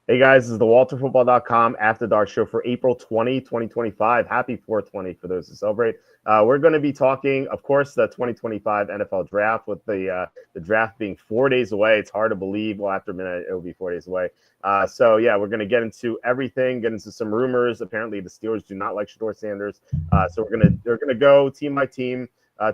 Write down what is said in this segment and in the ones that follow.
Hey guys, this is the WalterFootball.com After Dark show for April 2025. Happy 420 for those who celebrate. We're going to be talking, of course, the 2025 NFL draft with the draft being 4 days away. It's hard to believe. Well, after a minute, it will be 4 days away. We're going to get into everything, get into some rumors. Apparently, the Steelers do not like Shedeur Sanders. So we're going to go team by team,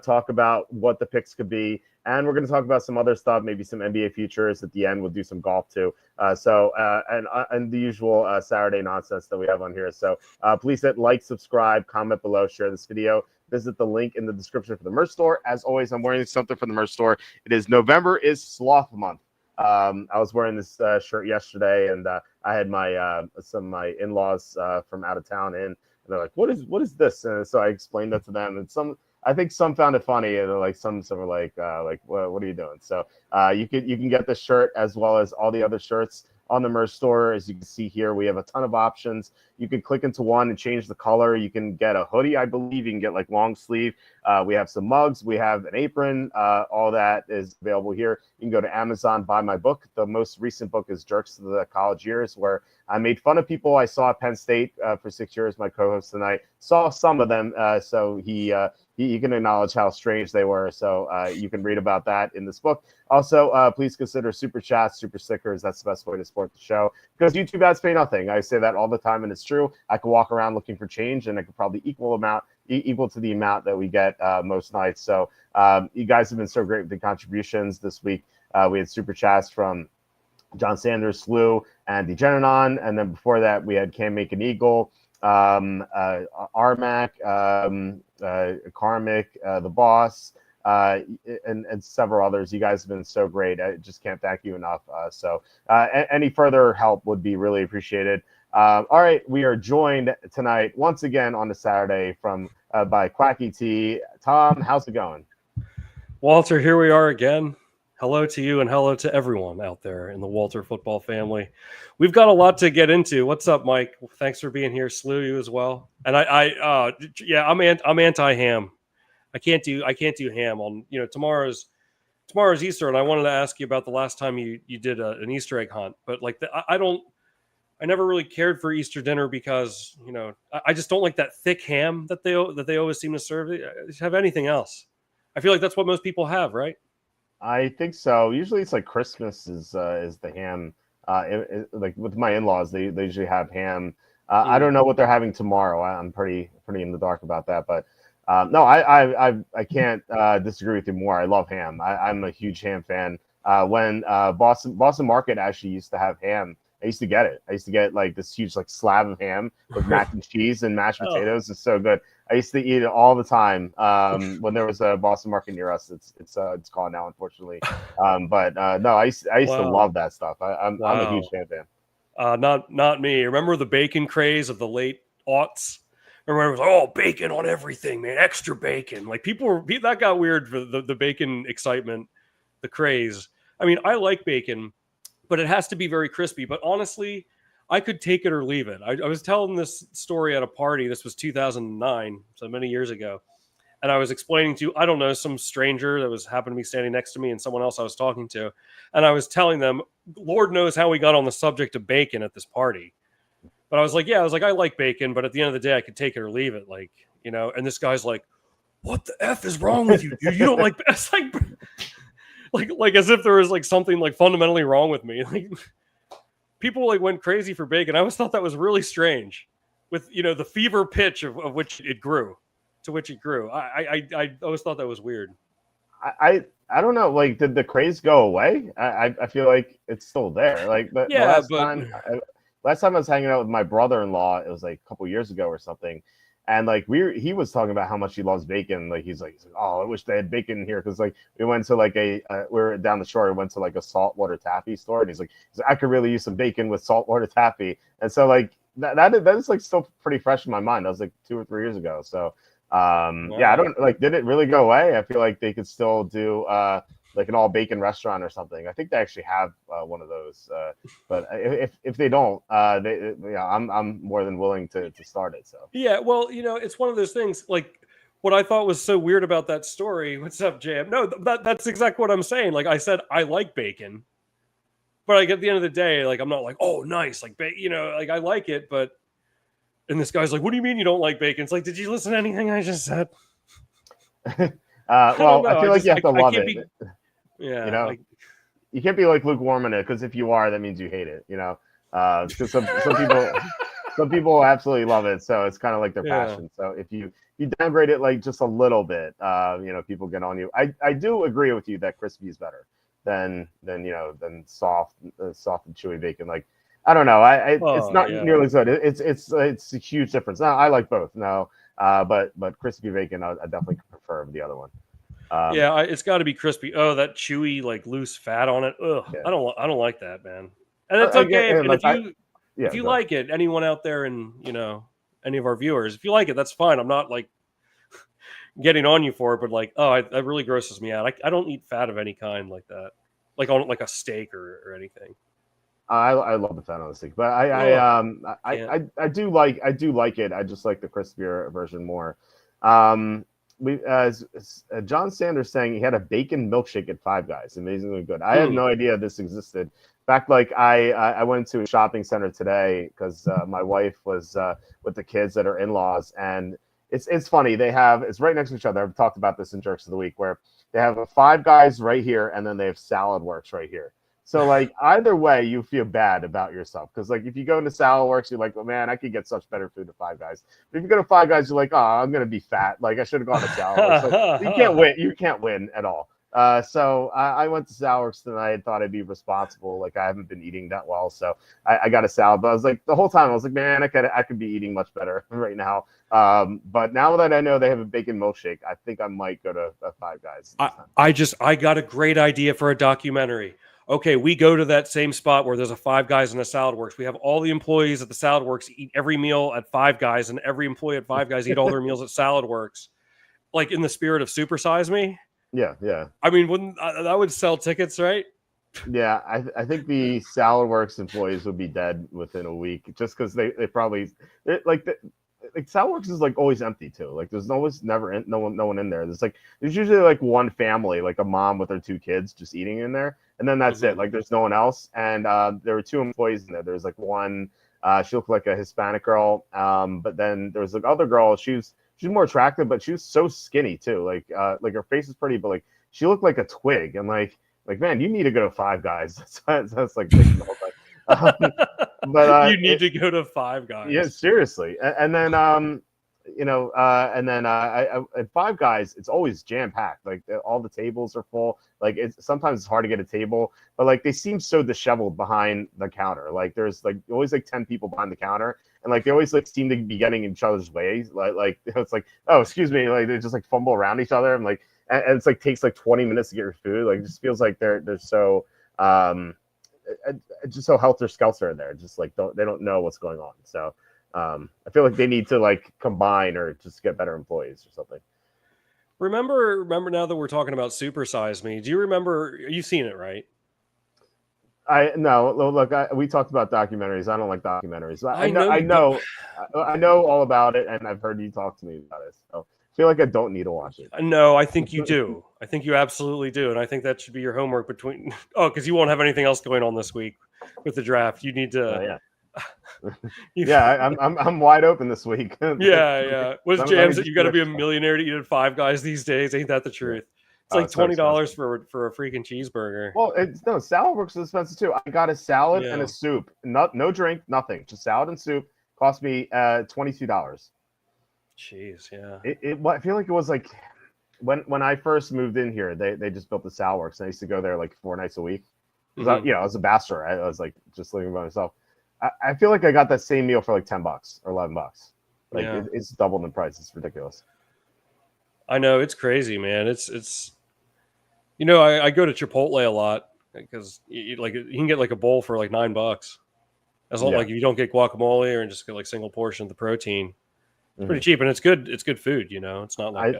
talk about what the picks could be. And we're going to talk about some other stuff, maybe some NBA futures. At the end, we'll do some golf too. And the usual Saturday nonsense that we have on here. So please hit like, subscribe, comment below, share this video. Visit the link in the description for the merch store. As always, I'm wearing something from the merch store. It is November is Sloth Month. I was wearing this shirt yesterday, and I had some of my in-laws from out of town in, and they're like, "What is this?" And so I explained that to them, and I think some found it funny, and like some were like, what are you doing? So you can get this shirt as well as all the other shirts on the merch store. As you can see here, we have a ton of options. You can click into one and change the color. You can get a hoodie, I believe. You can get like long sleeve. We have some mugs. We have an apron. All that is available here. You can go to Amazon, buy my book. The most recent book is Jerks to the College Years, where I made fun of people I saw at Penn State for 6 years. My co-host tonight saw some of them, so he can acknowledge how strange they were. So you can read about that in this book. Also, please consider super chats, super stickers. That's the best way to support the show, because YouTube ads pay nothing. I say that all the time, and it's true. I could walk around looking for change, and I could probably equal to the amount that we get most nights. So you guys have been so great with the contributions this week. We had super chats from John Sanders, Slew, and DeGeneron. And then before that, we had Can Make an Eagle, Armac, Karmic, The Boss, and several others. You guys have been so great. I just can't thank you enough. Any further help would be really appreciated. All right, we are joined tonight once again on a Saturday by Quacky T. Tom, how's it going? Walter, here we are again. Hello to you and hello to everyone out there in the Walter football family. We've got a lot to get into. What's up, Mike? Thanks for being here. Slew you as well. And I'm anti-ham. I can't do ham on, tomorrow's Easter, and I wanted to ask you about the last time you did an Easter egg hunt. But I never really cared for Easter dinner because I just don't like that thick ham that they always seem to serve. They have anything else. I feel like that's what most people have, right? I think so. Usually it's like Christmas is the ham. Like with my in-laws, they usually have ham. I don't know what they're having tomorrow. I'm pretty in the dark about that, but no, I can't disagree with you more. I love ham. I'm a huge ham fan. When Boston Market actually used to have ham, I used to get it. I used to get like this huge like slab of ham with mac and cheese and mashed potatoes. It's so good. I used to eat it all the time when there was a Boston Market near us. It's gone now, unfortunately. No, I used to love that stuff. I'm a huge ham fan. Not me. Remember the bacon craze of the late aughts? Remember it was bacon on everything, man, extra bacon. Like that got weird for the bacon excitement, the craze. I mean, I like bacon, but it has to be very crispy. But honestly, I could take it or leave it. I was telling this story at a party. This was 2009, so many years ago. And I was explaining to, I don't know, some stranger that happened to be standing next to me and someone else I was talking to. And I was telling them, Lord knows how we got on the subject of bacon at this party. But I was like, I like bacon, but at the end of the day, I could take it or leave it. And this guy's like, what the F is wrong with you, dude? You don't like, it's like as if there was like something like fundamentally wrong with me. Like, people like went crazy for bacon. I always thought that was really strange, with the fever pitch of which it grew, to which it grew. I always thought that was weird. I don't know. Like, did the craze go away? I feel like it's still there. Like the last time I was hanging out with my brother-in-law, it was like a couple years ago or something. And like he was talking about how much he loves bacon. Like he's like, oh, I wish they had bacon here, because like we went to like we were down the shore. We went to like a saltwater taffy store, and he's like I could really use some bacon with saltwater taffy. And so like that is like still pretty fresh in my mind. That was like 2 or 3 years ago. So yeah, I don't like. Did it really go away? I feel like they could still do like an all bacon restaurant or something. I think they actually have one of those. But if they don't, I'm more than willing to start it. So yeah, well, it's one of those things. Like what I thought was so weird about that story. What's up, Jam? No, that's exactly what I'm saying. Like I said, I like bacon, But like at the end of the day, like I'm not like, oh, nice, like you know, like I like it, but. And this guy's like, "What do you mean you don't like bacon?" It's like, did you listen to anything I just said? I don't Well, I know. feel like you have to I love can't it. be. You Yeah, know, like you can't be like lukewarm in it because if you are, that means you hate it. You know, because some people absolutely love it, so it's kind of like their yeah. passion. So if you downgrade it like just a little bit, you know, people get on you. I do agree with you that crispy is better than soft and chewy bacon. Like I don't know, it's Oh not yeah. nearly as good. It's a huge difference. No, I like both. No, but crispy bacon I definitely prefer the other one. Yeah, it's got to be crispy. Oh, that chewy, like loose fat on it. Ugh, Yeah. I don't like that, man. And it's okay Again, and like if yeah, you go ahead. like it, anyone out there, and you know, any of our viewers, if you like it, that's fine. I'm not like getting on you for it, but like, oh, that really grosses me out. I don't eat fat of any kind like that, like on like a steak or anything. I love the fat on the steak, but Oh, can't. I do like it. I just like the crispier version more. Um, we John Sanders saying he had a bacon milkshake at Five Guys, amazingly good. I had Hmm. no idea this existed. In fact, like I went to a shopping center today because my wife was with the kids that are in-laws, and it's funny. It's right next to each other. I've talked about this in Jerks of the Week, where they have a Five Guys right here, and then they have Salad Works right here. So like either way, you feel bad about yourself because like if you go into Salad Works, you're like, oh man, I could get such better food at Five Guys. But if you go to Five Guys, you're like, oh, I'm gonna be fat. Like I should have gone to Salad Works. So you can't win. You can't win at all. So I went to Salad Works tonight. I thought I'd be responsible. Like I haven't been eating that well, so I got a salad. But I was like the whole time I was like, man, I could be eating much better right now. But now that I know they have a bacon milkshake, I think I might go to Five Guys. I got a great idea for a documentary. Okay, we go to that same spot where there's a Five Guys and a Salad Works. We have all the employees at the Salad Works eat every meal at Five Guys, and every employee at Five Guys eat all their meals at Salad Works. Like in the spirit of Super Size Me. Yeah, yeah. I mean, wouldn't that would sell tickets, right? Yeah, I think the Salad Works employees would be dead within a week just because they probably like Salad Works is like always empty too. Like there's always no one in there. There's usually like one family, like a mom with her two kids, just eating in there, and then that's it. Like there's no one else. And there were two employees in there. There's like one. She looked like a Hispanic girl. But then there was like other girl. She's more attractive, but she was so skinny too. Like her face is pretty, but like she looked like a twig. And like man, you need to go to Five Guys. That's like the whole thing. But you need to go to Five Guys. yeah, seriously. And then at Five Guys, it's always jam packed. Like all the tables are full. Like sometimes it's hard to get a table, but like they seem so disheveled behind the counter. Like there's like always like 10 people behind the counter, and like they always like seem to be getting in each other's way. Like it's like, oh, excuse me, like they just like fumble around each other. And like and it's like takes like 20 minutes to get your food. Like it just feels like they're so just so helter skelter in there. Just like they don't know what's going on. So I feel like they need to like combine or just get better employees or something. Remember now that we're talking about Super Size Me, do you remember, you've seen it, right? We talked about documentaries. I don't like documentaries. I know all about it, and I've heard you talk to me about it. So I feel like I don't need to watch it. No, I think you do. I think you absolutely do, and I think that should be your homework between. Oh, because you won't have anything else going on this week with the draft. You need to. Yeah. Yeah, I'm wide open this week. Yeah. Was Jams that you got to be a millionaire to eat at Five Guys these days? Ain't that the truth? It's like $20 for a freaking cheeseburger. Well, Salad Works is expensive too. I got a salad and a soup, no drink, nothing, just salad and soup. Cost me $22. Jeez, yeah. I feel like it was like when I first moved in here, they just built the Salad Works, and I used to go there like 4 nights a week. I was a bachelor. I was like just living by myself. I feel like I got that same meal for like $10 or $11. Like it's doubled in price. It's ridiculous. I know, it's crazy, man. It's I go to Chipotle a lot because you can get like a bowl for like $9. As long like if you don't get guacamole or just get like single portion of the protein, it's pretty cheap and it's good. It's good food. It's not like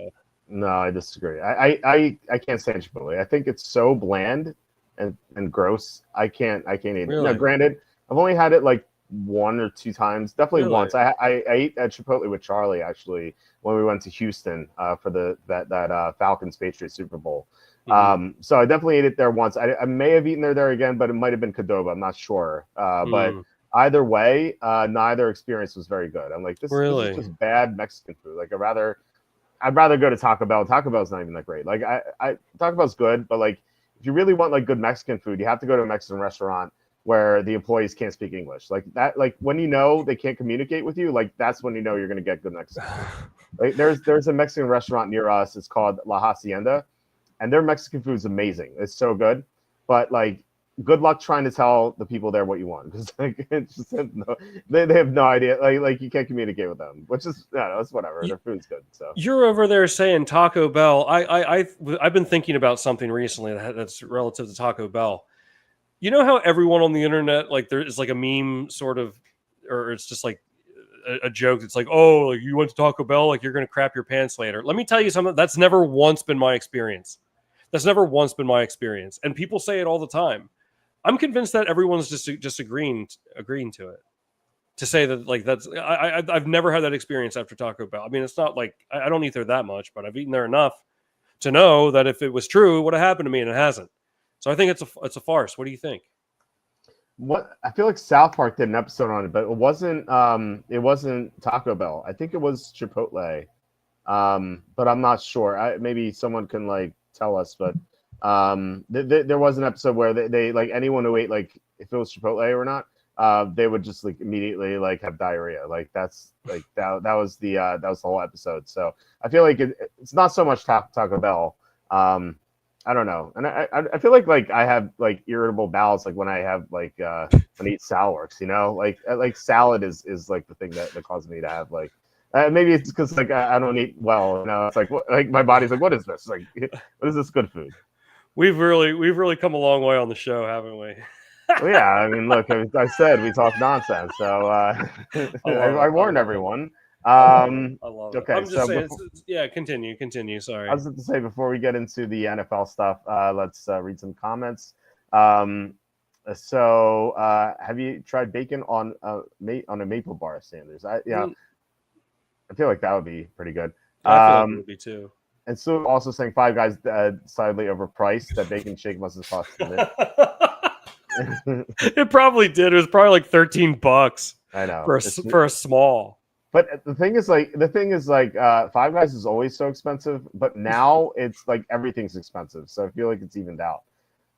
No, I disagree. I can't stand Chipotle. I think it's so bland and gross. I can't eat it. Really? Now, granted, I've only had it like 1 or 2 times. Definitely once. I ate at Chipotle with Charlie actually when we went to Houston for that Falcons Patriots Super Bowl. So I definitely ate it there once. I may have eaten there again, but it might have been Qdoba. I'm not sure. But either way, neither experience was very good. I'm like, this is just bad Mexican food. Like I'd rather go to Taco Bell. Taco Bell's not even that great. Like Taco Bell's good, but like if you really want like good Mexican food, you have to go to a Mexican restaurant where the employees can't speak English. Like that, like when you know they can't communicate with you, like that's when you know you're gonna get good Mexican food. Like there's a Mexican restaurant near us. It's called La Hacienda, and their Mexican food is amazing. It's so good, but like good luck trying to tell the people there what you want because like it's just they have no idea. Like you can't communicate with them, which is it's whatever. Their food's good. So you're over there saying Taco Bell. I've been thinking about something recently that's relative to Taco Bell. You know how everyone on the internet, like there is like a meme sort of, or it's just like a joke. It's like, oh, like you went to Taco Bell, like you're going to crap your pants later. Let me tell you something. That's never once been my experience. And people say it all the time. I'm convinced that everyone's just agreeing to it. To say that like that's I've never had that experience after Taco Bell. I mean, it's not like I don't eat there that much, but I've eaten there enough to know that if it was true, it would have happened to me, and it hasn't. So I think it's a farce. What do you think? What I feel like South Park did an episode on it, but it wasn't Taco Bell. I think it was Chipotle, but I'm not sure. Maybe someone can like tell us. But there was an episode where they like anyone who ate like if it was Chipotle or not, they would just like immediately like have diarrhea. Like that's like that was the whole episode. So I feel like it's not so much Taco Bell. I don't know, and I feel like I have like irritable bowels like when I have like when I eat Salworks, you know, like salad is like the thing that causes me to have like maybe it's because like I don't eat well, you know. It's like like my body's like, what is this? Like, what is this good food? We've really come a long way on the show, haven't we? Well, yeah, I mean, look, I said we talk nonsense, so I warned everyone. I love it. Okay, I'm just saying, continue. Sorry. I was going to say before we get into the NFL stuff, let's read some comments. So, have you tried bacon on a maple bar, Sanders? I feel like that would be pretty good. I feel like it would be too. And so, also saying Five Guys slightly overpriced. That bacon shake must have cost a bit. It probably did. It was probably like $13. I know for a small. But the thing is, Five Guys is always so expensive, but now it's like everything's expensive. So I feel like it's evened out.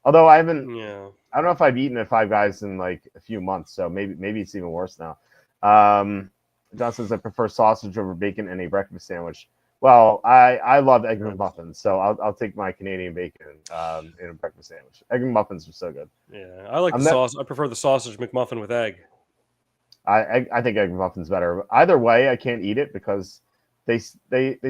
Although I haven't, I don't know if I've eaten at Five Guys in like a few months, so maybe it's even worse now. John says I prefer sausage over bacon in a breakfast sandwich. Well, I love egg McMuffins, so I'll take my Canadian bacon in a breakfast sandwich. Egg McMuffins are so good. Yeah, I like the sauce. I prefer the sausage McMuffin with egg. I think egg McMuffin's better. Either way, I can't eat it because they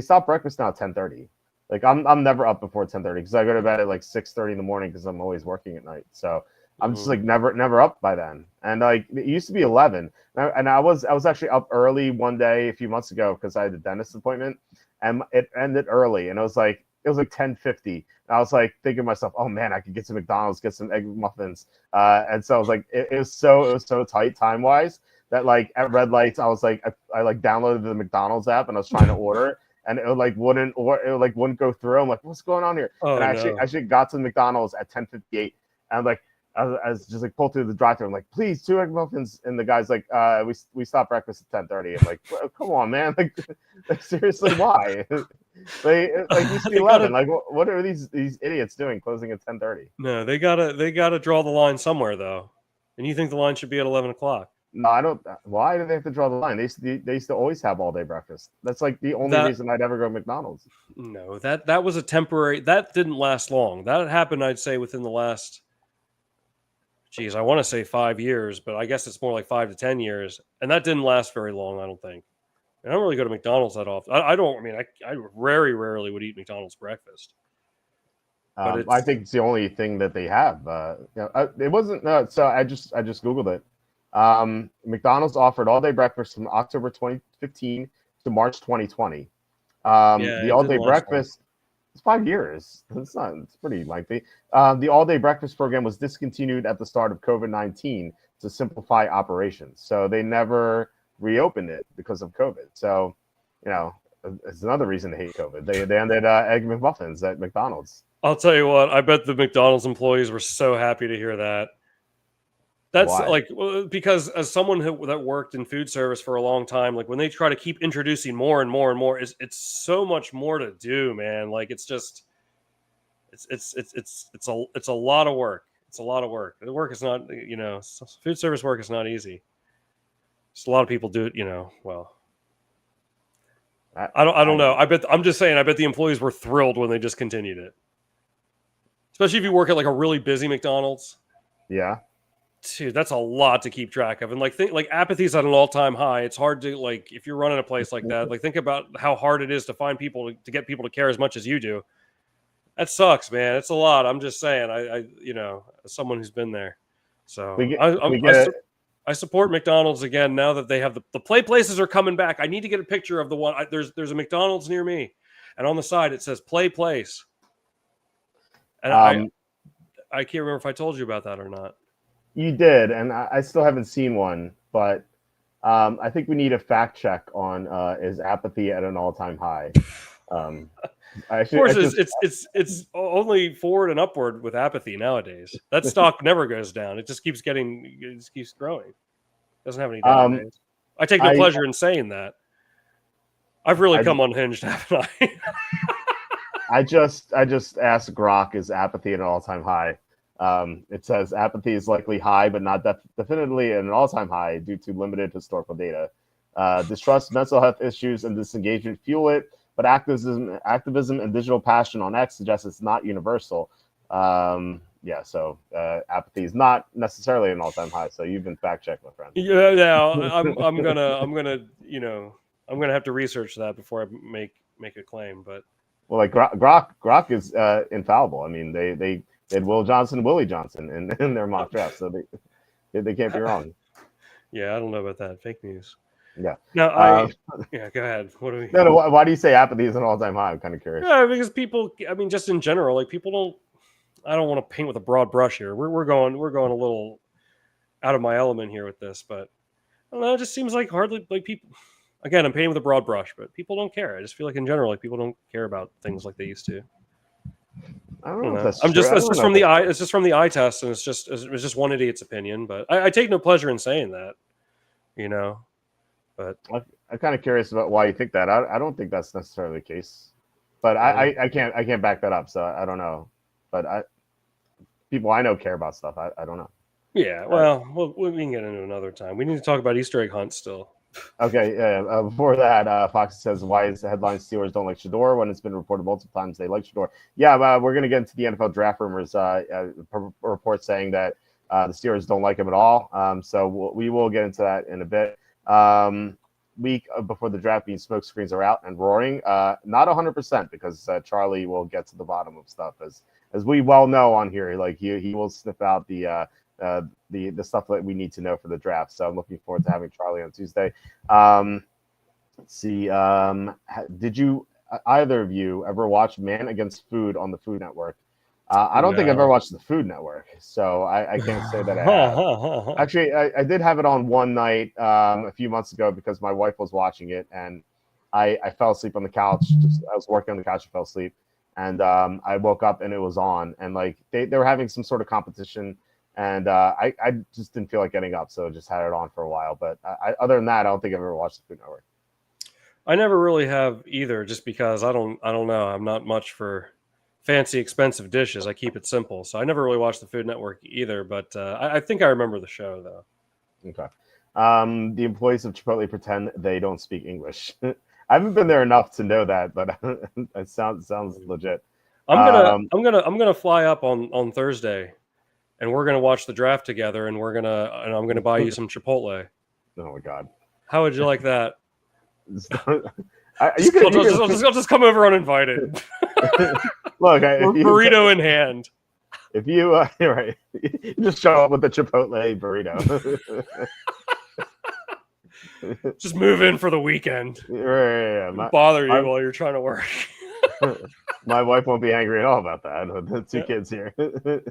stop breakfast now at 10:30. Like I'm never up before 10:30 because I go to bed at like 6:30 in the morning because I'm always working at night. So I'm just like never up by then. And like it used to be 11, and I was actually up early one day a few months ago because I had a dentist appointment, and it ended early, and it was like 10:50. I was like thinking to myself, oh man, I could get to McDonald's, get some egg muffins. And so I was like, it was so tight time wise that like at red lights, I was like, I like downloaded the McDonald's app and I was trying to order, and it wouldn't go through. I'm like, what's going on here? Oh, and I actually got to McDonald's at 10:58, and like I was just like pulled through the drive-thru. I'm like, please, 2 egg muffins, and the guy's like, we stop breakfast at 10:30. I'm like, come on, man, like seriously, why? Like used to be 11. Like what are these idiots doing closing at 10:30? No, they gotta draw the line somewhere though, and you think the line should be at 11 o'clock? No, I don't. Why do they have to draw the line? They used to always have all day breakfast. That's like the only reason I'd ever go to McDonald's. No, that was a temporary. That didn't last long. That happened, I'd say, within the last. Geez, I want to say 5 years, but I guess it's more like 5 to 10 years, and that didn't last very long. I don't think. I don't really go to McDonald's that often. I don't. I mean, I very rarely would eat McDonald's breakfast. I think it's the only thing that they have. It wasn't. So I just Googled it. McDonald's offered all-day breakfast from October 2015 to March 2020. The all-day breakfast is 5 years. It's pretty lengthy. The all-day breakfast program was discontinued at the start of COVID-19 to simplify operations. So they never reopened it because of COVID. So, it's another reason to hate COVID. They ended egg McMuffins at McDonald's. I'll tell you what. I bet the McDonald's employees were so happy to hear that. That's Why? like because as someone that worked in food service for a long time, like when they try to keep introducing more and more and more, it's so much more to do, man. Like it's just it's a lot of work. It's a lot of work. The work is not, food service work is not easy. Just a lot of people do it, well. I don't know. I'm just saying I bet the employees were thrilled when they discontinued it. Especially if you work at like a really busy McDonald's. Yeah. Dude, that's a lot to keep track of. And like apathy's at an all-time high. It's hard to, like, if you're running a place like that, like think about how hard it is to find people to get people to care as much as you do. That sucks, man. It's a lot. I'm just saying, I as someone who's been there. So I support McDonald's again now that they have the play places are coming back. I need to get a picture of the one. There's a McDonald's near me, and on the side it says play place. And I can't remember if I told you about that or not. You did, and I still haven't seen one, but I think we need a fact check on is apathy at an all-time high. Of course, it's only forward and upward with apathy nowadays. That stock never goes down. It just keeps growing. It doesn't have any down days. I take no pleasure in saying that. I've really come unhinged, haven't I? I just asked Grok, is apathy at an all-time high? It says apathy is likely high, but not definitively at an all-time high due to limited historical data. Distrust, mental health issues, and disengagement fuel it, but activism and digital passion on X suggests it's not universal. So apathy is not necessarily an all-time high. So you've been fact-checked, my friend. Yeah, I'm gonna have to research that before I make a claim. But well, like Grok is infallible. I mean, they had Will Johnson, Willie Johnson in their mock draft, so they can't be wrong. Yeah, I don't know about that. Fake news. Yeah. No, yeah. Go ahead. What do we? No. Why do you say apathy is an all-time high? I'm kind of curious. Yeah, because people. I mean, just in general, like people don't. I don't want to paint with a broad brush here. We're going a little out of my element here with this, but I don't know. It just seems like hardly like people. Again, I'm painting with a broad brush, but people don't care. I just feel like in general, like people don't care about things like they used to. I don't know. It's just from the eye. It's just from the eye test, and it's just one idiot's opinion. But I take no pleasure in saying that, But I'm kind of curious about why you think that. I don't think that's necessarily the case, but I can't back that up. So I don't know. But people I know care about stuff. I don't know. Yeah. Well, we can get into another time. We need to talk about Easter egg hunts still. Okay, before that, Fox says, why is the headline Steelers don't like Shedeur when it's been reported multiple times they like Shedeur? Yeah, we're going to get into the NFL draft rumors. Report saying that the Steelers don't like him at all. So we will get into that in a bit. Week before the draft, being smoke screens are out and roaring. Not 100% because Charlie will get to the bottom of stuff as we well know on here. Like he will sniff out the stuff that we need to know for the draft. So I'm looking forward to having Charlie on Tuesday. Let's see. Did you either of you ever watch Man Against Food on the Food Network? I don't think I've ever watched the Food Network, so I can't say that I have. Actually, I did have it on one night a few months ago because my wife was watching it, and I fell asleep on the couch. I was working on the couch and fell asleep, and I woke up and it was on, and like they were having some sort of competition. And I just didn't feel like getting up, so just had it on for a while. But other than that, I don't think I've ever watched the Food Network. I never really have either, just because I don't know. I'm not much for fancy, expensive dishes. I keep it simple, so I never really watched the Food Network either. But I think I remember the show though. Okay. The employees of Chipotle pretend they don't speak English. I haven't been there enough to know that, but it sounds legit. I'm gonna fly up on Thursday. And we're gonna watch the draft together, and I'm gonna buy you some Chipotle. Oh my god! How would you like that? I'll just come over uninvited. Look, burrito in hand. If you right, you just show up with the Chipotle burrito. Just move in for the weekend. Yeah. Bother you while you're trying to work. My wife won't be angry at all about that. The two kids here. It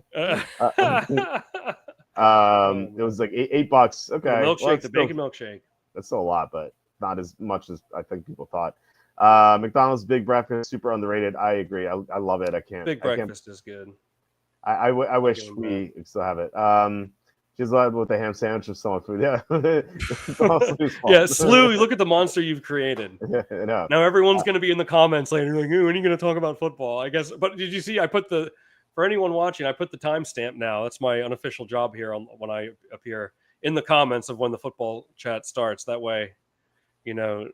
was like $8. Okay, the milkshake, the bacon milkshake. That's still a lot, but not as much as I think people thought. McDonald's Big Breakfast, super underrated. I agree. I love it. I can't. Big breakfast is good. I wish we still have it. She's allowed with the ham sandwich with so much food. Yeah. Yeah, Slew, look at the monster you've created. Yeah, no. Now everyone's going to be in the comments later like, "Ooh, when are you going to talk about football?" I guess. But did you see? For anyone watching, I put the timestamp now. That's my unofficial job here when I appear in the comments of when the football chat starts. That way, no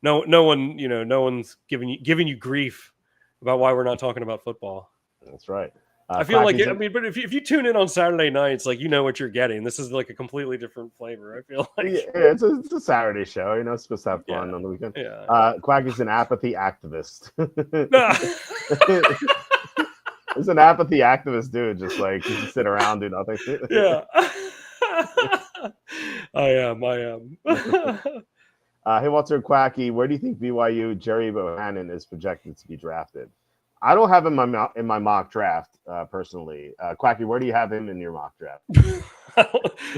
one, no one's giving you grief about why we're not talking about football. That's right. I feel like, but if you tune in on Saturday nights, like, what you're getting. This is like a completely different flavor. I feel like it's a Saturday show. It's supposed to have fun on the weekend. Yeah. Quacky's an apathy activist. He's an apathy activist, dude. Just like you sit around, do nothing. Yeah. I am. Hey, Walter Quacky, where do you think BYU Jerry Bohannon is projected to be drafted? I don't have him in my mock draft personally. Quacky, where do you have him in your mock draft?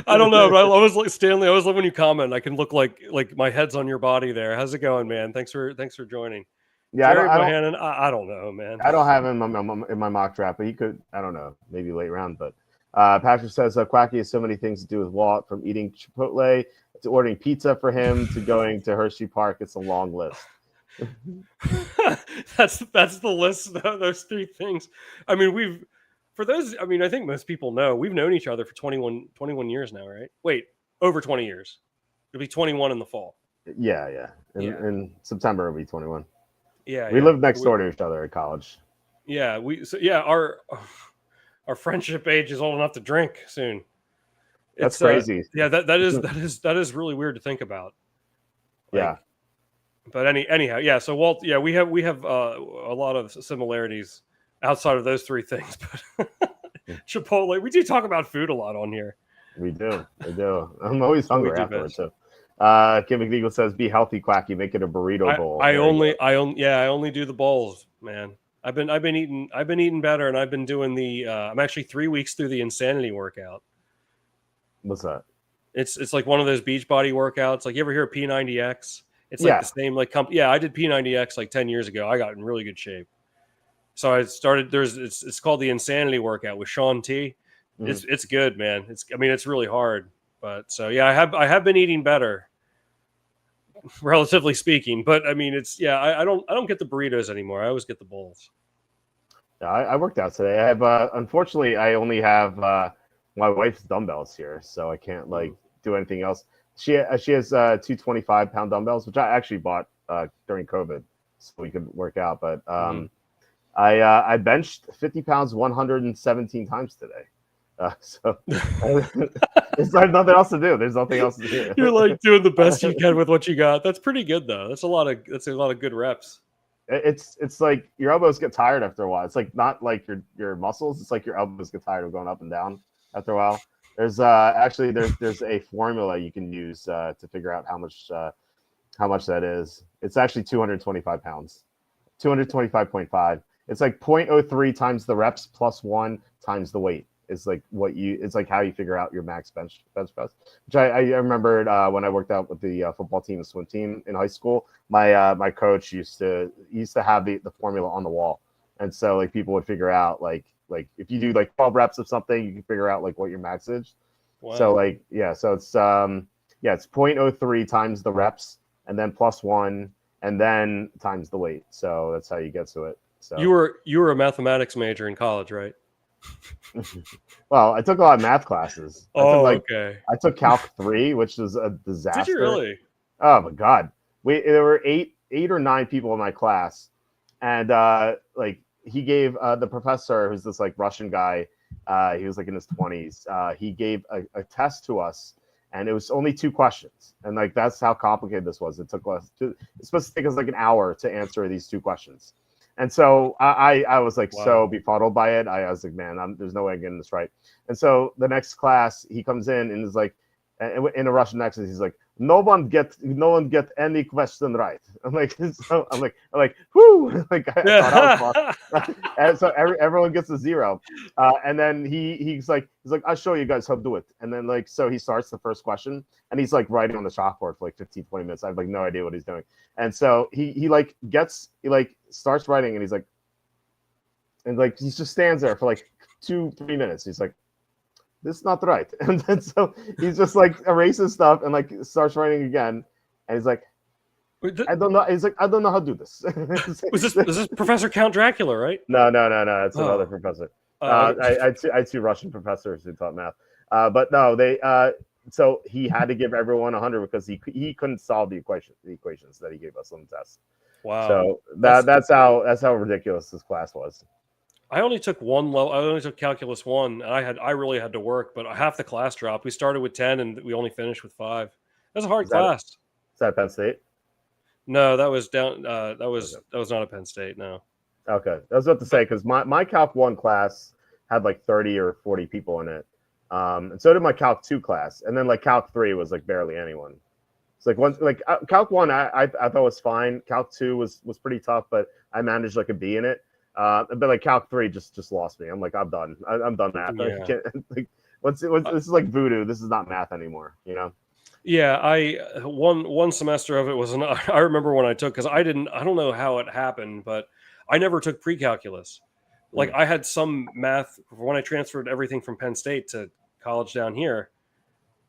I don't know, but I always like Stanley. I always love when you comment. I can look like my head's on your body there. How's it going, man? Thanks for joining. Yeah, Jerry Bohannon, I don't know, man. I don't have him in my mock draft, but he could. I don't know, maybe late round. But Patrick says Quacky has so many things to do with Walt, from eating Chipotle to ordering pizza for him to going to Hershey Park. It's a long list. That's the list. Those three things. I mean, I think most people know we've known each other for 21 years now, right? Wait, over 20 years. It'll be 21 in the fall. Yeah. In September it'll be 21. Yeah, we lived next door to each other at college. Yeah, our friendship age is old enough to drink soon. That's crazy. Yeah, that is really weird to think about. Yeah. But anyhow, yeah. So Walt, yeah, we have a lot of similarities outside of those three things. But Chipotle, we do talk about food a lot on here. We do. I'm always hungry afterwards. So, Kim McNeagle says, "Be healthy, Quacky. Make it a burrito bowl." I only do the bowls, man. I've been eating better, and I've been doing the. I'm actually 3 weeks through the insanity workout. What's that? It's like one of those beach body workouts. Like, you ever hear of P90X? It's like the same I did P90X like 10 years ago. I got in really good shape. So I started. It's called the Insanity Workout with Sean T. Mm-hmm. It's good, man. It's really hard, but so yeah, I have been eating better, relatively speaking. But I don't get the burritos anymore. I always get the bowls. Yeah, I worked out today. I have unfortunately I only have my wife's dumbbells here, so I can't do anything else. She has 2 25-pound dumbbells, which I actually bought during COVID, so we could work out. But I benched 50 pounds 117 times today. So there's nothing else to do. There's nothing else to do. You're like doing the best you can with what you got. That's pretty good though. That's a lot of good reps. It's like your elbows get tired after a while. It's like not like your muscles. It's like your elbows get tired of going up and down after a while. There's there's a formula you can use to figure out how much that is. It's actually 225 pounds, 225.5. It's like 0.03 times the reps plus 1 times the weight. It's like it's like how you figure out your max bench press. Which I remembered when I worked out with the football team and swim team in high school. My coach used to have the formula on the wall, and so like people would figure out like if you do like 12 reps of something, you can figure out like what your max is. Wow. So so it's it's 0.03 times the reps and then plus 1 and then times the weight. So that's how you get to it. So you were a mathematics major in college, right? Well, I took a lot of math classes. Okay. I took Calc 3, which was a disaster. Did you really? Oh my God. There were eight or nine people in my class, and he gave the professor, who's this like Russian guy, he was like in his 20s. He gave a test to us, and it was only 2 questions, and like that's how complicated this was. It's supposed to take us like an hour to answer these 2 questions. And so I was like so befuddled by it. I was like, man, there's no way I'm getting this right. And so the next class, he comes in and is like, And in a Russian accent, he's like, no one get any question right. I'm like, whoo, like I thought I was fun. And so everyone gets a 0. And then he's like, I'll show you guys how to do it. And then like, so he starts the first question, and he's like writing on the chalkboard for like 15, 20 minutes. I have like no idea what he's doing. And so he starts writing, and he's like, he just stands there for like 2-3 minutes. He's like, this is not right. And then so he's just like erases stuff and like starts writing again. And he's like, I don't know. He's like, I don't know how to do this. Was this Professor Count Dracula, right? No. It's another professor. I had 2 Russian professors who taught math. But no, so he had to give everyone 100 because he couldn't solve the equations that he gave us on the test. Wow. So that's how ridiculous this class was. I only took one low. I only took calculus 1. And I really had to work, but half the class dropped. We started with 10 and we only finished with 5. That's a hard class. Is that Penn State? No, that was down. That was not a Penn State. No. Okay, I was about to say because my Calc 1 class had like 30 or 40 people in it, and so did my Calc 2 class, and then like Calc 3 was like barely anyone. It's like Calc 1 I thought was fine. Calc 2 was pretty tough, but I managed like a B in it. But like Calc 3 just lost me. I'm like, I'm done. I'm done math. Yeah. I can't, like, this is like voodoo. This is not math anymore. You know? Yeah, one semester of it was I remember when I took, because I don't know how it happened, but I never took pre-calculus. Like I had some math when I transferred everything from Penn State to college down here.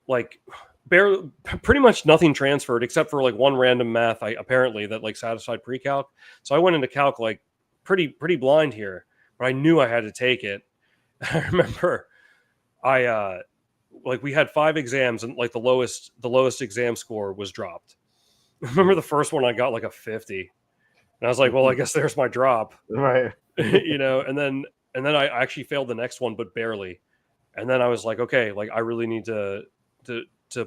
Like pretty much nothing transferred except for like one random math apparently that like satisfied pre-calc. So I went into calc like pretty blind here, but I knew I had to take it. I remember we had 5 exams and like the lowest exam score was dropped. I remember the first one I got like a 50. And I was like, well, I guess there's my drop. Right. You know, and then I actually failed the next one, but barely. And then I was like, okay, like I really need to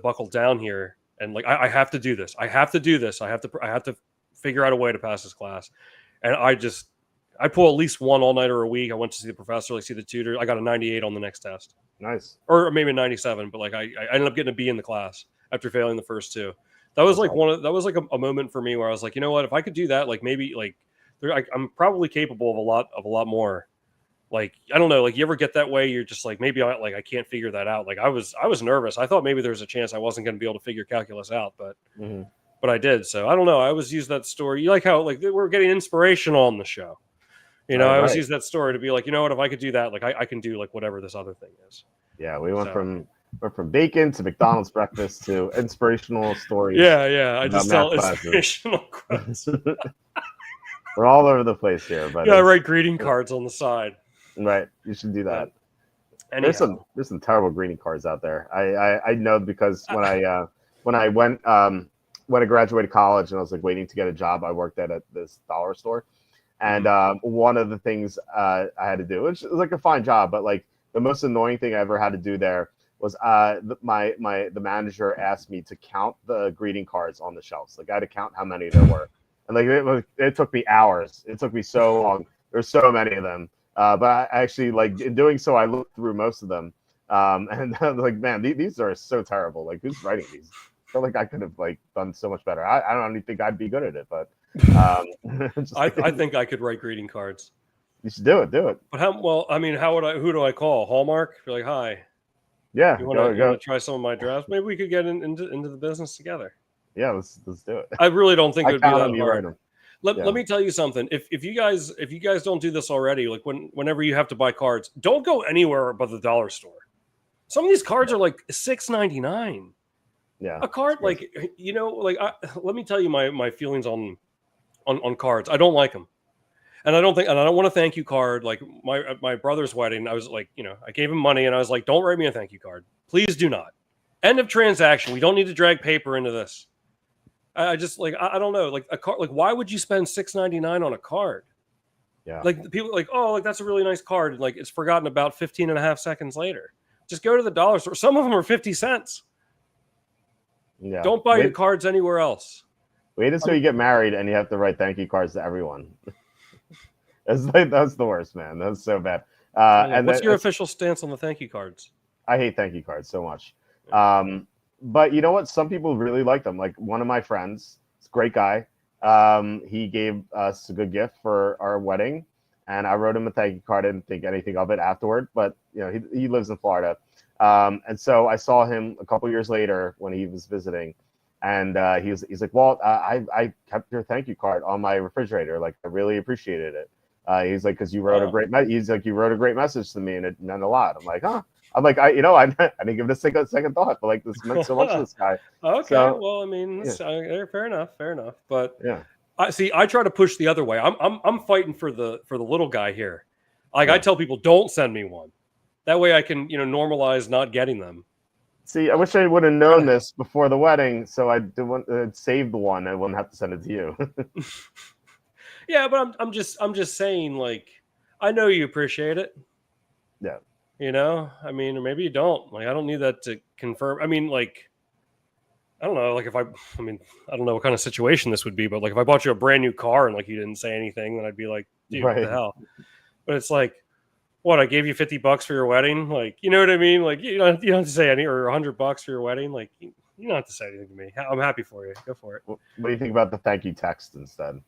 buckle down here. And like, I have to do this. I have to figure out a way to pass this class. And I pull at least one all-nighter a week. I went to see the professor, like see the tutor. I got a 98 on the next test. Nice. Or maybe a 97, but like I ended up getting a B in the class after failing the first 2. That was like that was like a moment for me where I was like, you know what, if I could do that, like maybe like I'm probably capable of a lot more. Like, I don't know, like you ever get that way? You're just like, maybe I can't figure that out. Like I was nervous. I thought maybe there was a chance I wasn't going to be able to figure calculus out, but I did. So I don't know. I always use that story. You like how like we're getting inspirational on the show. You know, I always use that story to be like, you know what, if I could do that, like I can do like whatever this other thing is. Yeah, we went from bacon to McDonald's breakfast to inspirational stories. Yeah. I just tell inspirational quotes. We're all over the place here, but I write greeting cards on the side. Right, you should do that. There's some terrible greeting cards out there. I know because when I graduated college and I was like waiting to get a job, I worked at this dollar store. And one of the things I had to do, which was like a fine job, but like the most annoying thing I ever had to do there was the manager asked me to count the greeting cards on the shelves. Like I had to count how many there were, and like it took me hours. It took me so long. There's so many of them, but I actually like in doing so, I looked through most of them, and I was like, man, these are so terrible. Like who's writing these? I feel like I could have like done so much better. I don't even think I'd be good at it, but. I think I could write greeting cards. You should do it. But who do I call? Hallmark? You're like, hi. Yeah. You want to try some of my drafts? Maybe we could get into the business together. Yeah, let's do it. I really don't think it would be that hard. Let me tell you something. If you guys don't do this already, like whenever you have to buy cards, don't go anywhere but the dollar store. Some of these cards are like $6.99. Yeah. A card, like, you know, like let me tell you my feelings on cards. I don't like them. And I don't want a thank you card. Like my brother's wedding, I was like, you know, I gave him money and I was like, don't write me a thank you card. Please do not. End of transaction. We don't need to drag paper into this. I just like, I don't know, like a card, like why would you spend $6.99 on a card? Yeah. Like people like, oh, like that's a really nice card. And like it's forgotten about 15 and a half seconds later. Just go to the dollar store. Some of them are 50 cents. Yeah. Don't buy your cards anywhere else. Wait until you get married and you have to write thank you cards to everyone. That's the worst, man. That's so bad. And what's your official stance on the thank you cards? I hate thank you cards so much. But you know what? Some people really like them. Like one of my friends, it's a great guy. He gave us a good gift for our wedding, and I wrote him a thank you card. I didn't think anything of it afterward, but you know, he lives in Florida, and so I saw him a couple years later when he was visiting, and he's like, Walt, I kept your thank you card on my refrigerator. Like I really appreciated it. He's like, because you wrote a great he's like, you wrote a great message to me, and it meant a lot. I'm like, huh. I'm like, I didn't give it a second thought, but like this meant so much to this guy. Okay, so, well, I mean, fair enough. But yeah, I try to push the other way. I'm fighting for the little guy here. Like I tell people, don't send me one. That way I can normalize not getting them. See, I wish I would have known this before the wedding, so I saved the one. I wouldn't have to send it to you. Yeah, but I'm just saying, like, I know you appreciate it. Yeah. I mean, or maybe you don't. Like, I don't need that to confirm. I mean, like, I don't know. Like, I mean, I don't know what kind of situation this would be, but like, if I bought you a brand new car and like you didn't say anything, then I'd be like, dude, what the hell? But it's like, what? I gave you $50 for your wedding. Like, you know what I mean? Like, you don't have to say any, or $100 for your wedding. Like, you don't have to say anything to me. I'm happy for you. Go for it. What do you think about the thank you text instead?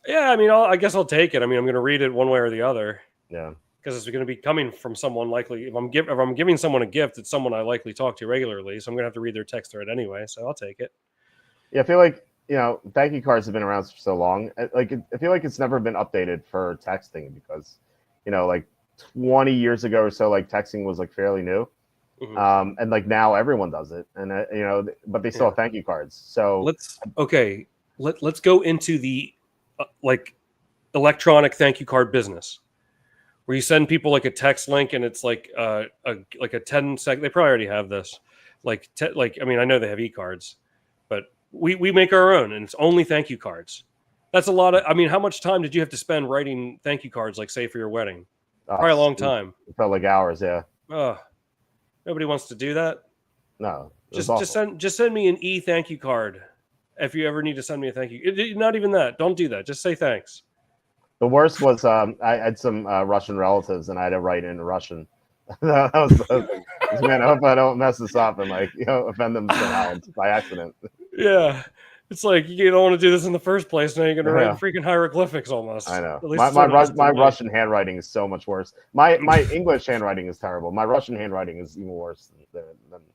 Yeah, I mean, I guess I'll take it. I mean, I'm going to read it one way or the other. Yeah. Because it's going to be coming from someone likely. If I'm giving someone a gift, it's someone I likely talk to regularly. So I'm going to have to read their text thread anyway. So I'll take it. Yeah, I feel like thank you cards have been around for so long. Like I feel like it's never been updated for texting because, like 20 years ago or so, like texting was like fairly new, and like now everyone does it, and but they still have thank you cards. So let's go into the like electronic thank you card business, where you send people like a text link and it's like a 10-second. They probably already have this. I mean, I know they have e-cards, but we make our own, and it's only thank you cards. That's a lot of. I mean, how much time did you have to spend writing thank you cards, like say for your wedding? Probably a long time. It felt like hours. Yeah. Nobody wants to do that. No. Just send me an thank you card if you ever need to send me a thank you. Not even that. Don't do that. Just say thanks. The worst was I had some Russian relatives, and I had to write in Russian. that was the thing. Man, I hope I don't mess this up and offend them somehow by accident. Yeah, it's like you don't want to do this in the first place. Now you're going to write freaking hieroglyphics almost. I know. My Russian handwriting is so much worse. My English handwriting is terrible. My Russian handwriting is even worse than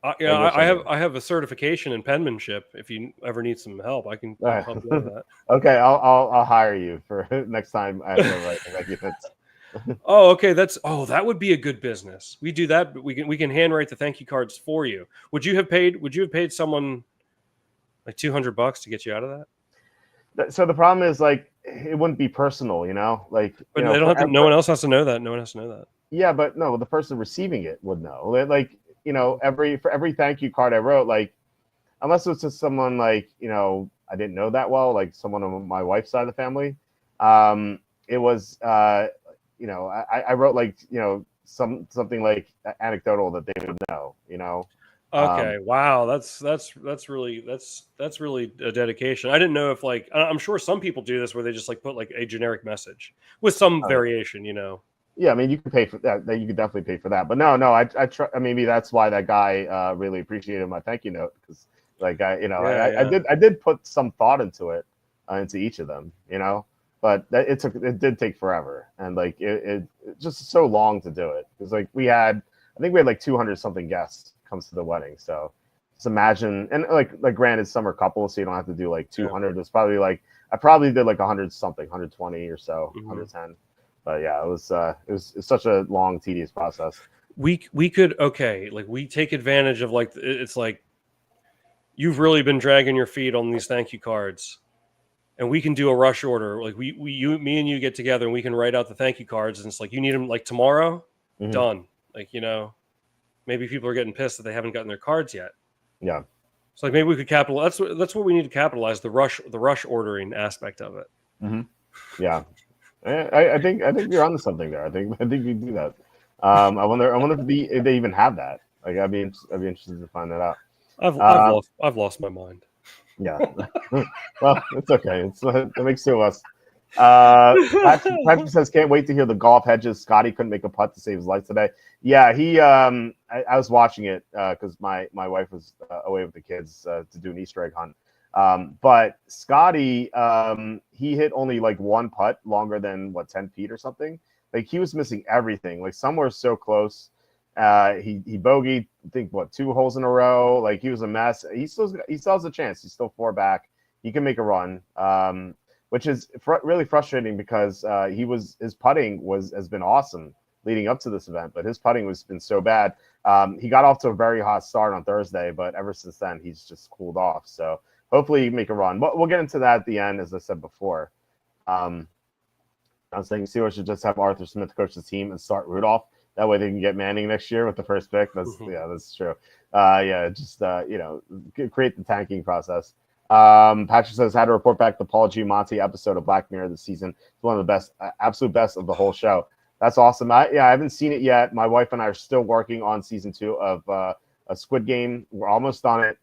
I have a certification in penmanship. If you ever need some help, I can help you with that. Okay, I'll hire you for next time I have to write documents. Oh, okay. That would be a good business. We do that, but we can handwrite the thank you cards for you. Would you have paid someone like $200 to get you out of that? So the problem is like it wouldn't be personal, like. But they don't have to. No one else has to know that. No one has to know that. Yeah, but no, the person receiving it would know. Like for every thank you card I wrote, like unless it was to someone like I didn't know that well, like someone on my wife's side of the family, it was I wrote like something like anecdotal that they would know. Okay. Wow. That's really a dedication. I didn't know if like, I'm sure some people do this where they just like put like a generic message with some variation, Yeah. I mean, you could pay for that. You could definitely pay for that, but no, I try. Maybe that's why that guy really appreciated my thank you note. Cause like, I did put some thought into it, into each of them, but it did take forever. And like, it's just so long to do it. Cause like I think we had like 200 something guests comes to the wedding, so just imagine. And like granted, some are couples, so you don't have to do like 200. It's probably like I probably did like 100 something, 120 or so, 110. But yeah, it was such a long, tedious process. We could like we take advantage of like it's like you've really been dragging your feet on these thank you cards, and we can do a rush order. Like me and you get together and we can write out the thank you cards, and it's like you need them like tomorrow, done. Like maybe people are getting pissed that they haven't gotten their cards yet. Yeah. So like maybe we could capitalize. That's what we need to capitalize, the rush ordering aspect of it. Mm-hmm. Yeah. I think you're onto something there. I think you do that. I wonder if they even have that. Like I'd be interested to find that out. I've lost my mind. Yeah. Well, it's okay. It makes two of us. Patrick says, can't wait to hear the golf hedges. Scotty couldn't make a putt to save his life today. Yeah, he. I was watching it because my wife was away with the kids to do an Easter egg hunt. But Scotty, he hit only like one putt longer than 10 feet or something. Like he was missing everything. Like somewhere so close. He bogeyed, I think 2 holes in a row. Like he was a mess. He still has a chance. He's still 4 back. He can make a run. Which is really frustrating because his putting has been awesome leading up to this event, but his putting has been so bad. He got off to a very hot start on Thursday, but ever since then he's just cooled off. So hopefully he can make a run. But we'll get into that at the end, as I said before. I was saying Steelers should just have Arthur Smith coach the team and start Rudolph. That way they can get Manning next year with the first pick. That's true. Create the tanking process. Patrick says, had to report back the Paul Giamatti episode of Black Mirror this season. It's one of the best, absolute best of the whole show. That's awesome. I haven't seen it yet. My wife and I are still working on season 2 of a Squid Game. We're almost on it.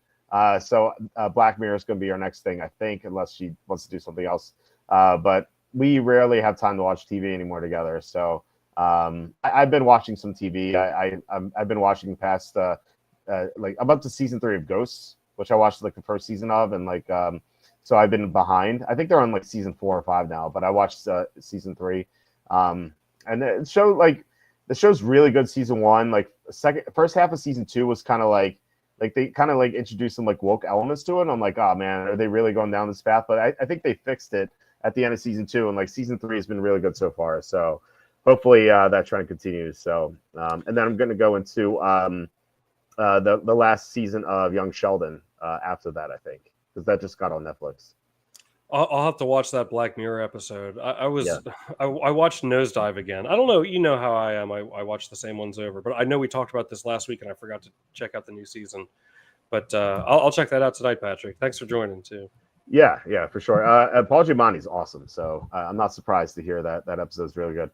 So Black Mirror is going to be our next thing, I think, unless she wants to do something else. But we rarely have time to watch TV anymore together. So I've been watching some TV. I've been watching past I'm up to season 3 of Ghosts, which I watched like the first season of, and so I've been behind. I think they're on like season 4 or 5 now, but I watched season 3. And the show's really good. Season 1, like first half of season 2 was kind of like they kind of like introduced some like woke elements to it. And I'm like, oh man, are they really going down this path? But I think they fixed it at the end of season 2, and like season 3 has been really good so far. So hopefully that trend continues. So and then I'm going to go into the last season of Young Sheldon after that, I think, because that just got on Netflix. I'll have to watch that Black Mirror episode. I watched Nosedive again. I don't know. You know how I am. I watch the same ones over. But I know we talked about this last week, and I forgot to check out the new season. But I'll check that out tonight, Patrick. Thanks for joining, too. Yeah, for sure. Paul Giamatti's awesome. So I'm not surprised to hear that episode is really good.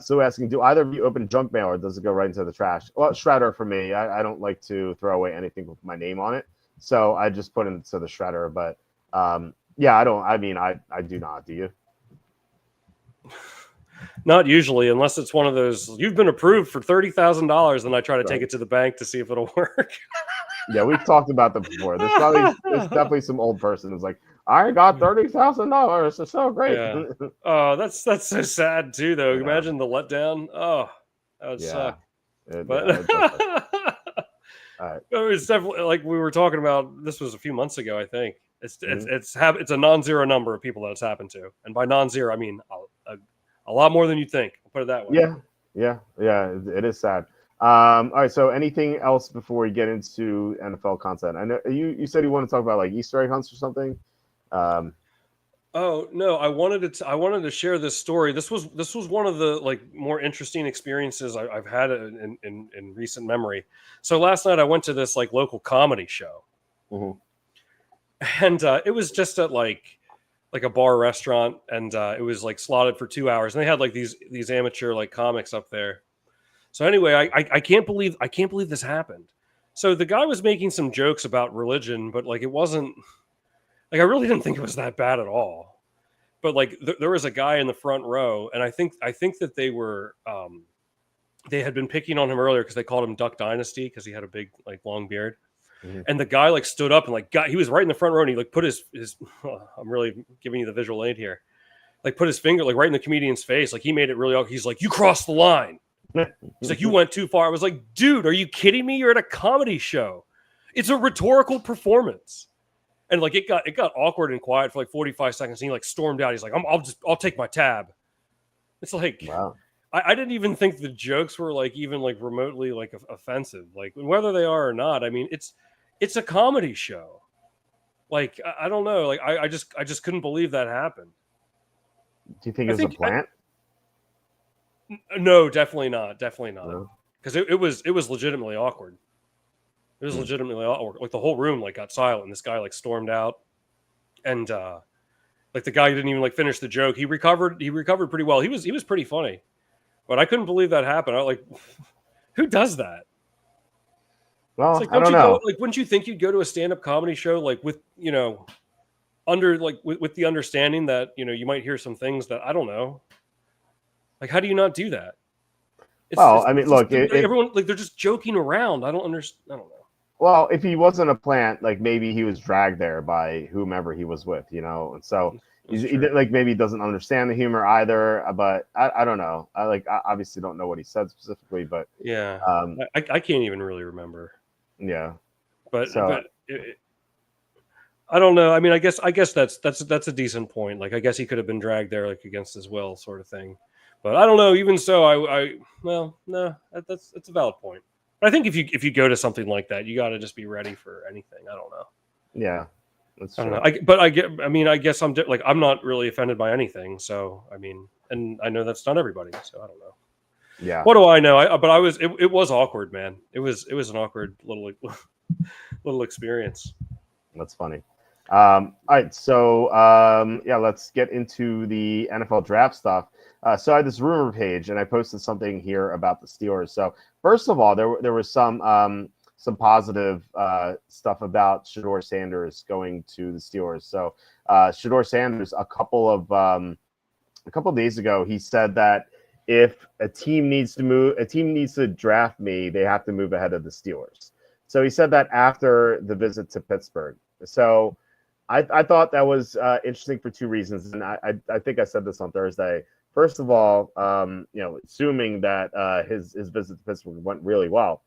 So asking, do either of you open junk mail or does it go right into the trash? Well, shredder for me. I don't like to throw away anything with my name on it. So I just put it into the shredder. But I don't. I mean, I do not. Do you? Not usually, unless it's one of those, you've been approved for $30,000, and I try to take it to the bank to see if it'll work. Yeah, we've talked about that before. There's definitely some old person who's like, I got $30,000. It's so great. Yeah. Oh, that's so sad too, though. Yeah. Imagine the letdown. Oh, that would suck. It was definitely like we were talking about. This was a few months ago, I think. It's a non-zero number of people that it's happened to, and by non-zero, I mean a lot more than you think. I'll put it that way. Yeah. It is sad. All right. So, anything else before we get into NFL content? I know you said you want to talk about like Easter egg hunts or something. Oh no, I wanted to share this story. This was one of the like more interesting experiences I've had in recent memory. So last night I went to this like local comedy show. Mm-hmm. And it was just at like a bar restaurant, and it was like slotted for 2 hours, and they had like these amateur like comics up there. So anyway, I can't believe this happened. So the guy was making some jokes about religion, but like it wasn't like I really didn't think it was that bad at all. But like there was a guy in the front row, and I think that they were they had been picking on him earlier because they called him Duck Dynasty because he had a big like long beard. Mm-hmm. And the guy like stood up and like he was right in the front row, and he like put his I'm really giving you the visual aid here. Like put his finger like right in the comedian's face. Like he made it really, he's like, you crossed the line. He's like, you went too far. I was like, dude, are you kidding me? You're at a comedy show. It's a rhetorical performance. And like it got awkward and quiet for like 45 seconds. And he like stormed out. He's like, I'll take my tab. It's like, wow. I didn't even think the jokes were like even like remotely like offensive. Like whether they are or not, I mean, it's a comedy show. Like I don't know. Like I just couldn't believe that happened. Do you think it was a plant? No, definitely not. Definitely not. Because it was legitimately awkward. It was legitimately awkward. Like the whole room like got silent. And this guy like stormed out, and like the guy didn't even like finish the joke. He recovered pretty well. He was pretty funny, but I couldn't believe that happened. I like, who does that? Well, like, I don't know. Wouldn't you think you'd go to a stand-up comedy show like with under like with the understanding that you might hear some things that I don't know. Like, how do you not do that? Well, I mean, look, everyone like they're just joking around. I don't understand. I don't know. Well, if he wasn't a plant, like maybe he was dragged there by whomever he was with, and so he didn't, like maybe he doesn't understand the humor either. But I don't know. I obviously don't know what he said specifically, but yeah, I can't even really remember. Yeah, but I don't know. I mean, I guess that's a decent point. Like, I guess he could have been dragged there like against his will, sort of thing. But I don't know. Even so, well, no, that's a valid point. But I think if you go to something like that, you got to just be ready for anything. I don't know. Yeah, that's true. I don't know. I guess I'm like I'm not really offended by anything. So I mean, and I know that's not everybody. So I don't know. Yeah. What do I know? It was awkward, man. It was an awkward little experience. That's funny. All right, so let's get into the NFL draft stuff. So I had this rumor page, and I posted something here about the Steelers. So first of all, there was some positive stuff about Shedeur Sanders going to the Steelers. So Shedeur Sanders, a couple of days ago, he said that if a team needs to draft me, they have to move ahead of the Steelers. So he said that after the visit to Pittsburgh. So I thought that was interesting for two reasons, and I think I said this on Thursday. First of all, assuming that his visit to Pittsburgh went really well,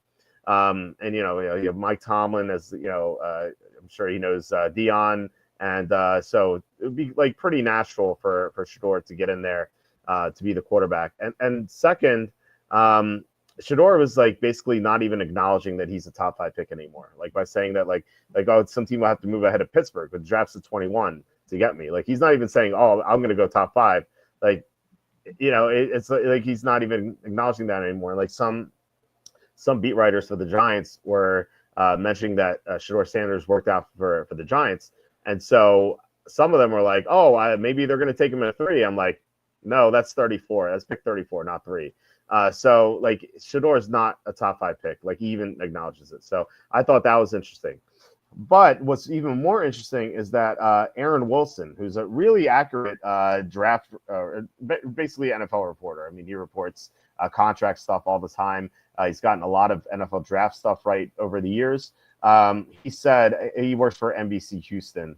and you have Mike Tomlin as I'm sure he knows Dion, and so it would be like pretty natural for Shedeur to get in there to be the quarterback. And second, Shedeur was like basically not even acknowledging that he's a top 5 pick anymore. Like by saying that like some team will have to move ahead of Pittsburgh, but drafts at 21 to get me. Like he's not even saying, oh, I'm going to go top 5. Like, it's like he's not even acknowledging that anymore. Like some beat writers for the Giants were mentioning that Shedeur Sanders worked out for the Giants. And so some of them were like, oh, maybe they're going to take him at 3. I'm like, no, that's 34. That's pick 34, not 3. So like Shedeur is not a top 5 pick. Like he even acknowledges it. So I thought that was interesting. But what's even more interesting is that Aaron Wilson, who's a really accurate draft, basically NFL reporter. I mean, he reports contract stuff all the time. He's gotten a lot of NFL draft stuff right over the years. He said he works for NBC Houston.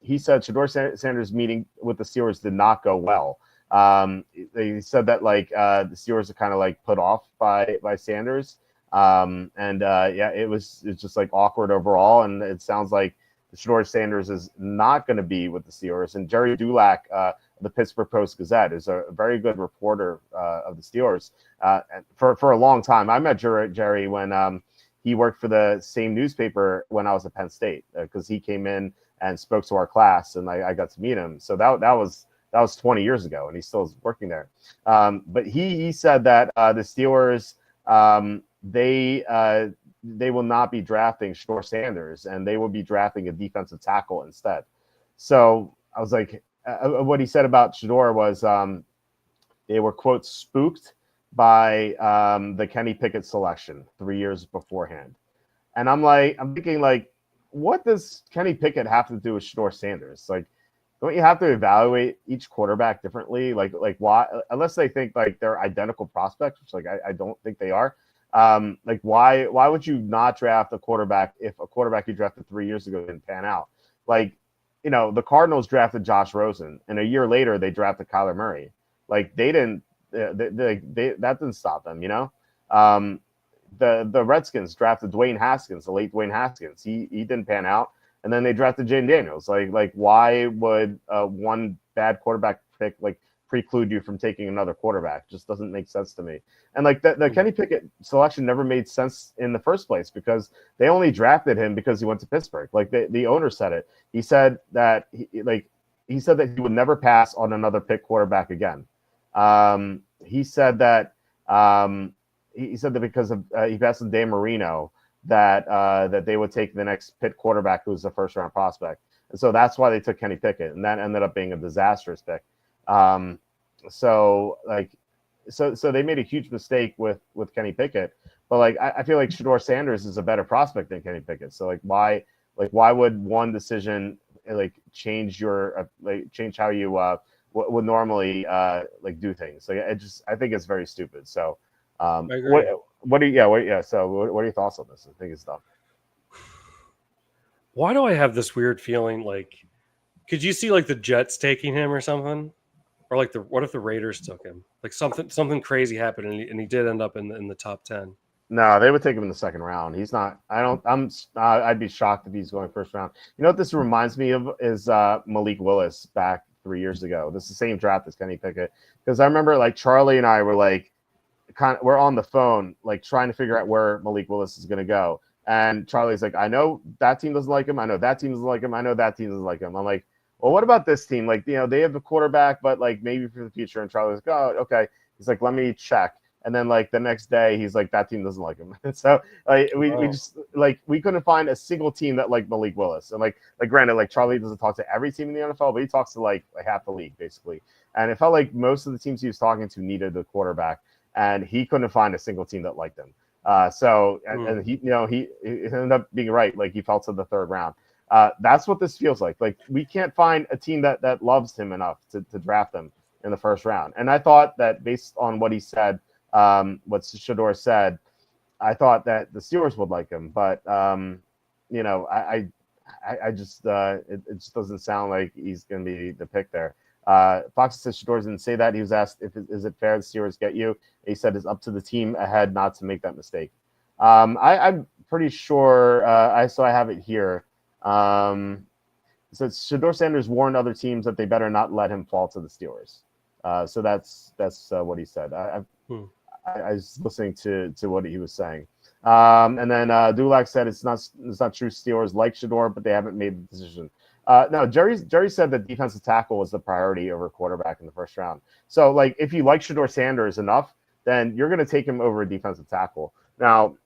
He said Shedeur Sanders' meeting with the Steelers did not go well. They said that like the Steelers are kind of like put off by Sanders. It's just like awkward overall. And it sounds like Shedeur Sanders is not going to be with the Steelers. And Jerry Dulac, the Pittsburgh Post-Gazette, is a very good reporter of the Steelers for a long time. I met Jerry when he worked for the same newspaper when I was at Penn State because he came in and spoke to our class, and I got to meet him. So that was 20 years ago, and he still is working there. But he said that the Steelers they will not be drafting Shedeur Sanders, and they will be drafting a defensive tackle instead. So I was like, what he said about Shedeur was they were, quote, spooked by the Kenny Pickett selection 3 years beforehand. And I'm thinking like, what does Kenny Pickett have to do with Shedeur Sanders? Like, don't you have to evaluate each quarterback differently? Like why, unless they think like they're identical prospects, which like I don't think they are. Like why would you not draft a quarterback if a quarterback you drafted 3 years ago didn't pan out? Like, the Cardinals drafted Josh Rosen, and a year later they drafted Kyler Murray. Like they didn't, that didn't stop them. The Redskins drafted Dwayne Haskins, the late Dwayne Haskins. He didn't pan out, and then they drafted Jaden Daniels. Like why would one bad quarterback pick like preclude you from taking another quarterback? Just doesn't make sense to me. And like the Kenny Pickett selection never made sense in the first place because they only drafted him because he went to Pittsburgh. Like the owner said it. He said that he would never pass on another pick quarterback again. He said that because of he passed on Dan Marino that they would take the next Pitt quarterback who was a first round prospect, and so that's why they took Kenny Pickett, and that ended up being a disastrous pick. So they made a huge mistake with Kenny Pickett, but like I feel like Shedeur Sanders is a better prospect than Kenny Pickett. So like why would one decision like change your change how you would normally like do things. Like I think it's very stupid. So I agree. what are your thoughts on this? I think it's dumb. Why do I have this weird feeling like could you see like the Jets taking him or something? Or like what if the Raiders took him? Like something crazy happened and he did end up in the top 10. No, they would take him in the second round. He's not. I don't. I'd be shocked if he's going first round. You know what this reminds me of is Malik Willis back 3 years ago. This is the same draft as Kenny Pickett because I remember like Charlie and I were like, we're on the phone like trying to figure out where Malik Willis is going to go, and Charlie's like, I know that team doesn't like him. I know that team doesn't like him. I know that team doesn't like him. I'm like, well, what about this team? Like, they have a quarterback, but like maybe for the future. And Charlie's like, oh, okay. He's like, let me check. And then like the next day, he's like, that team doesn't like him. So like we just like we couldn't find a single team that liked Malik Willis. And like granted, like Charlie doesn't talk to every team in the NFL, but he talks to like half the league basically. And it felt like most of the teams he was talking to needed a quarterback, and he couldn't find a single team that liked him. And he ended up being right. Like he fell to the third round. That's what this feels like. Like we can't find a team that loves him enough to draft him in the first round. And I thought that based on what he said, what Shedeur said, I thought that the Steelers would like him, but I just it just doesn't sound like he's going to be the pick there. Fox says Shedeur didn't say that. He was asked is it fair the Steelers get you? He said it's up to the team ahead not to make that mistake. I'm pretty sure. I have it here. It says Shedeur Sanders warned other teams that they better not let him fall to the Steelers. So that's what he said. I was listening to what he was saying. And then Dulac said it's not true. Steelers like Shedeur, but they haven't made the decision. No, Jerry said that defensive tackle was the priority over quarterback in the first round. So like if you like Shedeur Sanders enough, then you're going to take him over a defensive tackle. Now,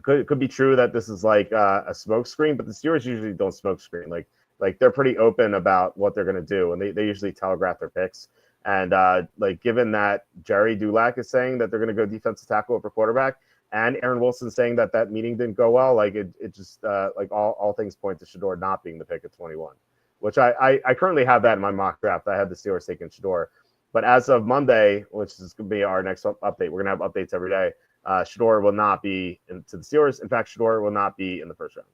it could be true that this is like a smoke screen, but the Steelers usually don't smoke screen. Like they're pretty open about what they're going to do, and they usually telegraph their picks. And like given that Jerry Dulac is saying that they're going to go defensive tackle over quarterback, and Aaron Wilson saying that meeting didn't go well, like it just like all things point to Shedeur not being the pick at 21, which I currently have that in my mock draft. I had the Steelers taking Shedeur, but as of Monday, which is going to be our next update, we're going to have updates every day. Shedeur will not be into the Steelers. In fact, Shedeur will not be in the first round.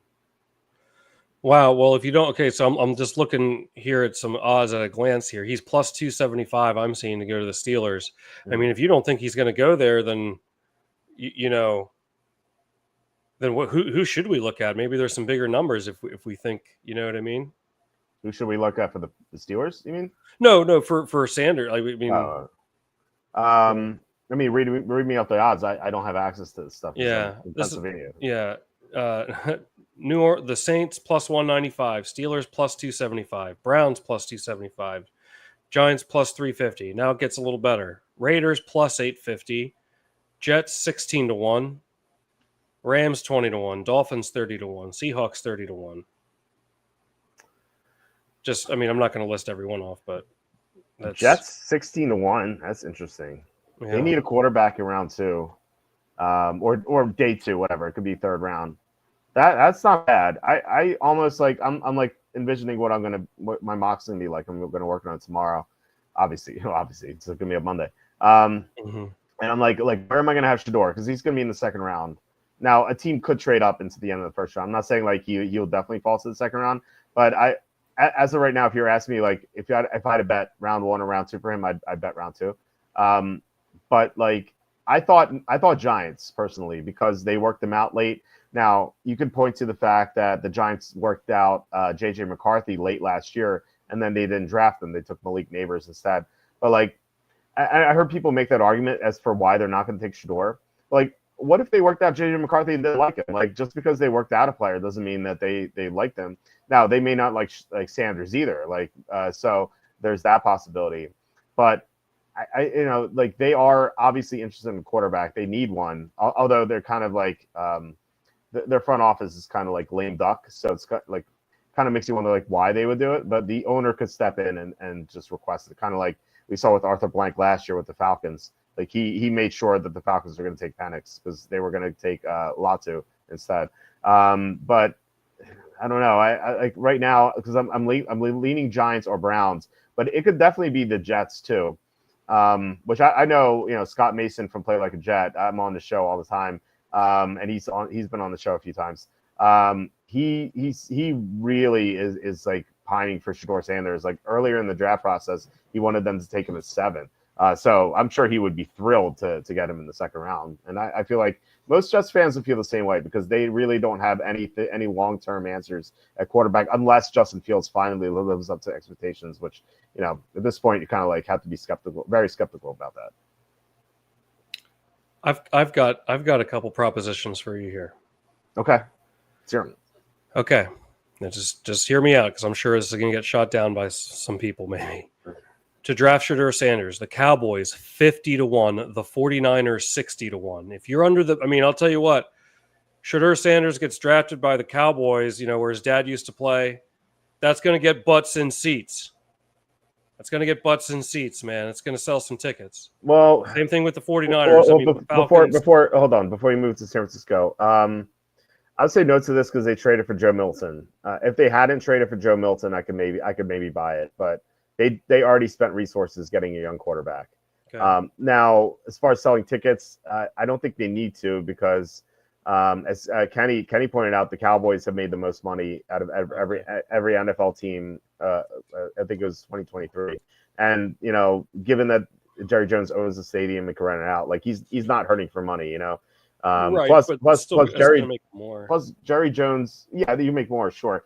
Wow. Well, if you don't, okay, so I'm just looking here at some odds at a glance here. He's plus 275. I'm seeing to go to the Steelers. Mm-hmm. I mean, if you don't think he's going to go there, then then who should we look at? Maybe there's some bigger numbers if we think, you know what I mean? Who should we look at for the Steelers? You mean? No, for Sanders. I mean, I mean, read me off the odds. I don't have access to this stuff. Yeah, in Pennsylvania. The Saints plus 195, Steelers plus 275, Browns plus 275, Giants plus 350. Now it gets a little better. Raiders plus 850, Jets 16-1, Rams 20-1, Dolphins 30-1, Seahawks 30-1. Just, I mean, I'm not going to list everyone off, but Jets 16-1. That's interesting. Yeah. They need a quarterback in round 2, or day 2, whatever. It could be third round. That's not bad. I almost like I'm like envisioning what my mock's gonna be like. I'm gonna work on it tomorrow. Obviously it's gonna be a Monday. And I'm like where am I gonna have Shedeur? Because he's gonna be in the second round. Now a team could trade up into the end of the first round. I'm not saying like he'll definitely fall to the second round, but as of right now, if you're asking me like if I had to bet round 1 or round 2 for him, I'd bet round 2. But like I thought Giants personally because they worked them out late. Now, you can point to the fact that the Giants worked out J.J. McCarthy late last year, and then they didn't draft him. They took Malik Neighbors instead. But, like, I heard people make that argument as for why they're not going to take Shedeur. Like, what if they worked out J.J. McCarthy and didn't like him? Like, just because they worked out a player doesn't mean that they like them. Now, they may not like Sanders either. Like, so there's that possibility. But I like they are obviously interested in a quarterback. They need one, although they're kind of like their front office is kind of like lame duck. So it's like kind of makes you wonder like why they would do it. But the owner could step in and just request it, kind of like we saw with Arthur Blank last year with the Falcons. Like he made sure that the Falcons were going to take Penix because they were going to take Latu instead. But I don't know. I like right now because I'm leaning Giants or Browns, but it could definitely be the Jets too. Which I know, Scott Mason from Play Like a Jet. I'm on the show all the time, and he's been on the show a few times. He really is like pining for Shedeur Sanders. Like earlier in the draft process, he wanted them to take him at 7. So I'm sure he would be thrilled to get him in the second round. And I feel like most Jets fans would feel the same way because they really don't have any long-term answers at quarterback unless Justin Fields finally lives up to expectations, which, at this point you kind of like have to be very skeptical about that. I've got a couple propositions for you here. Okay. Sure. Okay. Now just hear me out because I'm sure this is going to get shot down by some people maybe. To draft Shedeur Sanders, the Cowboys 50-1, the 49ers 60-1. If you're under I'll tell you what, Shedeur Sanders gets drafted by the Cowboys, where his dad used to play. That's going to get butts in seats. That's going to get butts in seats, man. It's going to sell some tickets. Well, same thing with the 49ers. Before you move to San Francisco, I would say no to this because they traded for Joe Milton. If they hadn't traded for Joe Milton, I could maybe buy it, but they already spent resources getting a young quarterback. Okay. Now, as far as selling tickets, I don't think they need to because, as Kenny pointed out, the Cowboys have made the most money out of every NFL team. I think it was 2023, and given that Jerry Jones owns the stadium and can rent it out, like he's not hurting for money. Right, plus Jerry Jones, yeah, you make more, sure.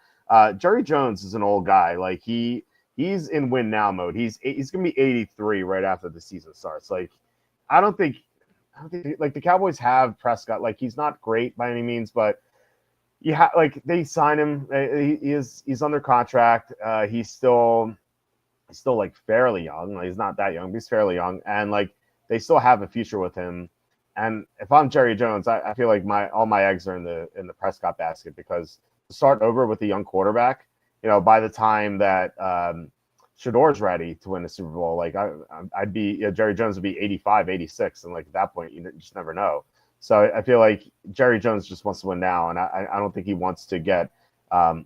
Jerry Jones is an old guy, like he's in win now mode. He's gonna be 83 right after the season starts. Like I don't think like the Cowboys have Prescott. Like he's not great by any means, but like they sign him. He's under contract. He's still like fairly young. Like, he's not that young, but he's fairly young, and like they still have a future with him. And if I'm Jerry Jones, I feel like all my eggs are in the Prescott basket because to start over with a young quarterback, by the time that Shedeur's ready to win the Super Bowl, like I'd be Jerry Jones would be 85, 86, and like at that point you just never know. So I feel like Jerry Jones just wants to win now, and I don't think he wants to get a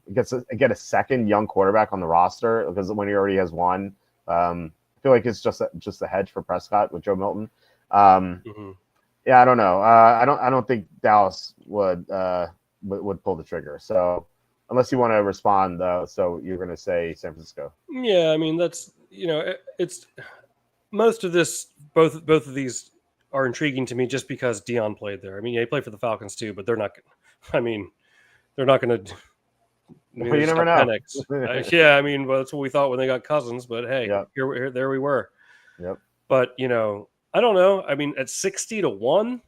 second young quarterback on the roster because when he already has one, I feel like it's just a hedge for Prescott with Joe Milton. Yeah, I don't know. I don't think Dallas would pull the trigger. So unless you want to respond, though, so you're going to say San Francisco. Yeah, that's it's most of this. Both of these are intriguing to me just because Dion played there. He played for the Falcons too, but they're not. They're not going to. You never know. Yeah, well, that's what we thought when they got Cousins. But hey, yep. There we were. Yep. But I don't know. At 60-1,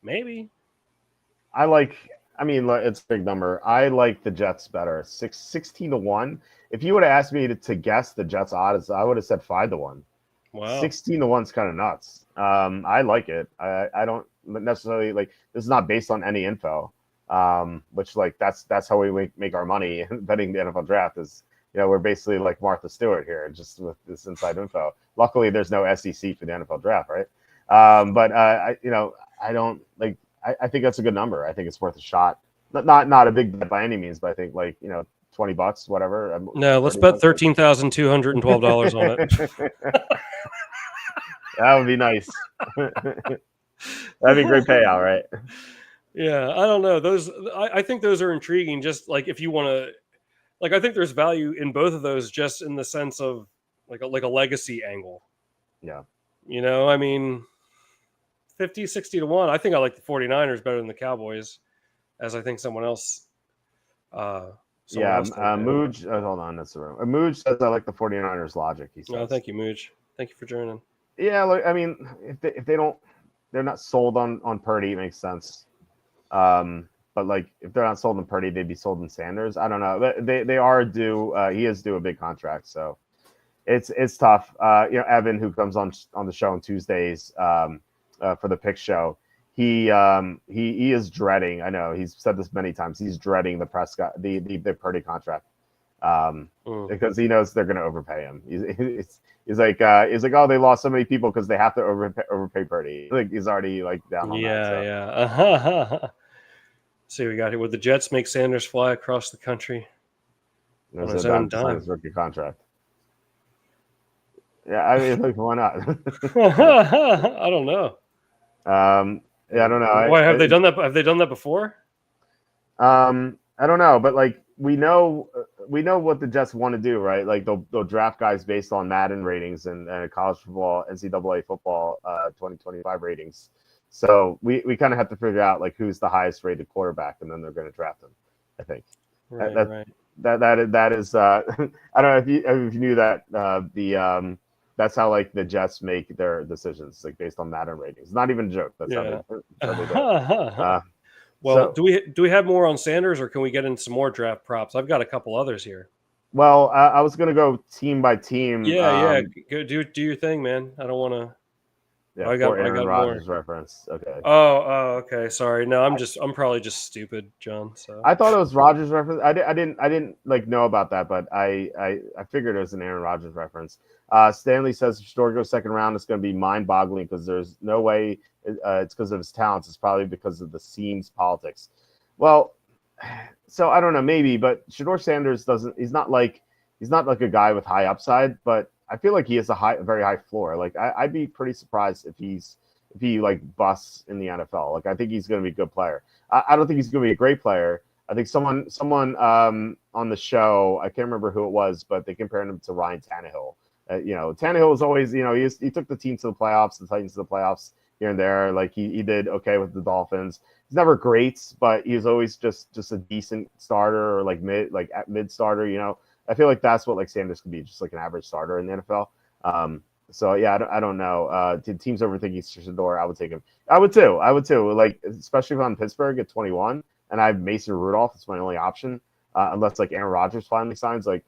maybe. It's a big number. I like the Jets better. 16-1. If you would have asked me to guess the Jets odds, I would have said 5-1. Wow. 16-1 is kind of nuts. I like it. I don't necessarily like. This is not based on any info. Which like that's how we make our money betting the NFL draft is. We're basically like Martha Stewart here, just with this inside info. Luckily, there's no SEC for the NFL draft, right? But I don't like. I think that's a good number. I think it's worth a shot. Not a big bet by any means, but I think like $20, whatever. No, let's bet $13,212 on it. That would be nice. That'd be a great payout, right? Yeah, I don't know. I think those are intriguing. Just like if you want to. Like I think there's value in both of those, just in the sense of like a legacy angle. Yeah. 50-60-1. I think I like the 49ers better than the Cowboys, as I think someone else. Mooj. Hold on, that's the room. Mooj says I like the 49ers logic. He says. Oh, thank you, Mooj. Thank you for joining. Yeah, look, if they don't, they're not sold on Purdy. It makes sense. But like, if they're not sold in Purdy, they'd be sold in Sanders. I don't know. They are due. He is due a big contract, so it's tough. Evan, who comes on the show on Tuesdays for the pick show, he is dreading. I know he's said this many times. He's dreading the Prescott the Purdy contract because he knows they're going to overpay him. He's like, oh, they lost so many people because they have to overpay Purdy. Like he's already like down on that. So. Yeah. See, we got here. Would the Jets make Sanders fly across the country on his own dime? His rookie contract. Yeah, I mean, like, why not? I don't know. Yeah, I don't know. Why have they done that? Have they done that before? I don't know, but like we know what the Jets want to do, right? Like they'll draft guys based on Madden ratings and college football, NCAA football, 2025 ratings. So we kind of have to figure out like who's the highest rated quarterback, and then they're going to draft him. I think. Right. That is. I don't know if you knew that that's how like the Jets make their decisions, like based on Madden ratings. Not even a joke. That's how they do it. Well, do we have more on Sanders, or can we get in some more draft props? I've got a couple others here. Well, I was going to go team by team. Yeah. Go do your thing, man. I don't want to. Yeah, I got Rodgers reference. Okay. Oh, okay. Sorry. No, I'm probably just stupid, John. So I thought it was Rodgers reference. I didn't like know about that, but I figured it was an Aaron Rodgers reference. Stanley says if Shedeur goes second round, it's going to be mind-boggling because there's no way it's because of his talents. It's probably because of the scenes politics. Well, so I don't know, maybe, but Shedeur Sanders doesn't. He's not like a guy with high upside, but I feel like he has a very high floor. Like I'd be pretty surprised if he like busts in the NFL. Like I think he's going to be a good player. I don't think he's going to be a great player. I think someone on the show, I can't remember who it was, but they compared him to Ryan Tannehill. Tannehill was always, he took the team to the playoffs, the Titans to the playoffs here and there. Like he did okay with the Dolphins. He's never great, but he's always just a decent starter or like mid starter. I feel like that's what like Sanders could be, just like an average starter in the NFL. So yeah, I don't know. Teams overthinking Shedeur, I would take him. I would too. Like especially if I'm in Pittsburgh at 21 and I have Mason Rudolph. It's my only option, unless like Aaron Rodgers finally signs. Like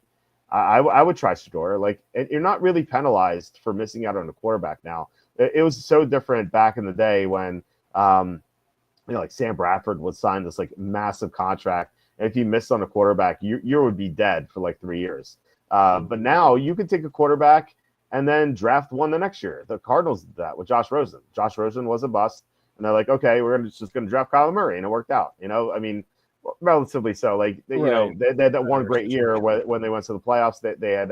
I would try Shedeur. Like you're not really penalized for missing out on a quarterback now. It was so different back in the day when like Sam Bradford would sign this like massive contract. And if you missed on a quarterback, you would be dead for like 3 years. But now you can take a quarterback and then draft one the next year. The Cardinals did that with Josh Rosen. Josh Rosen was a bust, and they're like, okay, we're just going to draft Kyler Murray, and it worked out. I mean, relatively so. Like they had that one great year when they went to the playoffs. They had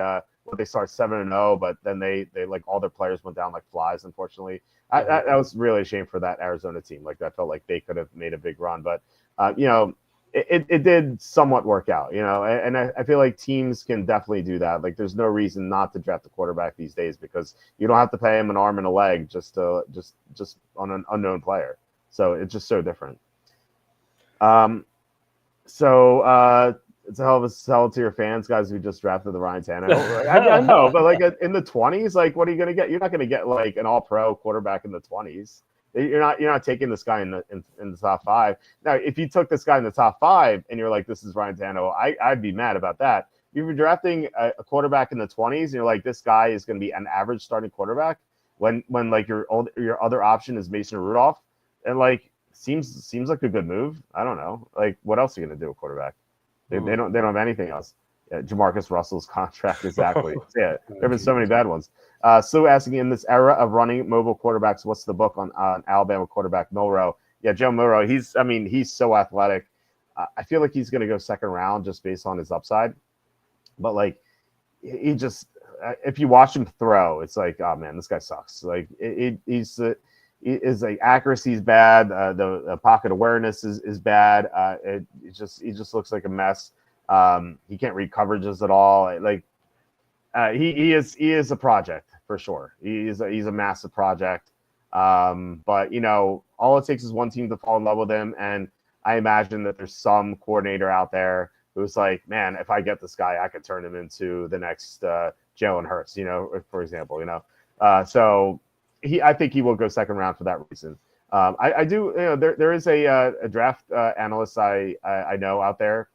they started 7-0, but then they like all their players went down like flies. Unfortunately, that was really a shame for that Arizona team. Like I felt like they could have made a big run, but It did somewhat work out, and I feel like teams can definitely do that. Like, there's no reason not to draft a quarterback these days because you don't have to pay him an arm and a leg just on an unknown player. So it's just so different. So it's a hell of a sell to your fans, guys who just drafted the Ryan Tannehill. I know, but like in the 20s, like what are you going to get? You're not going to get like an all-pro quarterback in the 20s. You're not taking this guy in the top 5. Now, if you took this guy in the top 5 and you're like, this is Ryan Tannehill, I'd be mad about that. If you're drafting a quarterback in the 20s and you're like, this guy is going to be an average starting quarterback when like your other option is Mason Rudolph, and like seems like a good move. I don't know. Like, what else are you going to do with quarterback? They don't have anything else. Yeah, Jamarcus Russell's contract, exactly. Yeah, there have been so many bad ones. Sue asking, in this era of running mobile quarterbacks, what's the book on Alabama quarterback Milroe? Yeah, Joe Milroe. He's so athletic. I feel like he's going to go second round just based on his upside. But like, he just if you watch him throw, it's like, oh man, this guy sucks. Like his like accuracy's bad. The pocket awareness is bad. He just looks like a mess. He can't read coverages at all. Like he is a project for sure. He's a massive project. But all it takes is one team to fall in love with him, and I imagine that there's some coordinator out there who's like, man, if I get this guy, I could turn him into the next Jalen Hurts, for example, So I think he will go second round for that reason. I do, there is a draft analyst I know out there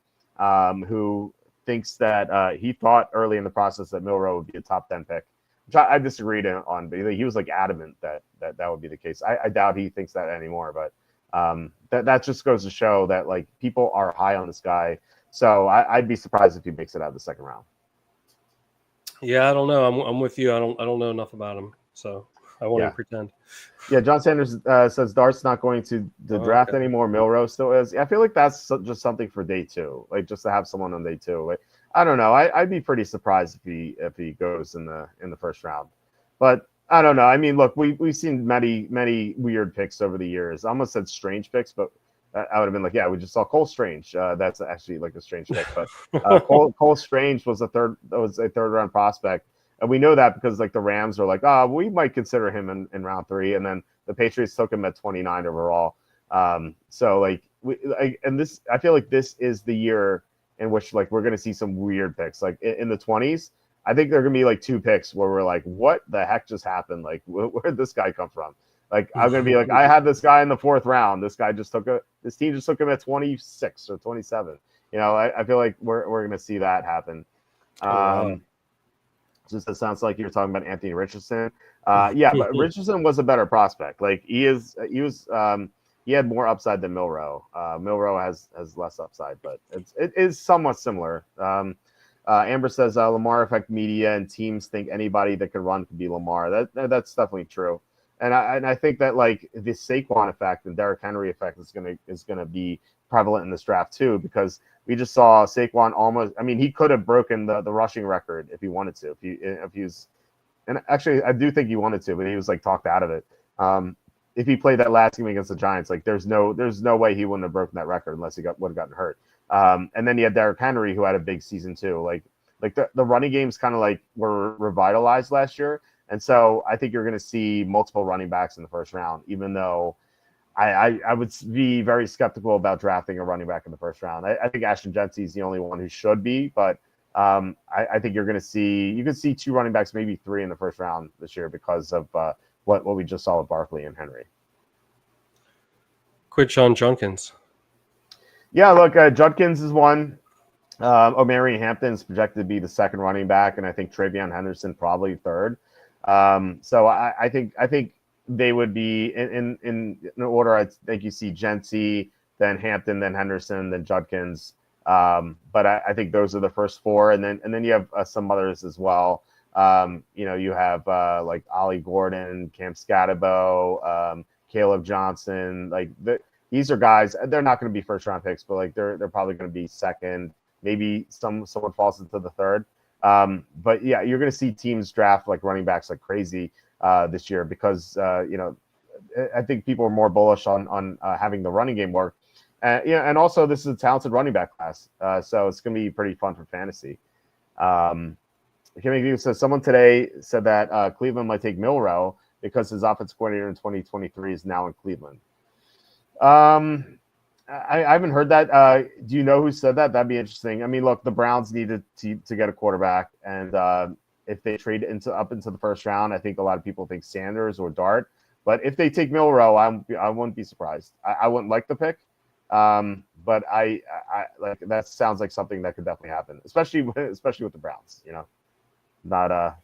who thinks that he thought early in the process that Milroe would be a top 10 pick, which I disagreed on, but he was like adamant that would be the case. I doubt he thinks that anymore, but that just goes to show that like people are high on this guy. So I'd be surprised if he makes it out of the second round. Yeah, I don't know. I'm with you. I don't know enough about him. So I won't even pretend. Yeah, John Sanders says Dart's not going to the draft anymore. Milroe still is. I feel like that's just something for day 2, like just to have someone on day 2. Like, I don't know. I'd be pretty surprised if he goes in the first round, but I don't know. I mean, look, we've seen many weird picks over the years. I almost said strange picks, but I would have been like, yeah, we just saw Cole Strange. That's actually like a strange pick, but Cole Strange was a third round prospect. And we know that because like the Rams are like, we might consider him in round 3, and then the Patriots took him at 29 overall. So like I feel like this is the year in which like we're gonna see some weird picks. Like in the 20s, I think there are gonna be like 2 picks where we're like, what the heck just happened? Like where'd this guy come from? Like I'm gonna be like, I had this guy in the 4th round. This team just took him at 26 or 27. You know, I feel like we're gonna see that happen. Just it sounds like you're talking about Anthony Richardson. Yeah, but Richardson was a better prospect. Like he had more upside than Milroe. Milroe has less upside, but it is somewhat similar. Amber says Lamar affect media and teams think anybody that can run could be Lamar. That's definitely true. And I think that like the Saquon effect and Derrick Henry effect is gonna be prevalent in this draft too, because we just saw Saquon almost. I mean, he could have broken the rushing record if he wanted to. If he was, and actually, I do think he wanted to, but he was like talked out of it. If he played that last game against the Giants, like there's no way he wouldn't have broken that record unless he would have gotten hurt. And then you had Derrick Henry, who had a big season too. Like the running games kind of like were revitalized last year. And so I think you're going to see multiple running backs in the first round, even though I would be very skeptical about drafting a running back in the first round. I think Ashton Jensey is the only one who should be, but I think you could see 2 running backs, maybe 3 in the first round this year because of what we just saw with Barkley and Henry. Quinshon Judkins. Yeah, look, Judkins is one. Omari Hampton is projected to be the 2nd running back, and I think Travion Henderson probably 3rd. So I think they would be in order. I think you see Jensey, then Hampton, then Henderson, then Judkins. But I think those are the first 4, and then you have some others as well. You have like Ollie Gordon, Cam Scatterbo, Caleb Johnson. Like these are guys. They're not going to be first round picks, but like they're probably going to be 2nd. Maybe someone falls into the 3rd. But yeah, you're going to see teams draft like running backs like crazy this year because I think people are more bullish on having the running game work. And also this is a talented running back class, so it's going to be pretty fun for fantasy. So someone today said that Cleveland might take Milroe because his offensive coordinator in 2023 is now in Cleveland. I haven't heard that. Do you know who said that? That'd be interesting. I mean, look, the Browns needed to get a quarterback, and if they trade up into the first round, I think a lot of people think Sanders or Dart. But if they take Milroe, I wouldn't be surprised. I wouldn't like the pick, but I like that sounds like something that could definitely happen, especially with the Browns. You know, not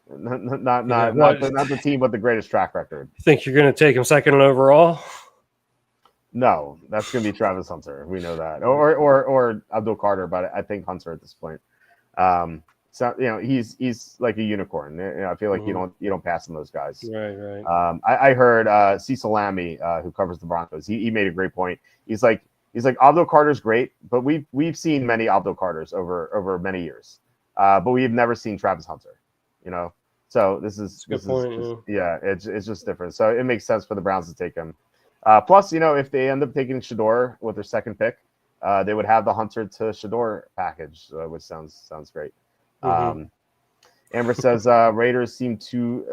the team with the greatest track record. Think you're going to take him 2nd overall? No, that's going to be Travis Hunter. We know that, or Abdul Carter, but I think Hunter at this point. So he's like a unicorn. I feel like you don't pass on those guys. Right. I heard Cecil Lammy, who covers the Broncos. He made a great point. He's like Abdul Carter's great, but we've seen many Abdul Carters over many years, but we've never seen Travis Hunter. So this is it's just different. So it makes sense for the Browns to take him. Plus, if they end up taking Shedeur with their 2nd pick, they would have the Hunter to Shedeur package, which sounds great. Amber says Raiders seem too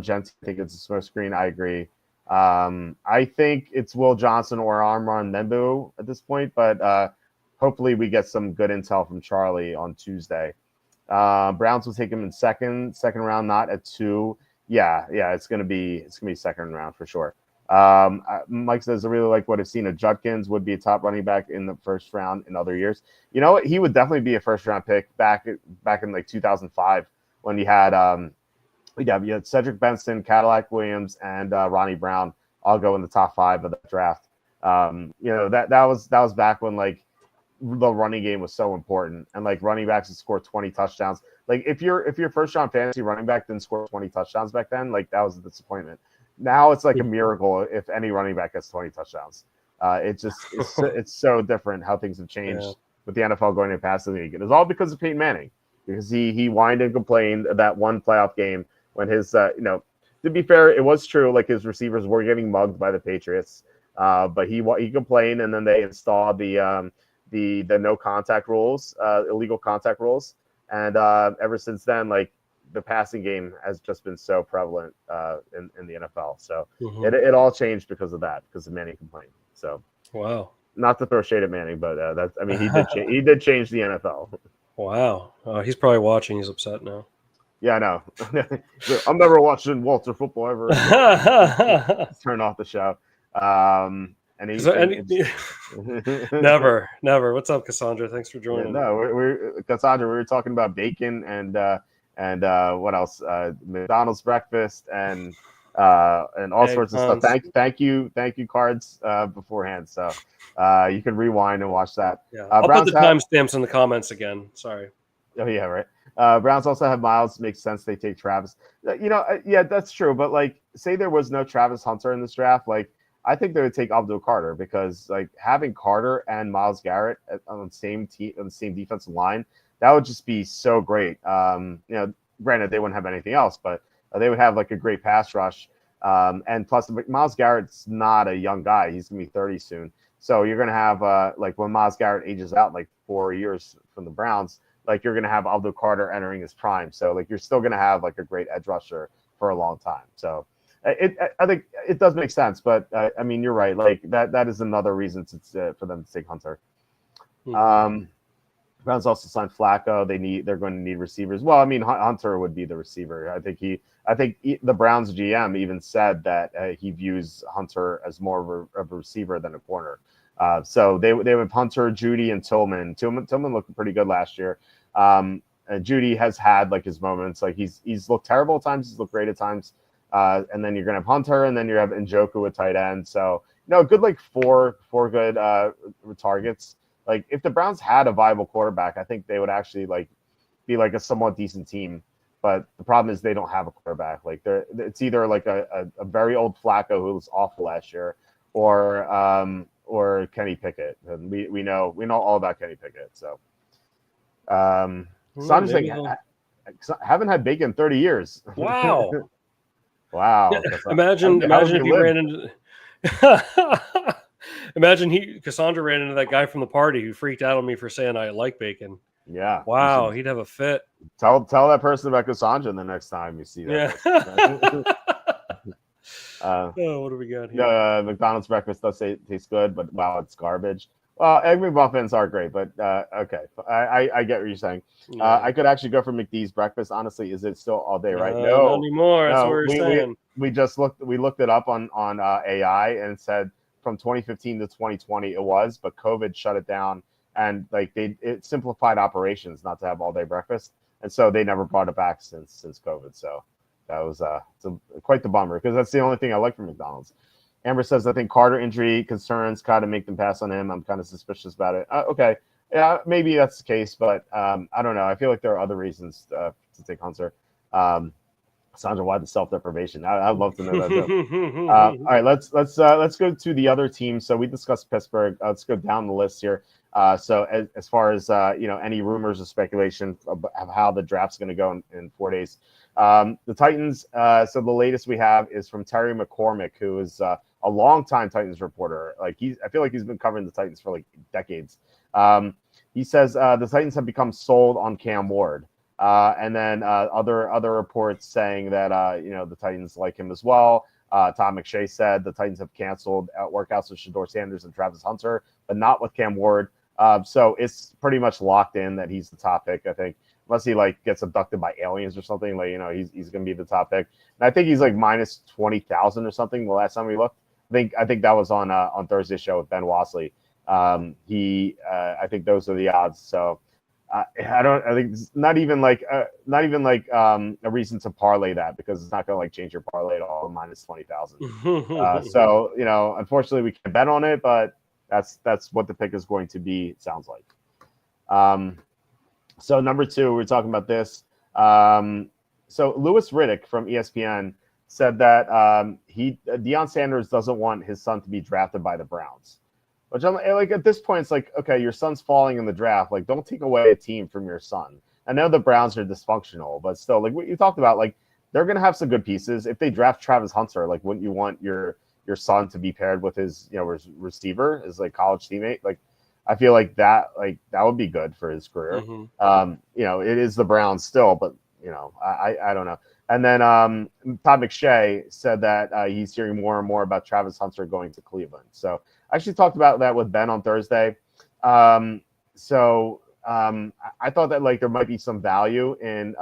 Jensey. I think it's a smoke screen. I agree. I think it's Will Johnson or Amron Nembu at this point, but hopefully we get some good intel from Charlie on Tuesday. Browns will take him in second round, not at 2. Yeah, it's gonna be 2nd round for sure. Mike says, I really like what I've seen of Judkins. Would be a top running back in the first round in other years. You know what? He would definitely be a first round pick back in like 2005 when you had Cedric Benson, Cadillac Williams, and Ronnie Brown all go in the top 5 of the draft. That was back when like the running game was so important, and like running backs that score 20 touchdowns. Like if your first round fantasy running back didn't score 20 touchdowns back then, like that was a disappointment. Now it's like a miracle if any running back has 20 touchdowns. It's so different how things have changed with the NFL going to passing league. It was all because of Peyton Manning, because he whined and complained that one playoff game when his to be fair, it was true, like his receivers were getting mugged by the Patriots, but he complained, and then they installed the no contact rules, illegal contact rules, and ever since then, like the passing game has just been so prevalent in the NFL. So it all changed because of that, because of Manning complaining. So wow, not to throw shade at Manning, but he did change the NFL. Wow, he's probably watching. He's upset now. Yeah, I know. I'm never watching Walter football ever. Turn off the show. Never. What's up, Cassandra? Thanks for joining. Yeah, we're Cassandra. We were talking about bacon and what else? McDonald's breakfast and all sorts of stuff. Thank you cards beforehand. So you can rewind and watch that. Yeah, I'll put the timestamps in the comments again. Sorry. Oh yeah, right. Browns also have Miles. Makes sense they take Travis. Yeah, that's true. But like, say there was no Travis Hunter in this draft, like I think they would take Abdul Carter, because like having Carter and Myles Garrett on the same team, on the same defensive line, that would just be so great. Granted they wouldn't have anything else, but they would have like a great pass rush. And plus, Myles Garrett's not a young guy; he's gonna be 30 soon. So you're gonna have like when Myles Garrett ages out, like 4 years from the Browns, like you're gonna have Abdul Carter entering his prime. So like you're still gonna have like a great edge rusher for a long time. So I think it does make sense, but I mean, you're right. Like that is another reason for them to take Hunter. Browns also signed Flacco. They're going to need receivers. Well, I mean, Hunter would be the receiver. I think the Browns GM even said that he views Hunter as more of a receiver than a corner. So they have Hunter, Judy, and Tillman. Tillman looked pretty good last year. Judy has had like his moments. Like he's looked terrible at times. He's looked great at times. And then you're gonna have Hunter, and then you have Njoku at tight end. So good, like four good targets. Like if the Browns had a viable quarterback, I think they would actually like be like a somewhat decent team. But the problem is they don't have a quarterback. Like it's either like a very old Flacco who was awful last year, or Kenny Pickett. And we know all about Kenny Pickett. So I'm just saying, haven't had bacon in 30 years. Wow. Wow. Imagine if he ran into Cassandra ran into that guy from the party who freaked out on me for saying I like bacon. Yeah. Wow, he'd have a fit. Tell that person about Cassandra the next time you see that. Yeah. What do we got here? McDonald's breakfast does taste good, but wow, it's garbage. Well, egg McMuffins are great, but okay. I get what you're saying. Yeah. I could actually go for McD's breakfast. Honestly, is it still all day, right? No, not anymore. That's what we're saying. We just looked it up on AI, and it said from 2015 to 2020 it was, but COVID shut it down, and like it simplified operations not to have all day breakfast, and so they never brought it back since COVID. So that was quite the bummer, because that's the only thing I like from McDonald's. Amber says, I think Carter injury concerns kind of make them pass on him. I'm kind of suspicious about it. Okay. Yeah, maybe that's the case, but I don't know. I feel like there are other reasons to take Hunter. Sandra, why the self-deprivation? I'd love to know that. All right, let's go to the other team. So we discussed Pittsburgh. Let's go down the list here. So as far as any rumors or speculation of how the draft's going to go in 4 days, the Titans. So the latest we have is from Terry McCormick, who is a longtime Titans reporter. Like I feel like he's been covering the Titans for like decades. He says the Titans have become sold on Cam Ward, and then other reports saying that the Titans like him as well. Tom McShay said the Titans have canceled workouts with Shedeur Sanders and Travis Hunter, but not with Cam Ward. So it's pretty much locked in that he's the top pick, I think, unless he like gets abducted by aliens or something. Like he's going to be the top pick, and I think he's like minus 20,000 or something. The last time we looked, I think that was on Thursday's show with Ben Wasley. I think those are the odds. So I think it's not even like a reason to parlay that, because it's not going to like change your parlay at all. Minus 20,000. So unfortunately we can't bet on it, but that's what the pick is going to be. It sounds like. So number two, we're talking about this. So Louis Riddick from ESPN said that Deion Sanders doesn't want his son to be drafted by the Browns. Which I'm like, at this point, it's like, okay, your son's falling in the draft. Like, don't take away a team from your son. I know the Browns are dysfunctional, but still, like what you talked about, like they're gonna have some good pieces. If they draft Travis Hunter, like, wouldn't you want your son to be paired with his receiver, his like college teammate? Like, I feel like that would be good for his career. It is the Browns still, but I don't know. And then Todd McShay said that he's hearing more and more about Travis Hunter going to Cleveland. So I actually talked about that with Ben on Thursday. I thought that like there might be some value in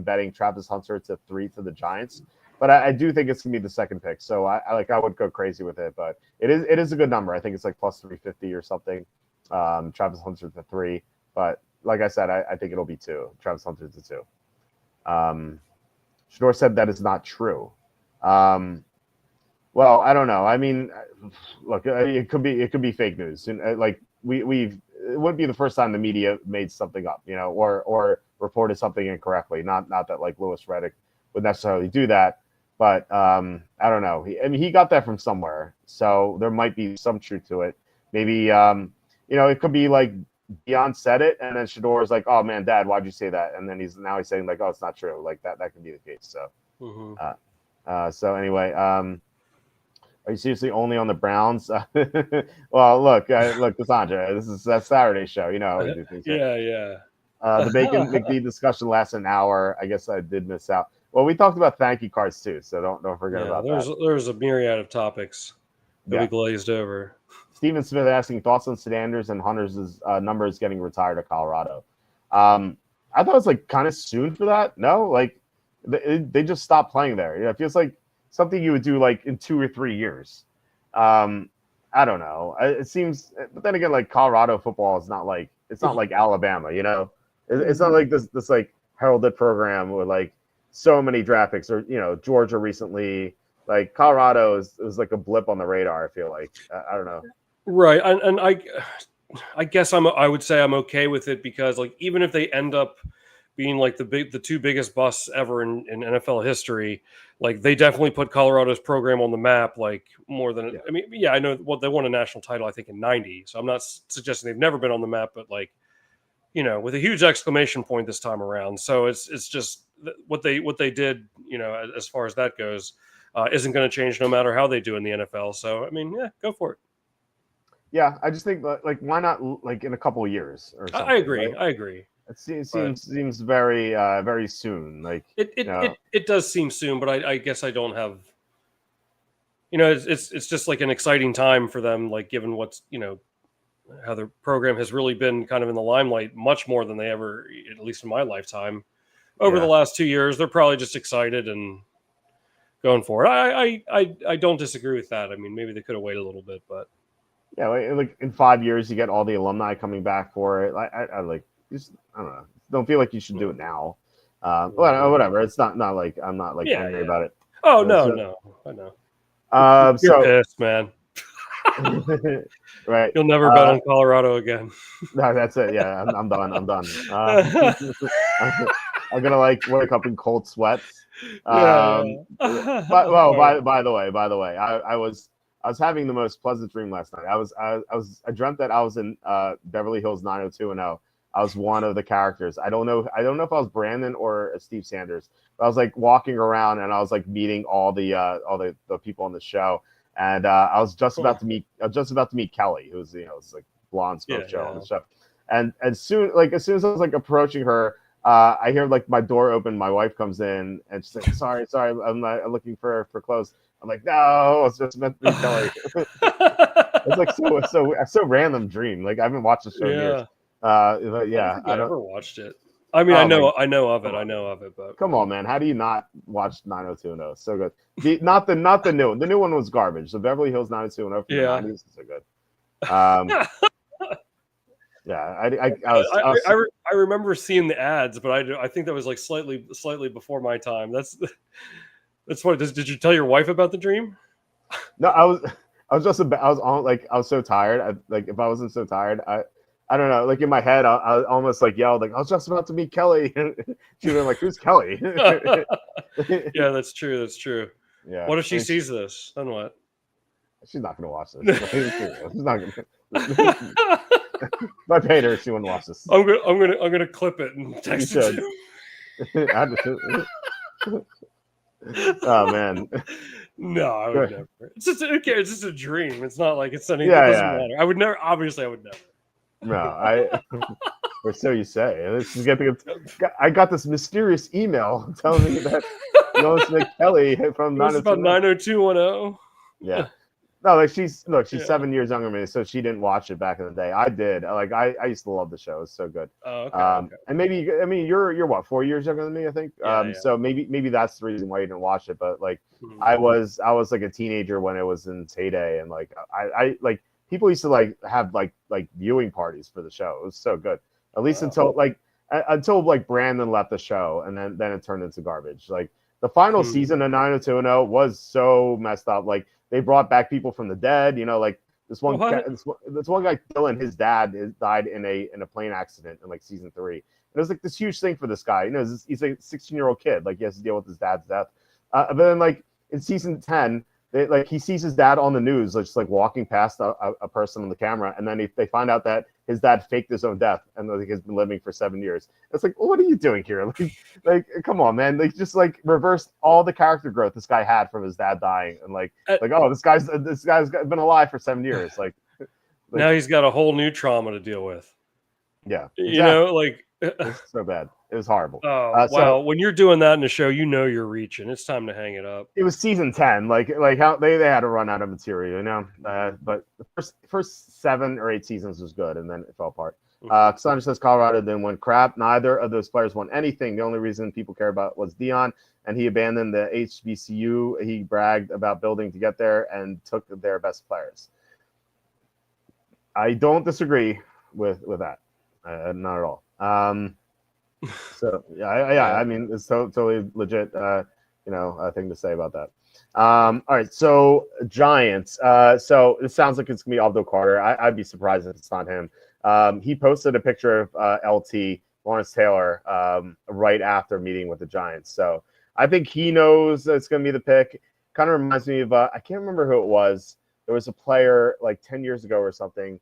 betting Travis Hunter to 3 to the Giants, but I do think it's gonna be the second pick. So I would go crazy with it, but it is a good number. I think it's like plus 350 or something. Travis Hunter to 3, but like I said, I think it'll be 2. Travis Hunter to 2. Shedeur said that is not true. Well, I don't know. I mean, look, it could be fake news. And like it wouldn't be the first time the media made something up, or reported something incorrectly. Not that like Louis Riddick would necessarily do that, but I don't know. He got that from somewhere, so there might be some truth to it. Maybe it could be like Deion said it, and then Shedeur is like, "Oh man, Dad, why'd you say that?" And then he's saying like, "Oh, it's not true." Like that could be the case. So, so anyway, are you seriously only on the Browns? Well, look, Cassandra, this is that Saturday show. You know how we do things. Yeah. The Bacon McD discussion lasts an hour. I guess I did miss out. Well, we talked about thank you cards too, so don't forget about that. There's a myriad of topics that we glazed over. Steven Smith asking thoughts on Sanders and Hunter's numbers getting retired to Colorado. I thought it was like kind of soon for that. No, like they just stopped playing there. It feels like something you would do like in 2 or 3 years. I don't know. It seems, but then again, like Colorado football is not like Alabama. It's not like this like heralded program with like so many draft picks, or Georgia recently. Like Colorado is like a blip on the radar. I feel like I don't know. Right, and I guess I would say I'm okay with it because like even if they end up being like the 2 biggest busts ever in NFL history, like they definitely put Colorado's program on the map like more than I know they won a national title I think in '90, so I'm not suggesting they've never been on the map, but like with a huge exclamation point this time around. So it's just what they did as far as that goes isn't going to change no matter how they do in the NFL. So I mean, go for it. Yeah, I just think like why not like in a couple of years or something. I agree. Right? I agree. It seems very very soon. Like it does seem soon, but I guess I don't have. It's just like an exciting time for them. Like given what's how the program has really been kind of in the limelight much more than they ever, at least in my lifetime, over the last 2 years. They're probably just excited and going for it. I don't disagree with that. I mean, maybe they could have waited a little bit, but. Yeah, like in 5 years, you get all the alumni coming back for it. Like I don't know. Don't feel like you should do it now. Whatever. It's not like I'm not like angry about it. Oh no, I know. You're pissed, man. Right. You'll never bet on Colorado again. No, that's it. Yeah, I'm done. I'm gonna like wake up in cold sweats. By the way, I was having the most pleasant dream last night. I dreamt that I was in Beverly Hills 90210. I was one of the characters. I don't know if I was Brandon or Steve Sanders. But I was like walking around and I was like meeting all the people on the show. And I was just about to meet Kelly, who's was like blonde smoke show on the show. And as soon as I was like approaching her, I hear like my door open. My wife comes in and she's like, sorry, I'm not looking for clothes. I'm like, no, I was just meant to be Kelly. It's like so random dream. Like I haven't watched the show in years. But yeah, I never watched it. I mean, I know of it, but come on, man, how do you not watch 90210? So good. Not the new one. The new one was garbage. The Beverly Hills 90210 from the 90s is so good. I remember seeing the ads, but I think that was like slightly before my time. That's what. Did you tell your wife about the dream? No, I was so tired. If I wasn't so tired, I don't know. Like in my head, I almost like yelled, like I was just about to meet Kelly. She'd been like, "Who's Kelly?" Yeah, that's true. That's true. Yeah. What if I she mean, sees this? Then what? she's not gonna watch this. She's not gonna. If I paid her, she wouldn't watch this. I'm gonna clip it and You text it should. to Oh man. No, I would never. It's just okay. It's just a dream. It's not like it's anything. Yeah, It doesn't yeah. matter. I would never. Obviously, I would never. No, or so you say. I got this mysterious email telling me that you almost met Kelly from It was about 90210. Yeah. No, like she's Yeah. 7 years younger than me, so she didn't watch it back in the day. I did. Like I used to love the show. It's so good. Oh, okay. And maybe I mean you're what, 4 years younger than me, I think. Yeah. So maybe that's the reason why you didn't watch it. But like Mhm. I was like a teenager when it was in its heyday, and like I like people used to like have like viewing parties for the show. It was so good. At least until like Brandon left the show, and then it turned into garbage. Like the final season of 90210 was so messed up. Like they brought back people from the dead. You know, like this one guy, Dylan, his dad died in a plane accident in like season 3. And it was like this huge thing for this guy. You know, he's a 16-year-old kid. Like he has to deal with his dad's death. But then like in season 10, he sees his dad on the news, like, just like walking past a person on the camera, and then they find out that his dad faked his own death and like has been living for 7 years. It's like, well, what are you doing here? Like, come on, man! Like, just like reversed all the character growth this guy had from his dad dying, and oh, this guy's been alive for 7 years. Like now he's got a whole new trauma to deal with. Yeah, exactly. You know, like it's so bad. It was horrible. Oh, wow. So, when you're doing that in a show, you know you're reaching. It's time to hang it up. It was season 10. Like how they had to run out of material, you know. But the first 7 or 8 seasons was good, and then it fell apart. Cassandra says Colorado didn't win crap. Neither of those players won anything. The only reason people care about was Dion, and he abandoned the HBCU he bragged about building to get there and took their best players. I don't disagree with that. Not at all. So yeah, I mean, it's totally legit, thing to say about that. All right, so Giants. So it sounds like it's gonna be Abdul Carter. I'd be surprised if it's not him. He posted a picture of LT Lawrence Taylor right after meeting with the Giants. So I think he knows that it's gonna be the pick. Kind of reminds me of I can't remember who it was. There was a player like 10 years ago or something.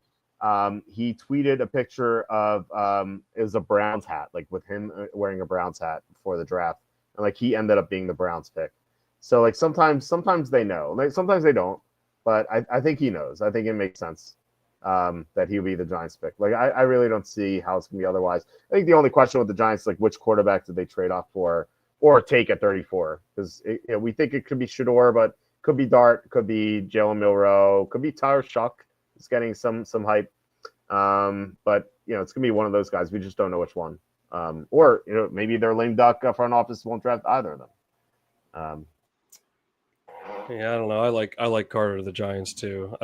He tweeted a picture of it was a Browns hat, like with him wearing a Browns hat before the draft, and like he ended up being the Browns pick. So like sometimes they know, like sometimes they don't, but I think he knows. I think it makes sense that he'll be the Giants pick. Like I really don't see how it's gonna be otherwise. I think the only question with the Giants is like which quarterback did they trade off for or take at 34? Because we think it could be Shedeur, but could be Dart, could be Jalen Milroe, could be Tyler Shuck. It's getting some hype. But it's gonna be one of those guys. We just don't know which one. Or maybe their lame duck front office won't draft either of them. Yeah, I don't know. I like Carter to the Giants too.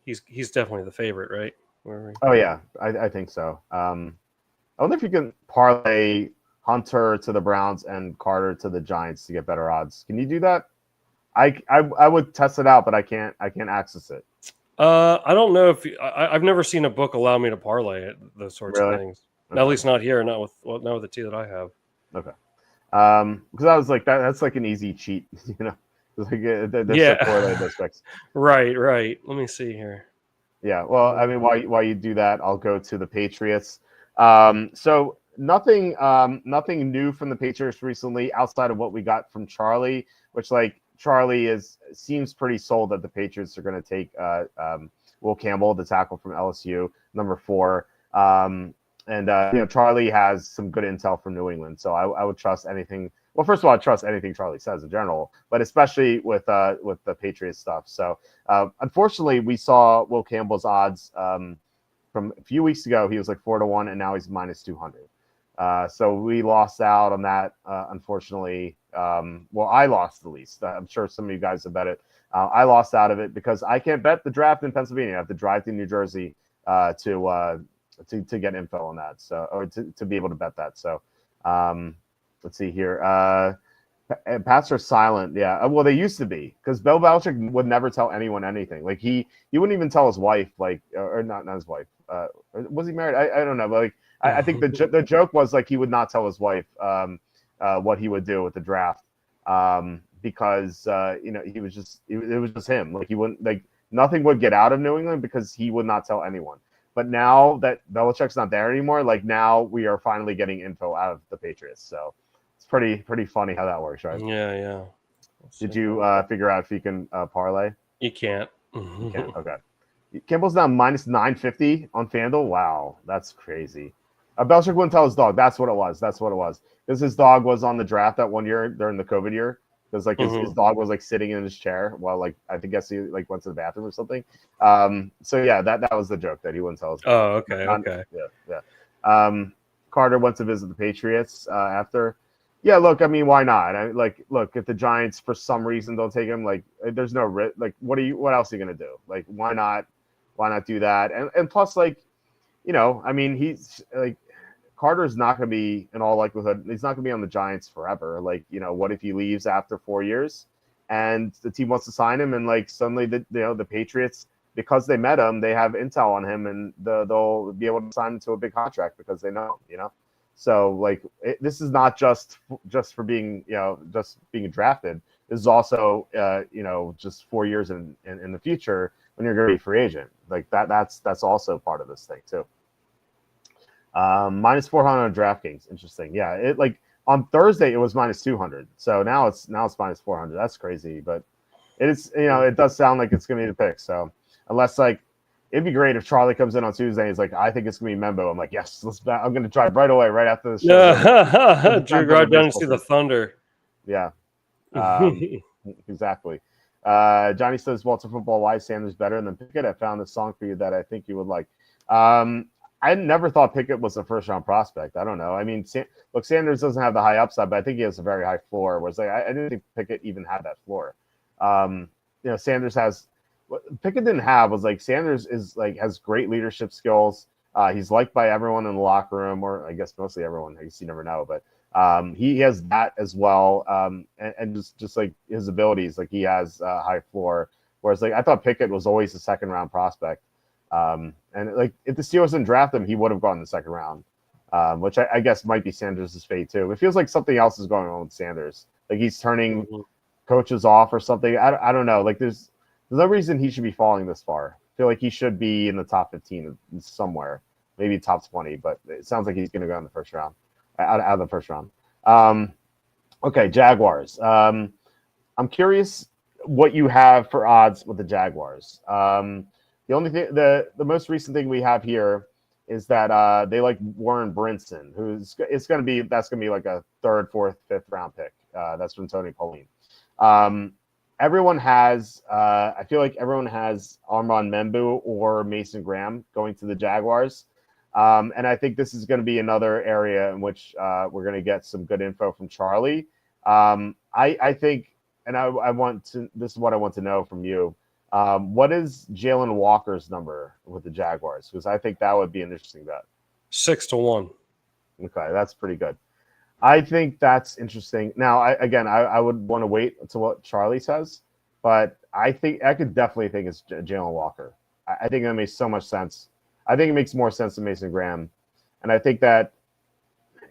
He's definitely the favorite, right? Oh yeah, I think so. I wonder if you can parlay Hunter to the Browns and Carter to the Giants to get better odds. Can you do that? I would test it out, but I can't access it. I don't know if I've never seen a book allow me to parlay it, those sorts of things. Okay. At least not here, not with the two that I have. Okay. Because I was like that's like an easy cheat, Like they're so correlated those picks. Right. Let me see here. Yeah. Well, I mean, while you do that, I'll go to the Patriots. So nothing new from the Patriots recently outside of what we got from Charlie, which like Charlie seems pretty sold that the Patriots are going to take Will Campbell, the tackle from LSU, number 4. And Charlie has some good intel from New England, so I would trust anything. Well, first of all, I trust anything Charlie says in general, but especially with the Patriots stuff. So unfortunately, we saw Will Campbell's odds from a few weeks ago. He was like 4-1, and now he's -200. So we lost out on that, unfortunately. Well, I lost at least. I'm sure some of you guys have bet it. I lost out of it because I can't bet the draft in Pennsylvania. I have to drive to New Jersey to get info on that. So, or to be able to bet that. So, let's see here. And Pats are silent. Yeah. Well, they used to be because Bill Belichick would never tell anyone anything. Like he wouldn't even tell his wife. Like or not his wife. Was he married? I don't know. But like I think the joke was like he would not tell his wife what he would do with the draft because he was just it was just him. Like he wouldn't like nothing would get out of New England because he would not tell anyone. But now that Belichick's not there anymore, like now we are finally getting info out of the Patriots. So it's pretty funny how that works, right? Yeah. Did you figure out if you can parlay? You can't. You can't. Okay. Kimball's down minus 950 on FanDuel. Wow, that's crazy. Belichick wouldn't tell his dog. That's what it was. Because his dog was on the draft that one year during the COVID year. Because like his dog was like sitting in his chair while like I guess he like went to the bathroom or something. So yeah, that was the joke that he wouldn't tell his dog. Oh, okay. Yeah. Carter went to visit the Patriots after. Yeah, look, I mean, why not? Look, if the Giants for some reason don't take him, like, there's no risk. Like, what else are you gonna do? Like, why not do that? And plus, like, I mean, he's like, Carter's not gonna be in all likelihood. He's not gonna be on the Giants forever. Like, what if he leaves after 4 years, and the team wants to sign him, and like suddenly the Patriots, because they met him, they have intel on him, and they'll be able to sign him to a big contract because they know him. So like this is not just for being just being drafted. This is also just 4 years in the future when you're going to be a free agent. Like that's also part of this thing too. Minus 400 on DraftKings. Interesting. Yeah, it like on Thursday it was minus 200. So now it's minus 400. That's crazy, but it is it does sound like it's going to be the pick. So unless like. It'd be great if Charlie comes in on Tuesday and he's like, I think it's going to be Membo. I'm like, yes, I'm going to drive right away, right after the show. Drew drive down to see the Thunder. Yeah, exactly. Johnny says, Walter Football, why is Sanders better than Pickett? I found a song for you that I think you would like. I never thought Pickett was a first-round prospect. I don't know. I mean, look, Sanders doesn't have the high upside, but I think he has a very high floor. Whereas like, I didn't think Pickett even had that floor. Sanders has – what Pickett didn't have was like Sanders is like has great leadership skills. He's liked by everyone in the locker room, or I guess mostly everyone. I guess you never know, but he has that as well. And just like his abilities, like he has a high floor. Whereas like I thought Pickett was always a second round prospect. And like if the Steelers didn't draft him, he would have gone in the second round, which I guess might be Sanders' fate too. It feels like something else is going on with Sanders. Like he's turning coaches off or something. I don't know. Like there's no reason he should be falling this far. I feel like he should be in the top 15 somewhere, maybe top 20, but it sounds like he's going to go in the first round, out of the first round. Okay, Jaguars. I'm curious what you have for odds with the Jaguars. The only thing, the most recent thing we have here is that they like Warren Brinson, that's going to be like a third, fourth, fifth round pick. That's from Tony Pauline. Everyone has, I feel like everyone has Armand Membu or Mason Graham going to the Jaguars. And I think this is going to be another area in which we're going to get some good info from Charlie. I think, and this is what I want to know from you. What is Jalen Walker's number with the Jaguars? Because I think that would be an interesting bet. 6-1. Okay, that's pretty good. I think that's interesting. Now, I would want to wait until what Charlie says, but I could definitely think it's Jalen Walker. I think that makes so much sense. I think it makes more sense than Mason Graham. And I think that,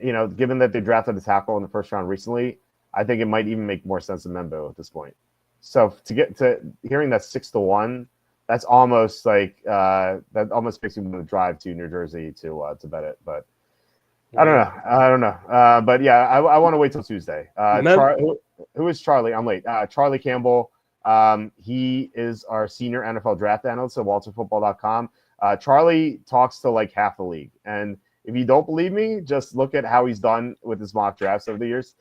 given that they drafted a tackle in the first round recently, I think it might even make more sense than Membo at this point. So to get to hearing that 6-1, that's almost like that almost makes me want to drive to New Jersey to bet it, but. I don't know. But yeah, I want to wait till Tuesday. Who is Charlie? I'm late. Charlie Campbell. He is our senior NFL draft analyst at WalterFootball.com. Charlie talks to like half the league. And if you don't believe me, just look at how he's done with his mock drafts over the years.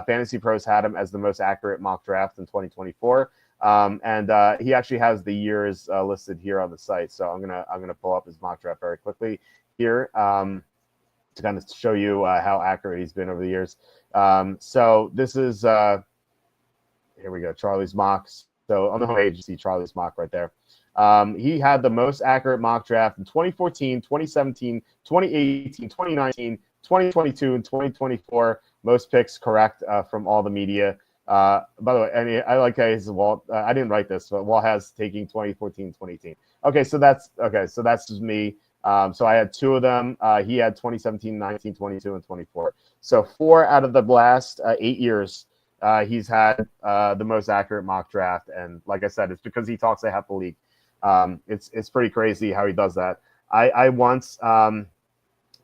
Fantasy Pros had him as the most accurate mock draft in 2024. And he actually has the years listed here on the site. So I'm gonna pull up his mock draft very quickly here. To kind of show you how accurate he's been over the years. So this is, here we go, Charlie's mocks. So on the homepage, you see Charlie's mock right there. He had the most accurate mock draft in 2014, 2017, 2018, 2019, 2022, and 2024. Most picks correct from all the media. By the way, I like how he's Walt. I didn't write this, but Walt has taking 2014, 2018. Okay, so that's just me. So I had two of them. He had 2017, 19, 22, and 24. So 4 out of the last 8 years, he's had the most accurate mock draft. And like I said, it's because he talks half the league. It's pretty crazy how he does that. I once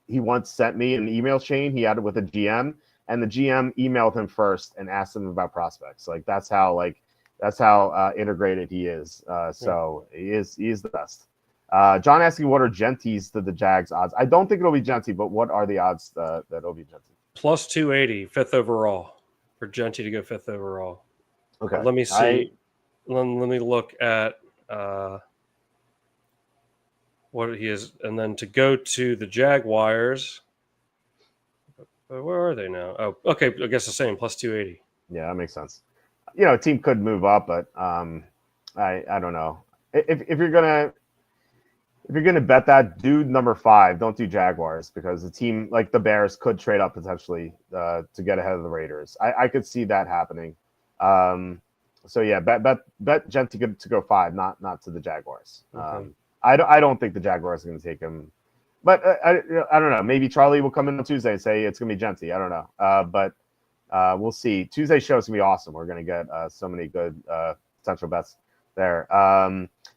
he once sent me an email chain he had it with a GM, and the GM emailed him first and asked him about prospects. Like that's how integrated he is. So he is the best. John asking what are Genty's to the Jags odds? I don't think it'll be Genty, but what are the odds that it'll be Genty? Plus 280, 5th overall for Genty to go 5th overall. Okay. Let me see. Let me look at what he is, and then to go to the Jaguars. Where are they now? Oh, okay. I guess the same, plus 280. Yeah, that makes sense. You know, a team could move up, but I don't know. If you're gonna bet that, do number 5. Don't do Jaguars, because a team like the Bears could trade up potentially to get ahead of the Raiders. I could see that happening. So yeah, bet Genty to go 5, not to the Jaguars. Okay. I don't think the Jaguars are going to take him, but I don't know. Maybe Charlie will come in on Tuesday and say it's going to be Genty. I don't know, but we'll see. Tuesday's show is going to be awesome. We're going to get so many good potential bets there.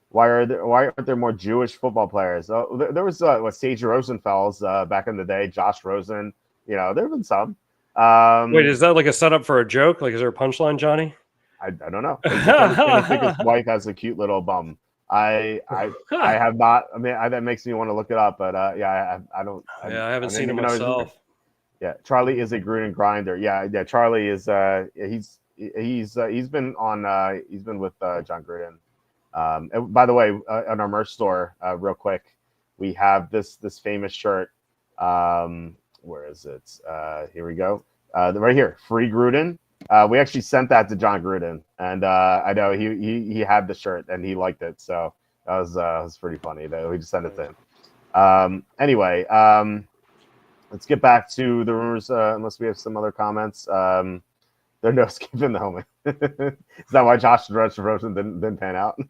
Why aren't there more Jewish football players? Oh, there was Sage Rosenfels back in the day. Josh Rosen. You know, there have been some. Wait, is that like a setup for a joke? Like, is there a punchline, Johnny? I don't know. I think his wife has a cute little bum. I have not. I mean, that makes me want to look it up. But yeah, I don't. I haven't seen him myself. Yeah, Charlie is a Gruden grinder. Yeah. Charlie is. He's been on. He's been with John Gruden. And by the way, on our merch store, real quick, we have this famous shirt. Where is it? Here we go. Right here, free Gruden. We actually sent that to John Gruden, and I know he had the shirt and he liked it, so that was pretty funny that we just sent it to him. Anyway, let's get back to the rumors. Unless we have some other comments, there are no skipping the helmet. Is that why Josh Rosen didn't pan out?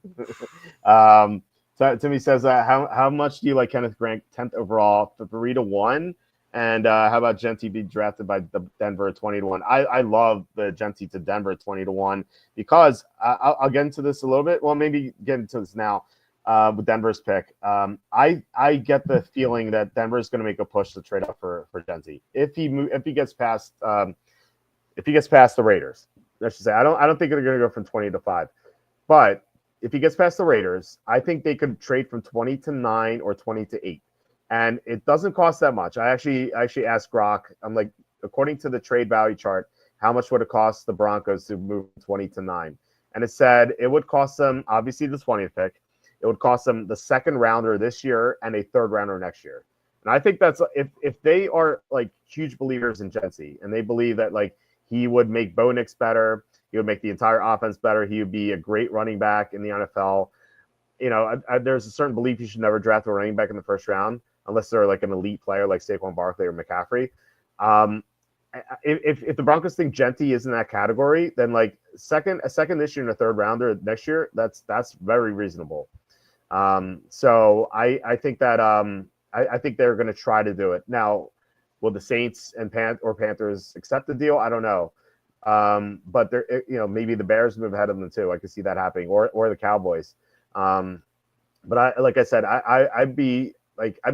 So Timmy says, how much do you like Kenneth Grant 10th overall for 3-1? And how about Genty be drafted by the Denver 20-1? I love the Genty to Denver 20-1 because I'll get into this a little bit. Well, maybe get into this now with Denver's pick. I get the feeling that Denver is going to make a push to trade up for Genty if he gets past the Raiders. Let's just say I don't think they're going to go from 20 to 5, but if he gets past the Raiders, I think they could trade from 20 to 9 or 20 to 8. And it doesn't cost that much. I actually asked Grok, I'm like, according to the trade value chart, how much would it cost the Broncos to move 20 to 9? And it said it would cost them, obviously, the 20th pick. It would cost them the 2nd rounder this year and a 3rd rounder next year. And I think that's if they are like huge believers in Genty and they believe that like he would make Bo Nix better, he would make the entire offense better, he would be a great running back in the NFL. You know, there's a certain belief you should never draft a running back in the 1st round, unless they're like an elite player like Saquon Barkley or McCaffrey. If the Broncos think Genty is in that category, then like a second this year and a 3rd rounder next year, that's very reasonable. So I think that I think they're going to try to do it. Now, will the Saints and Panthers accept the deal? I don't know. But they're, maybe the Bears move ahead of them too. I could see that happening, or the Cowboys. But like I said, I'd be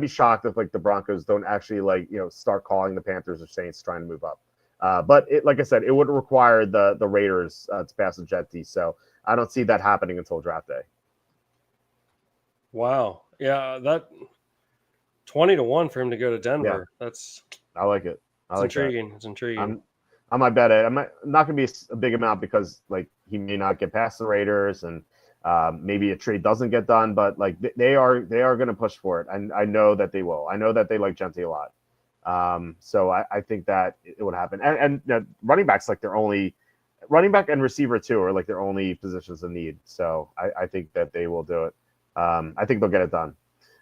shocked if like the Broncos don't actually start calling the Panthers or Saints trying to move up. But like I said, it would require the Raiders to pass the Genty, so I don't see that happening until draft day. Wow, yeah, that 20-1 for him to go to Denver. Yeah. I like it. It's intriguing. It's intriguing. I might bet it. I'm not going to be a big amount because like he may not get past the Raiders and. Maybe a trade doesn't get done, but like they are going to push for it, and I know that they will. I know that they like Genty a lot, so I think that it would happen. And running backs like their only running back and receiver too are like their only positions of need. So I think that they will do it. I think they'll get it done.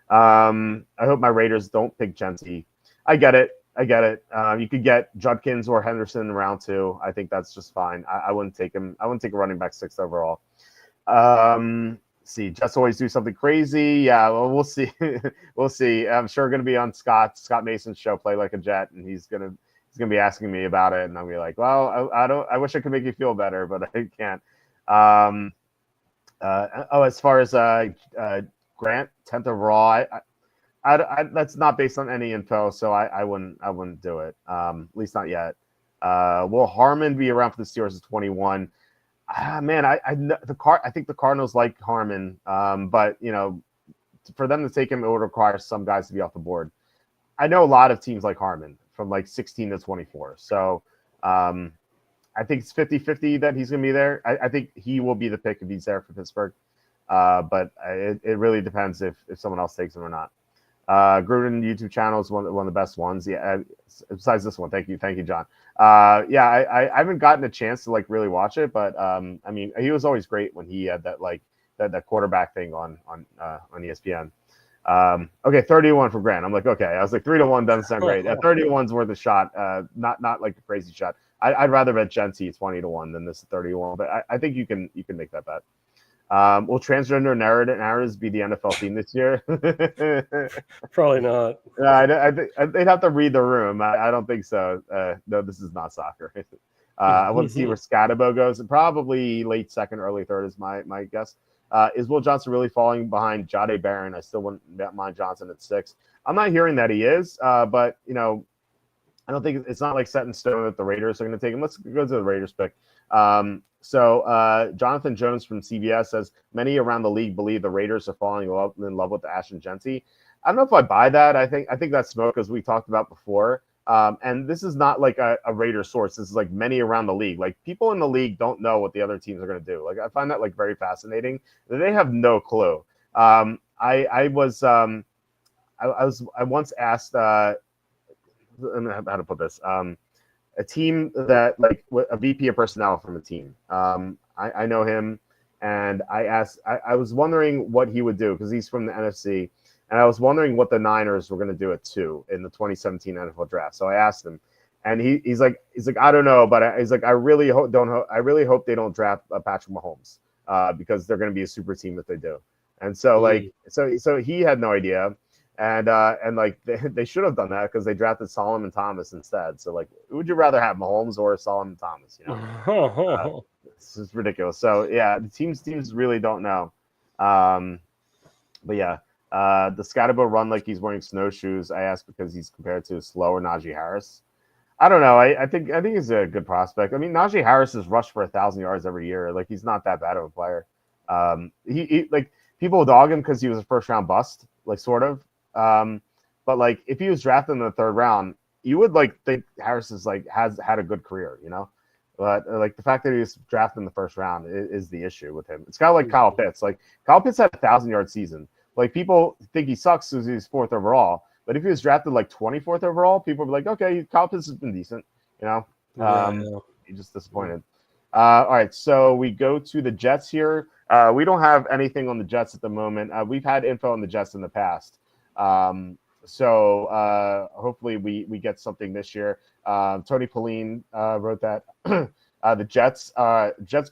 I hope my Raiders don't pick Genty. I get it. I get it. You could get Judkins or Henderson in round 2. I think that's just fine. I wouldn't take him. I wouldn't take a running back 6th overall. See, Jets always do something crazy. Yeah, well, we'll see. We'll see. I'm sure going to be on Scott Mason's show, Play Like a Jet, and he's gonna be asking me about it, and I'll be like, well, I don't. I wish I could make you feel better, but I can't. As far as Grant 10th overall, I that's not based on any info, so I wouldn't do it. At least not yet. Will Harmon be around for the Steelers at 21? Man, I think the Cardinals like Harmon, but for them to take him, it would require some guys to be off the board. I know a lot of teams like Harmon from like 16 to 24, so I think it's 50-50 that he's going to be there. I think he will be the pick if he's there for Pittsburgh, but it really depends if someone else takes him or not. Gruden YouTube channel is one of the best ones. Yeah, besides this one, thank you, John. I haven't gotten a chance to like really watch it, but I mean, he was always great when he had that quarterback thing on ESPN. Okay, 30-1 for Grant. I'm like, okay, I was like 3-1 doesn't sound great. 30-1's worth a shot, not like a crazy shot. I'd rather bet Genty 20-1 than this 31, but I think you can make that bet. Will transgender narratives be the NFL theme this year? Probably not. I think they'd have to read the room. I don't think so. No, this is not soccer. I want to see where Scatabo goes. Probably late second, early third is my guess. Is Will Johnson really falling behind Jahdae Barron? I still wouldn't mind Johnson at 6. I'm not hearing that he is, but I don't think it's not like set in stone that the Raiders are going to take him. Let's go to the Raiders pick. So Jonathan Jones from CBS says many around the league believe the Raiders are falling in love with Ashton Genty. I don't know if I buy that. I think that's smoke, as we talked about before. And this is not like a Raider source. This is like many around the league. Like people in the league don't know what the other teams are going to do. Like I find that like very fascinating. They have no clue. I once asked. I don't know how to put this. A team that like a VP of personnel from a team. I know him, and I asked. I was wondering what he would do because he's from the NFC, and I was wondering what the Niners were going to do at 2 in the 2017 NFL draft. So I asked him, and he's like I don't know, but he's like I really hope they don't draft Patrick Mahomes because they're going to be a super team if they do. And so like so he had no idea. And like they should have done that because they drafted Solomon Thomas instead. So like, would you rather have Mahomes or Solomon Thomas? This is ridiculous. So yeah, the teams really don't know. But yeah, the Scatabo run like he's wearing snowshoes. I asked because he's compared to a slower Najee Harris. I don't know. I think he's a good prospect. I mean, Najee Harris has rushed for 1,000 yards every year. Like he's not that bad of a player. He like people dog him because he was a first round bust, like sort of. But like if he was drafted in the 3rd round, you would like think Harris is like has had a good career, But like the fact that he was drafted in the 1st round is the issue with him. It's kind of like Kyle Pitts. Like Kyle Pitts had a 1,000-yard season. Like people think he sucks because he's 4th overall, but if he was drafted like 24th overall, people would be like, okay, Kyle Pitts has been decent, He's just disappointed. All right, so we go to the Jets here. We don't have anything on the Jets at the moment. We've had info on the Jets in the past. So hopefully we get something this year. Tony Pauline wrote that the Jets,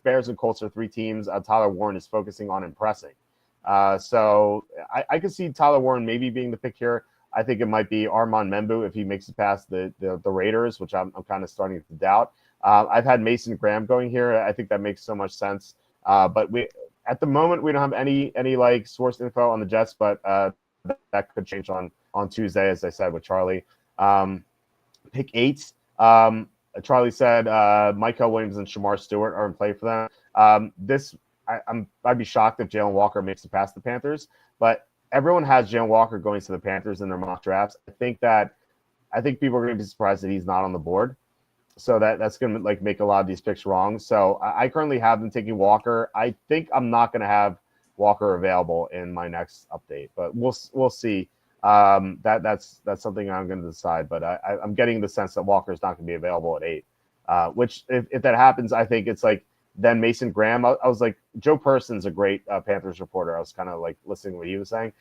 Bears, and Colts are 3 teams. Tyler Warren is focusing on impressing. So I could see Tyler Warren maybe being the pick here. I think it might be Armand Membu if he makes it past the Raiders, which I'm kind of starting to doubt. I've had Mason Graham going here. I think that makes so much sense. But at the moment we don't have any like source info on the Jets, but that could change on Tuesday, as I said with Charlie. Pick 8. Charlie said Michael Williams and Shamar Stewart are in play for them. I'd be shocked if Jalen Walker makes it past the Panthers, but everyone has Jalen Walker going to the Panthers in their mock drafts. I think people are going to be surprised that he's not on the board. So that's going to like make a lot of these picks wrong. So I currently have them taking Walker. I think I'm not going to have Walker available in my next update, but we'll see. That's something I'm going to decide. But I'm getting the sense that Walker is not going to be available at 8. Which if that happens, I think it's like then Mason Graham. I was like, Joe Person's a great Panthers reporter. I was kind of like listening to what he was saying.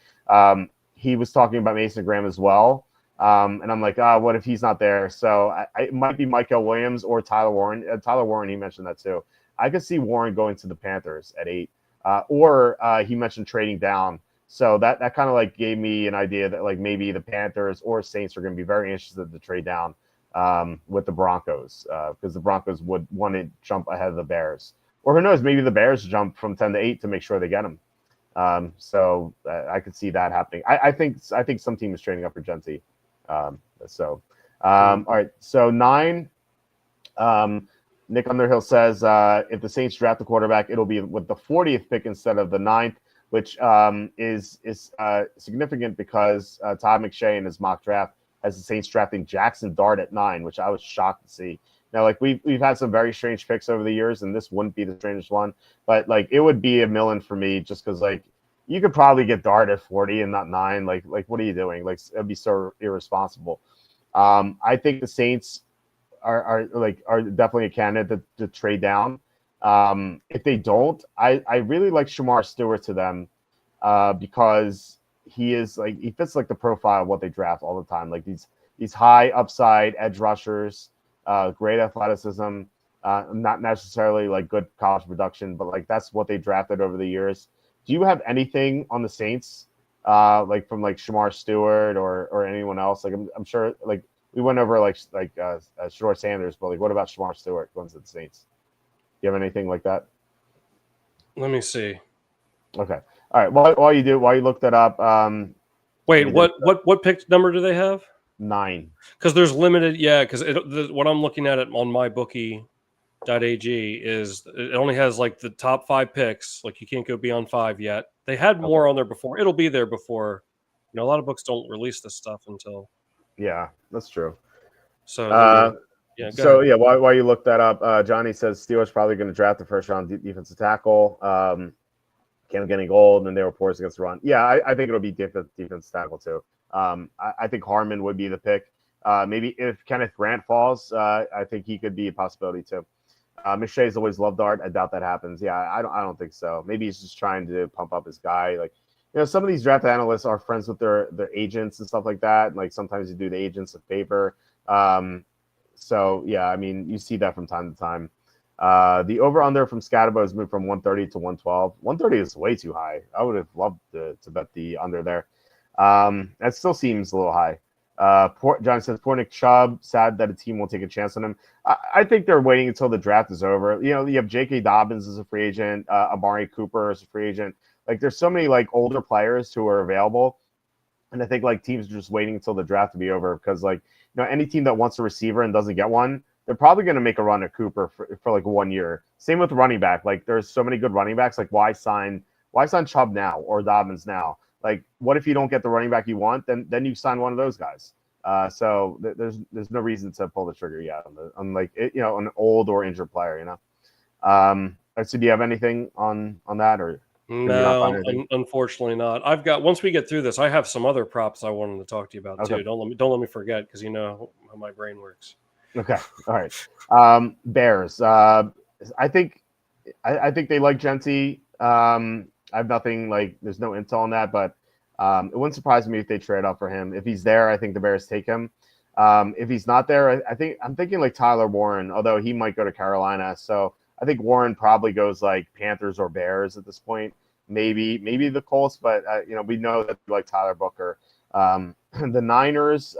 He was talking about Mason Graham as well. And I'm like, what if he's not there? So it might be Michael Williams or Tyler Warren. Tyler Warren, he mentioned that too. I could see Warren going to the Panthers at 8, or he mentioned trading down. So that kind of like gave me an idea that like maybe the Panthers or Saints are going to be very interested to trade down with the Broncos, because the Broncos would want to jump ahead of the Bears. Or who knows, maybe the Bears jump from 10 to 8 to make sure they get him. So I could see that happening. I think some team is trading up for Genty. All right. So 9, Nick Underhill says if the Saints draft the quarterback, it'll be with the 40th pick instead of the 9th, which is significant because Todd McShay in his mock draft has the Saints drafting Jackson Dart at 9, which I was shocked to see. Now, like we've had some very strange picks over the years, and this wouldn't be the strangest one, but like it would be a million for me just because like you could probably get Dart at 40 and not 9. Like what are you doing? Like it'd be so irresponsible. I think the Saints are definitely a candidate to trade down. If they don't, I really like Shamar Stewart to them because he fits like the profile of what they draft all the time. Like these high upside edge rushers, great athleticism, not necessarily like good college production, but like that's what they drafted over the years. Do you have anything on the Saints, like from like Shamar Stewart or anyone else? Like I'm sure like we went over Shedeur Sanders, but like what about Shamar Stewart going to the Saints? Do you have anything like that? Let me see. Okay. All right. While you look that up. Wait, what pick number do they have? 9. Because there's limited. Yeah, because what I'm looking at it on mybookie.ag is it only has like the top 5 picks. Like you can't go beyond 5 yet. They had more on there before. It'll be there before. You know, a lot of books don't release this stuff until. Yeah, that's true. So while you look that up, Johnny says Steelers probably going to draft the first round defensive tackle. Cam getting old, and they were poor against the run. Yeah, I think it'll be defensive tackle too. I think Harmon would be the pick. Maybe if Kenneth Grant falls, I think he could be a possibility too. McShay's always loved Dart. I doubt that happens. Yeah, I don't think so. Maybe he's just trying to pump up his guy. Like, you know, some of these draft analysts are friends with their agents and stuff like that. Like sometimes you do the agents a favor. So yeah, I mean, you see that from time to time. The over-under from Scatterbo has moved from 130 to 112. 130 is way too high. I would have loved to bet the under there. That still seems a little high. John says, poor Nick Chubb, sad that a team won't take a chance on him. I think they're waiting until the draft is over. You know, you have J.K. Dobbins as a free agent, Amari Cooper as a free agent. Like, there's so many, like, older players who are available. And I think, like, teams are just waiting until the draft to be over because, like, you know, any team that wants a receiver and doesn't get one, they're probably going to make a run at Cooper for like 1 year. Same with running back. Like, there's so many good running backs. Like, why sign Chubb now or Dobbins now? Like, what if you don't get the running back you want? Then you sign one of those guys. So there's no reason to pull the trigger yet on like an old or injured player. You know. So do you have anything on that or? No, unfortunately not. I've got once we get through this, I have some other props I wanted to talk to you about too. Don't let me forget because you know how my brain works. Okay, all right. Bears. I think they like Genty. I have nothing like there's no intel on that, but it wouldn't surprise me if they trade up for him. If he's there, I think the Bears take him. If he's not there, I'm thinking like Tyler Warren, although he might go to Carolina. So I think Warren probably goes like Panthers or Bears at this point. Maybe the Colts, but we know that we like Tyler Booker. The Niners,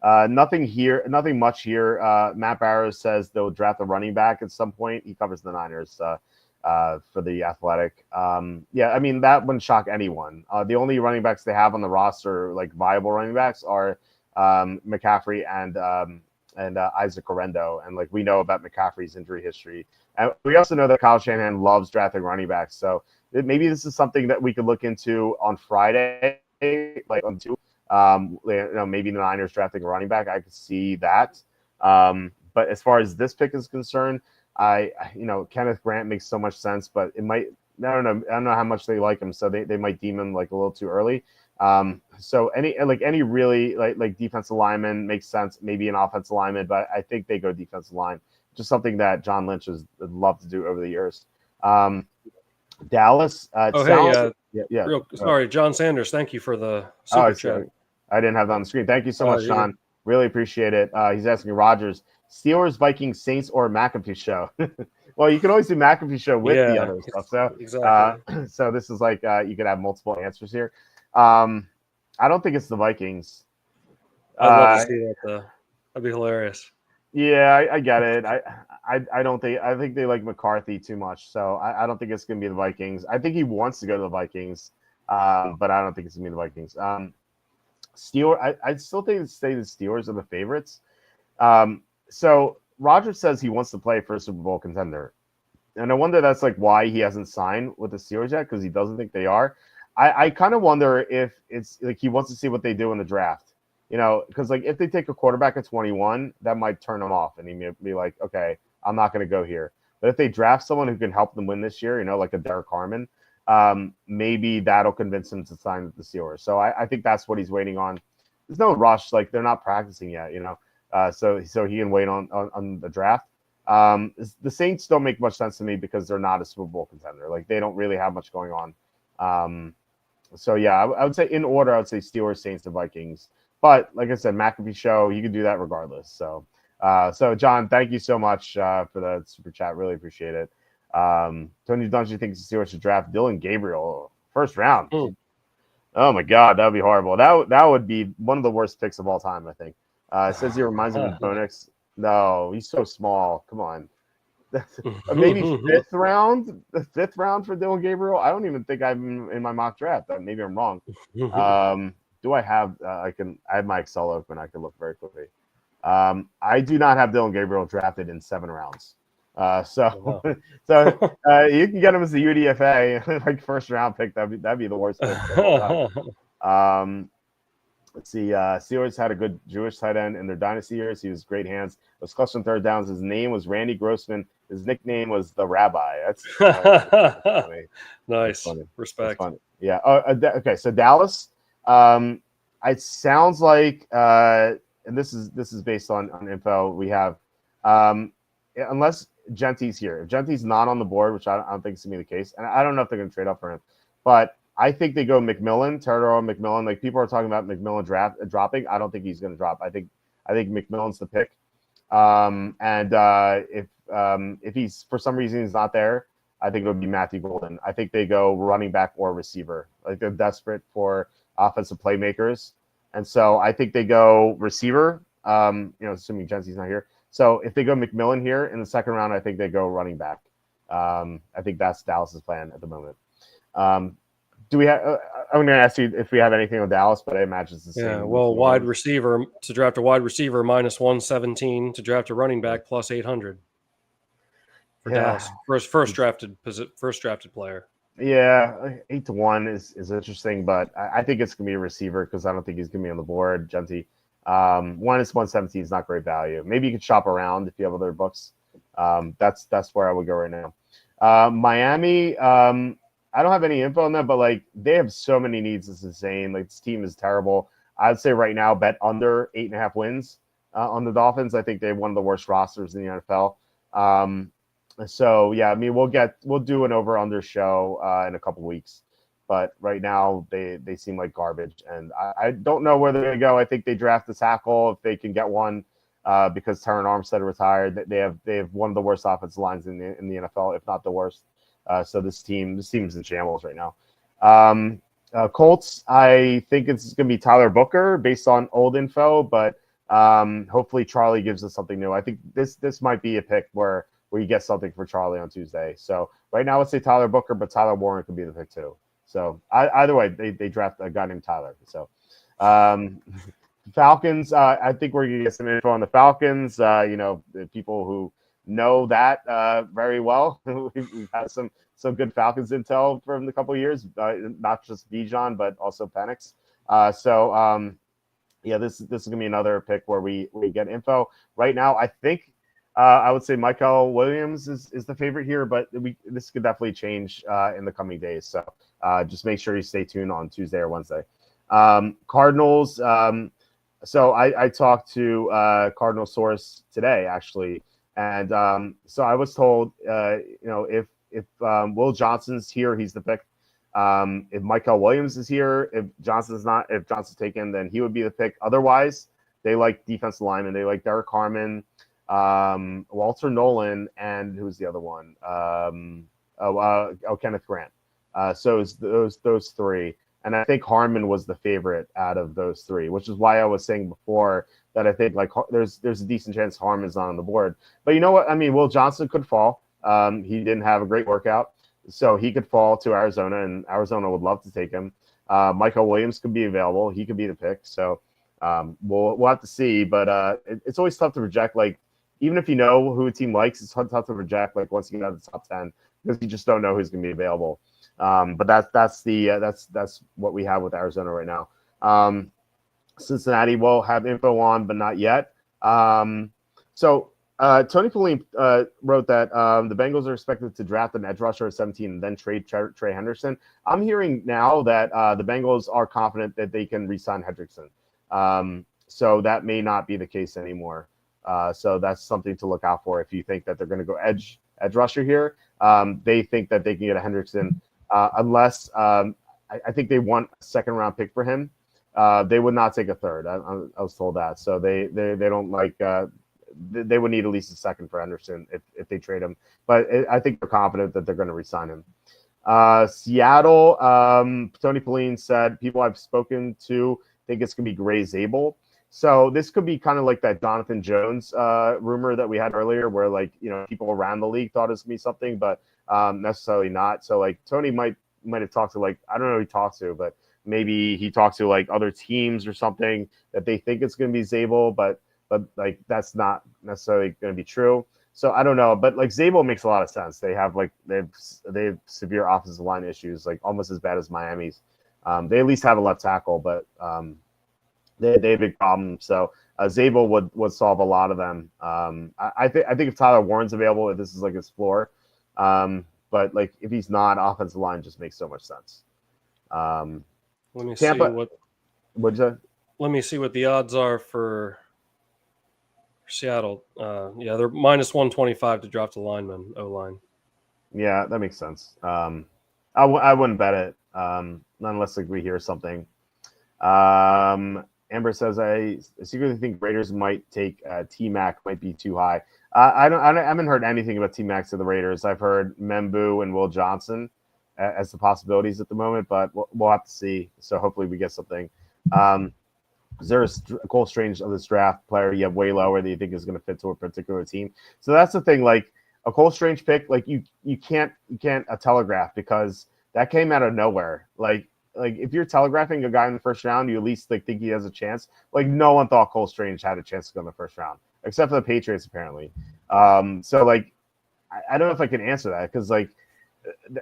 nothing much here. Matt Barrows says they'll draft a running back at some point. He covers the Niners for the Athletic. Yeah, I mean that wouldn't shock anyone. The only running backs they have on the roster, like viable running backs, are McCaffrey and Isaac Orendo, and like we know about McCaffrey's injury history, and we also know that Kyle Shanahan loves drafting running backs. So maybe this is something that we could look into on Friday, like on two. Maybe the Niners drafting a running back. I could see that. But as far as this pick is concerned, Kenneth Grant makes so much sense, but it might. I don't know how much they like him, so they might deem him like a little too early. So any really like defensive lineman makes sense, maybe an offensive lineman, but I think they go defensive line, just something that John Lynch has loved to do over the years. Dallas. Sorry, John Sanders. Thank you for the super chat. I didn't have that on the screen. Thank you so much, You're Sean. Really appreciate it. He's asking Rogers, Steelers, Vikings, Saints, or McAfee show. Well, you can always do McAfee show with the other stuff. So, exactly. so this is like you could have multiple answers here. I don't think it's the Vikings. I'd love to see that though. That'd be hilarious. Yeah, I get it. I don't think I think they like McCarthy too much, so I don't think it's gonna be the Vikings. I think he wants to go to the Vikings, but I don't think it's gonna be the Vikings. I still think the Steelers are the favorites. So Roger says he wants to play for a Super Bowl contender, and I wonder that's like why he hasn't signed with the Steelers yet because he doesn't think they are. I kind of wonder if it's like he wants to see what they do in the draft. Because like if they take a quarterback at 21, that might turn him off, and he may be like, okay, I'm not going to go here. But if they draft someone who can help them win this year, like a Derek Harmon, maybe that'll convince him to sign with the Steelers. So I think that's what he's waiting on. There's no rush; like they're not practicing yet, so he can wait on the draft. The Saints don't make much sense to me because they're not a Super Bowl contender. Like they don't really have much going on. So yeah, I would say in order, I would say Steelers, Saints, and Vikings. But like I said, McAfee show, you can do that regardless. So John, thank you so much for the super chat. Really appreciate it. Tony Dungy thinks the Steelers should draft Dylan Gabriel first round. Oh my God, that would be horrible. That would be one of the worst picks of all time, I think. It says he reminds him of Bonix. No, he's so small. Come on. Maybe fifth round for Dylan Gabriel. I don't even think I'm in my mock draft. Maybe I'm wrong. Do I have? I have my Excel open. I can look very quickly. I do not have Dylan Gabriel drafted in 7 rounds. So you can get him as a UDFA, like first round pick. That'd be the worst pick of all time. Let's see. Steelers had a good Jewish tight end in their dynasty years. He was great hands. It was clutch on third downs. His name was Randy Grossman. His nickname was the Rabbi. That's funny. Nice. That's funny. Respect. That's funny. Yeah. Okay. So Dallas. It sounds like, and this is based on info we have. Unless Gentry's here, if Gentry's not on the board, which I don't think is gonna be the case, and I don't know if they're gonna trade up for him, but I think they go McMillan, Terodoro McMillan. Like people are talking about McMillan dropping. I don't think he's gonna drop. I think McMillan's the pick. If he's for some reason he's not there, I think it would be Matthew Golden. I think they go running back or receiver. Like they're desperate for offensive playmakers, and so I think they go receiver. Assuming Gentry's not here. So if they go McMillan here in the second round, I think they go running back. I think that's Dallas's plan at the moment. Do we have? I'm going to ask you if we have anything on Dallas, but I imagine it's the same. Yeah, well, wide receiver to draft a wide receiver minus 117 to draft a running back plus 800 for Dallas. First drafted player. Yeah, 8-1 is interesting, but I think it's gonna be a receiver because I don't think he's gonna be on the board. Gentry, minus 117 is not great value. Maybe you could shop around if you have other books. That's where I would go right now. Miami. I don't have any info on that, but like they have so many needs. It's insane. Like this team is terrible. I'd say right now bet under 8.5 wins on the Dolphins. I think they have one of the worst rosters in the NFL. So yeah, I mean we'll do an over under show in a couple weeks, but right now they seem like garbage, and I don't know where they're gonna go. I think they draft a tackle if they can get one because Terran Armstead retired. They have one of the worst offensive lines in the NFL, if not the worst. So this team's in shambles right now. Colts, I think it's going to be Tyler Booker based on old info, but hopefully Charlie gives us something new. I think this might be a pick where you get something for Charlie on Tuesday. So right now, let's say Tyler Booker, but Tyler Warren could be the pick too. So either way, they draft a guy named Tyler. So Falcons, I think we're going to get some info on the Falcons. The people who know that very well. We've had some good Falcons intel from the couple of years, not just Bijan, but also Penix. This is gonna be another pick where we get info. Right now, I think I would say Michael Williams is the favorite here, but this could definitely change in the coming days. So just make sure you stay tuned on Tuesday or Wednesday. Cardinals. So I talked to Cardinal source today actually. And so I was told, if Will Johnson's here, he's the pick. If Michael Williams is here, if Johnson's taken, then he would be the pick. Otherwise, they like defensive linemen. They like Derek Harmon, Walter Nolan, and who's the other one? Kenneth Grant. So it's those three. And I think Harmon was the favorite out of those three, which is why I was saying before that I think like there's a decent chance Harmon's not on the board. But you know what? I mean, Will Johnson could fall. He didn't have a great workout, so he could fall to Arizona, and Arizona would love to take him. Michael Williams could be available. He could be the pick. So we'll have to see. But it's always tough to project. Like even if you know who a team likes, it's tough to project. Like once you get out of the top 10, because you just don't know who's going to be available. But that's what we have with Arizona right now. Cincinnati will have info on, but not yet. So Tony Pauline wrote that the Bengals are expected to draft an edge rusher at 17 and then trade Trey Henderson. I'm hearing now that the Bengals are confident that they can re-sign Hendrickson. So that may not be the case anymore. So that's something to look out for if you think that they're going to go edge rusher here. They think that they can get a Hendrickson. Unless I think they want a second-round pick for him, they would not take a third. I was told that, so they don't like. They would need at least a second for Henderson if they trade him. But I think they're confident that they're going to re-sign him. Seattle, Tony Pauline said people I've spoken to think it's going to be Gray Zabel. So this could be kind of like that Jonathan Jones rumor that we had earlier, where like people around the league thought it was going to be something, but necessarily not. So like Tony might have talked to like, I don't know who he talked to, but maybe he talked to like other teams or something that they think it's going to be Zabel, but like that's not necessarily going to be true. So I don't know, but like Zabel makes a lot of sense. They have severe offensive line issues, like almost as bad as Miami's. They at least have a left tackle, but they have big problems. So Zabel would solve a lot of them. I think if Tyler Warren's available, if this is like his floor. But like if he's not, offensive line just makes so much sense. Let me Tampa, see what. What'd you say? Let me see what the odds are for Seattle. Yeah, they're minus 125 to draft a lineman, O-line. Yeah, that makes sense. I wouldn't bet it unless like we hear something. Amber says I secretly think Raiders might take T-Mac might be too high. I haven't heard anything about T-Mac to the Raiders. I've heard Membu and Will Johnson as the possibilities at the moment, but we'll have to see. So hopefully we get something. Is there a Cole Strange of this draft player you have way lower that you think is going to fit to a particular team? So that's the thing. Like a Cole Strange pick, like you can't telegraph because that came out of nowhere. Like if you're telegraphing a guy in the first round, you at least like think he has a chance. Like no one thought Cole Strange had a chance to go in the first round, except for the Patriots apparently. So like I don't know if I can answer that because like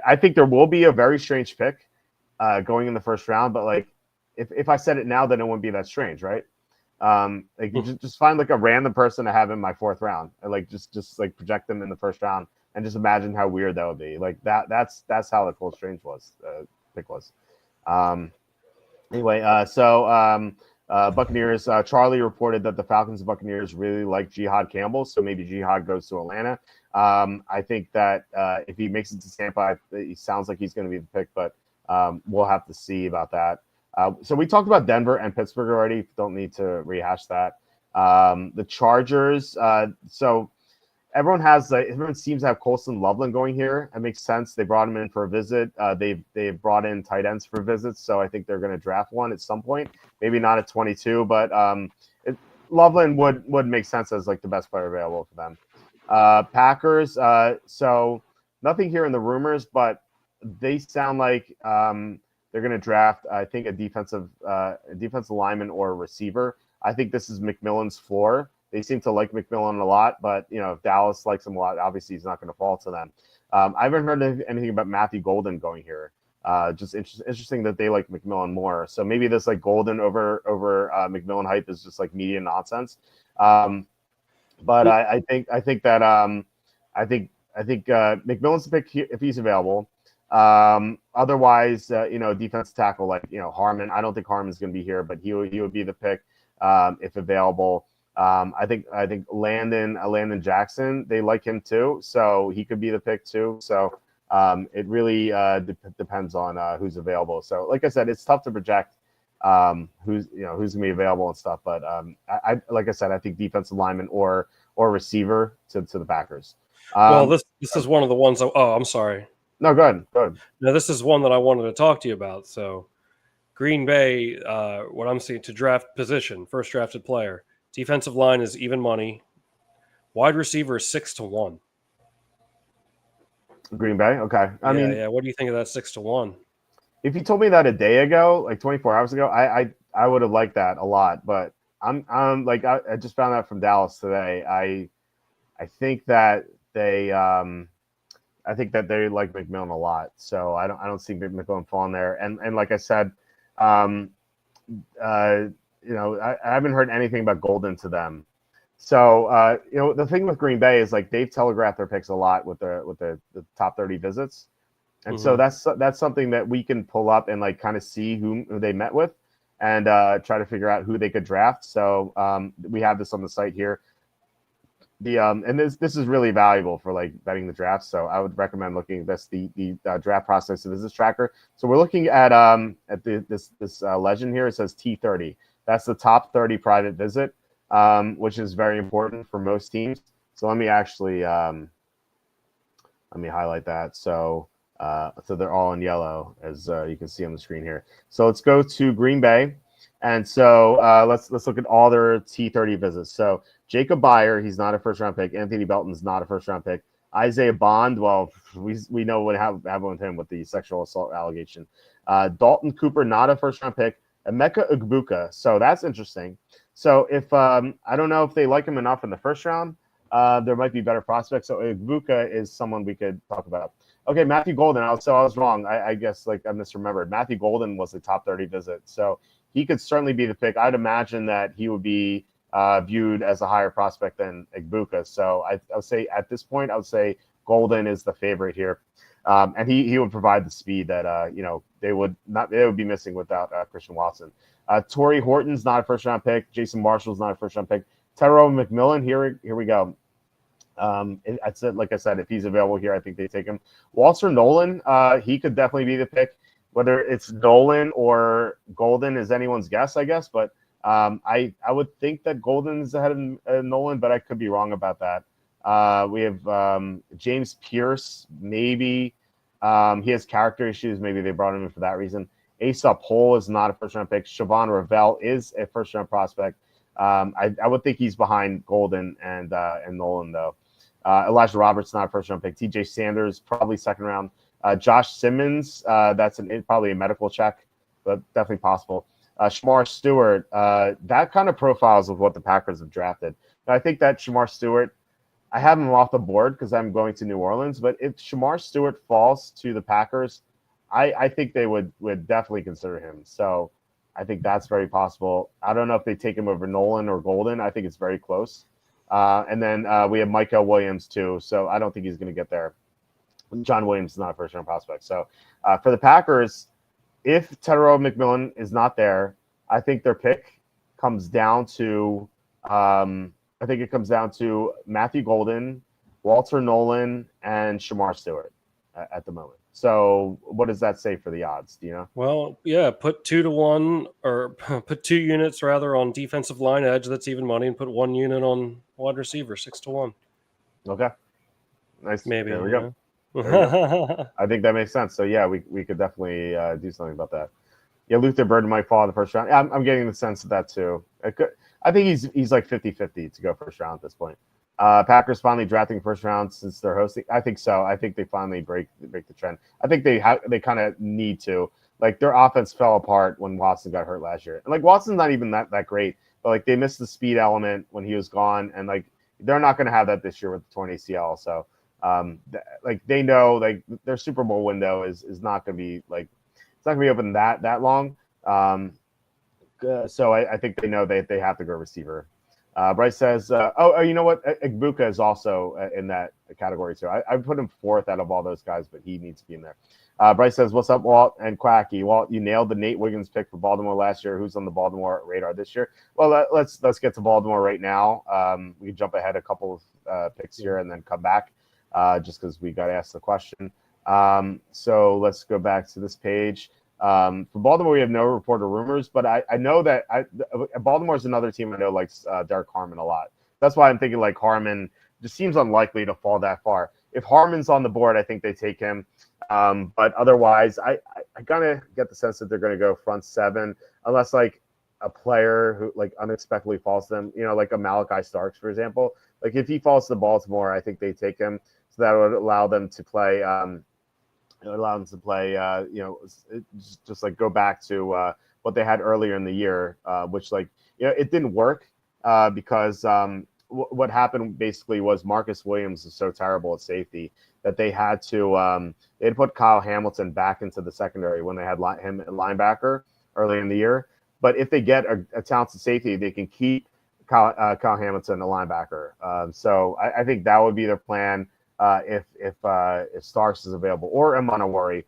I think there will be a very strange pick going in the first round, but like if I said it now, then it wouldn't be that strange, right? Like you just find like a random person to have in my fourth round and like just like project them in the first round and just imagine how weird that would be. Like that's how the Cole Strange pick was. Anyway, Buccaneers, Charlie reported that the Falcons and Buccaneers really like Jihad Campbell, so maybe Jihad goes to Atlanta. I think that if he makes it to Tampa, he sounds like he's going to be the pick, but we'll have to see about that. So we talked about Denver and Pittsburgh already. Don't need to rehash that. The Chargers, so everyone seems to have Colston Loveland going here. It makes sense. They brought him in for a visit. They've brought in tight ends for visits, so I think they're going to draft one at some point. Maybe not at 22, but Loveland would make sense as like the best player available for them. Packers. So nothing here in the rumors, but they sound like they're going to draft, I think, a defensive lineman or a receiver. I think this is McMillan's floor. They seem to like McMillan a lot, but if Dallas likes him a lot, obviously he's not going to fall to them. I haven't heard anything about Matthew Golden going here. Just interesting that they like McMillan more. So maybe this like Golden over McMillan hype is just like media nonsense. But I think McMillan's the pick if he's available. Otherwise, defensive tackle like Harmon. I don't think Harmon's going to be here, but he would be the pick if available. I think Landon Jackson, they like him too, so he could be the pick too. So It really depends on who's available. So, like I said, it's tough to project who's going to be available and stuff. But I like I said, I think defensive lineman or receiver to the Packers. Well, this is one of the ones. I'm sorry. No, go ahead. Go ahead. Now, this is one that I wanted to talk to you about. So, Green Bay, what I'm seeing to draft position, first drafted player, defensive line is even money. Wide receiver is 6-1. Green Bay. Okay. I mean, yeah. What do you think of that 6-1? If you told me that a day ago, like 24 hours ago, I would have liked that a lot. But I'm like I just found out from Dallas today. I think that they like McMillan a lot. So I don't see McMillan falling there. And like I said, I haven't heard anything about Golden to them. So the thing with Green Bay is like they've telegraphed their picks a lot with the top 30 visits. And so that's something that we can pull up and like kind of see who they met with and try to figure out who they could draft. So we have this on the site here. And this is really valuable for like betting the draft. So I would recommend looking at this, the draft process visits tracker. So we're looking at this legend here. It says T30. That's the top 30 private visit, which is very important for most teams. So let me actually let me highlight that. So they're all in yellow, as you can see on the screen here. So let's go to Green Bay, and so let's look at all their T30 visits. So Jacob Beyer, he's not a first-round pick. Anthony Belton's not a first-round pick. Isaiah Bond, well, we know what happened with him with the sexual assault allegation. Dalton Cooper, not a first-round pick. Emeka Egbuka, so that's interesting. So if I don't know if they like him enough in the first round, there might be better prospects. So Egbuka is someone we could talk about. Okay, Matthew Golden. I was wrong. I guess like I misremembered. Matthew Golden was the top 30 visit, so he could certainly be the pick. I'd imagine that he would be viewed as a higher prospect than Egbuka. So I would say at this point, I would say Golden is the favorite here, and he would provide the speed that they would be missing without Christian Watson. Torrey Horton's not a first round pick. Jason Marshall's not a first round pick. Tyrone McMillan. Here we go. Like I said, if he's available here, I think they take him. Walter Nolan, he could definitely be the pick. Whether it's Nolan or Golden is anyone's guess, I guess. But I would think that Golden is ahead of Nolan, but I could be wrong about that. We have James Pierce, maybe. He has character issues. Maybe they brought him in for that reason. Asa Pohl is not a first-round pick. Siobhan Ravel is a first-round prospect. I would think he's behind Golden and Nolan, though. Elijah Roberts, not a first-round pick. TJ Sanders, probably second round. Josh Simmons, that's probably a medical check, but definitely possible. Shamar Stewart, that kind of profiles of what the Packers have drafted. Now, I think that Shamar Stewart, I have him off the board because I'm going to New Orleans, but if Shamar Stewart falls to the Packers, I think they would definitely consider him. So I think that's very possible. I don't know if they take him over Nolan or Golden. I think it's very close. And then we have Michael Williams too. So I don't think he's going to get there. John Williams is not a first-round prospect. So for the Packers, if Tyrone McMillan is not there, I think their pick comes down to Matthew Golden, Walter Nolan, and Shamar Stewart at the moment. So what does that say for the odds? Do you know? Well, yeah, put 2-1 or put 2 units rather on defensive line edge. That's even money, and put 1 unit on wide receiver, 6-1. Okay, nice. Maybe There we go. I think that makes sense. So yeah, we could definitely do something about that. Yeah, Luther Burden might fall in the first round. I'm getting the sense of that too. I think he's like 50-50 to go first round at this point. Packers finally drafting first round since they're hosting. I think so. I think they finally break the trend. I think they kind of need to. Like their offense fell apart when Watson got hurt last year. And like Watson's not even that great, but like they missed the speed element when he was gone, and like they're not going to have that this year with the torn ACL. So like they know like their Super Bowl window is not going to be like it's not going to be open that long. So I think they know they have to go receiver. Bryce says, you know what? Egbuka is also in that category too. I put him fourth out of all those guys, but he needs to be in there. Bryce says, what's up, Walt and Quacky? Walt, you nailed the Nate Wiggins pick for Baltimore last year. Who's on the Baltimore radar this year? Well, let's get to Baltimore right now. We can jump ahead a couple of picks here and then come back just because we got asked the question. So let's go back to this page. For Baltimore, we have no reported rumors, but I know that Baltimore is another team I know likes Derek Harmon a lot. That's why I'm thinking like Harmon just seems unlikely to fall that far. If Harmon's on the board, I think they take him. But otherwise, I kind of get the sense that they're going to go front seven, unless like a player who like unexpectedly falls to them, like a Malachi Starks, for example. Like if he falls to Baltimore, I think they take him. So that would allow them to play. Just like go back to what they had earlier in the year, which it didn't work because what happened basically was Marcus Williams is so terrible at safety that they had to put Kyle Hamilton back into the secondary when they had him at linebacker early in the year. But if they get a talented safety, they can keep Kyle Hamilton a linebacker. So I think that would be their plan if Starks is available, or Emanawari,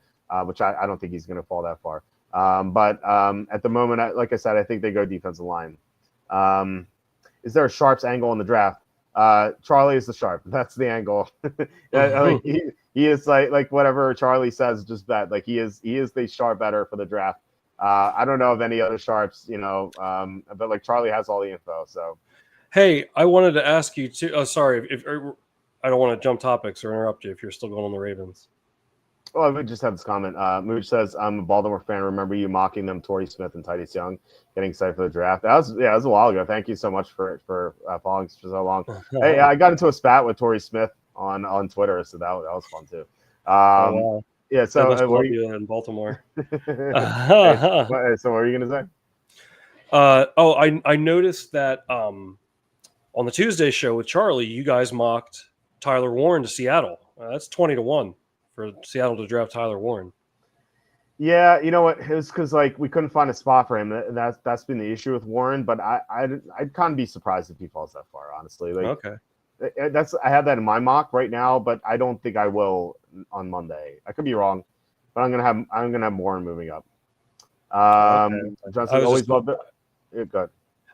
which I don't think he's going to fall that far. But at the moment, like I said, I think they go defensive line. Is there a sharps angle in the draft? Charlie is the sharp. That's the angle. He is like whatever Charlie says, just bet. Like he is the sharp better for the draft. I don't know of any other sharps, but like Charlie has all the info. So, hey, I wanted to ask you too. Oh, sorry, if I don't want to jump topics or interrupt you if you're still going on the Ravens. Well, we just had this comment. Mooch says, "I'm a Baltimore fan. Remember you mocking them, Torrey Smith and Titus Young, getting excited for the draft." That was a while ago. Thank you so much for following for so long. Hey, I got into a spat with Torrey Smith on Twitter, so that was fun too. Wow. Yeah. So you in Baltimore. So what are you gonna say? I noticed that on the Tuesday show with Charlie, you guys mocked Tyler Warren to Seattle. That's 20-1 for Seattle to draft Tyler Warren. Yeah, you know what? It was because we couldn't find a spot for him. That's been the issue with Warren. But I'd kind of be surprised if he falls that far. Honestly, okay. I have that in my mock right now, but I don't think I will on Monday. I could be wrong, but I'm gonna have Warren moving up. Okay. Johnson always loved it. Yeah, good.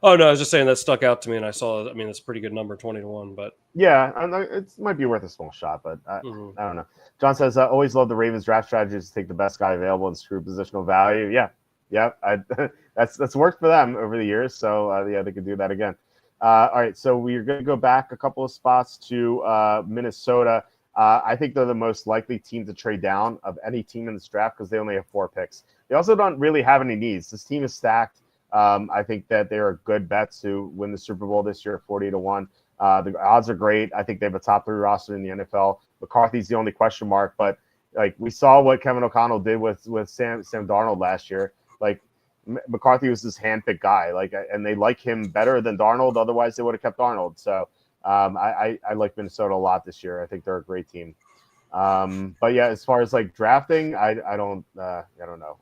Oh no, I was just saying that stuck out to me, and I saw. I mean, it's a pretty good number, 20-1. But yeah, it might be worth a small shot, but I don't know. John says, "I always love the Ravens draft strategies to take the best guy available and screw positional value." Yeah, that's worked for them over the years. So they could do that again. All right, so we're going to go back a couple of spots to Minnesota. I think they're the most likely team to trade down of any team in this draft because they only have 4 picks. They also don't really have any needs. This team is stacked. I think that they are good bets to win the Super Bowl this year, 40-1. The odds are great. I think they have a top 3 roster in the NFL. McCarthy's the only question mark, but we saw what Kevin O'Connell did with Sam Darnold last year. McCarthy was this handpicked guy, and they like him better than Darnold. Otherwise, they would have kept Darnold. So I like Minnesota a lot this year. I think they're a great team. But yeah, as far as drafting, I don't know.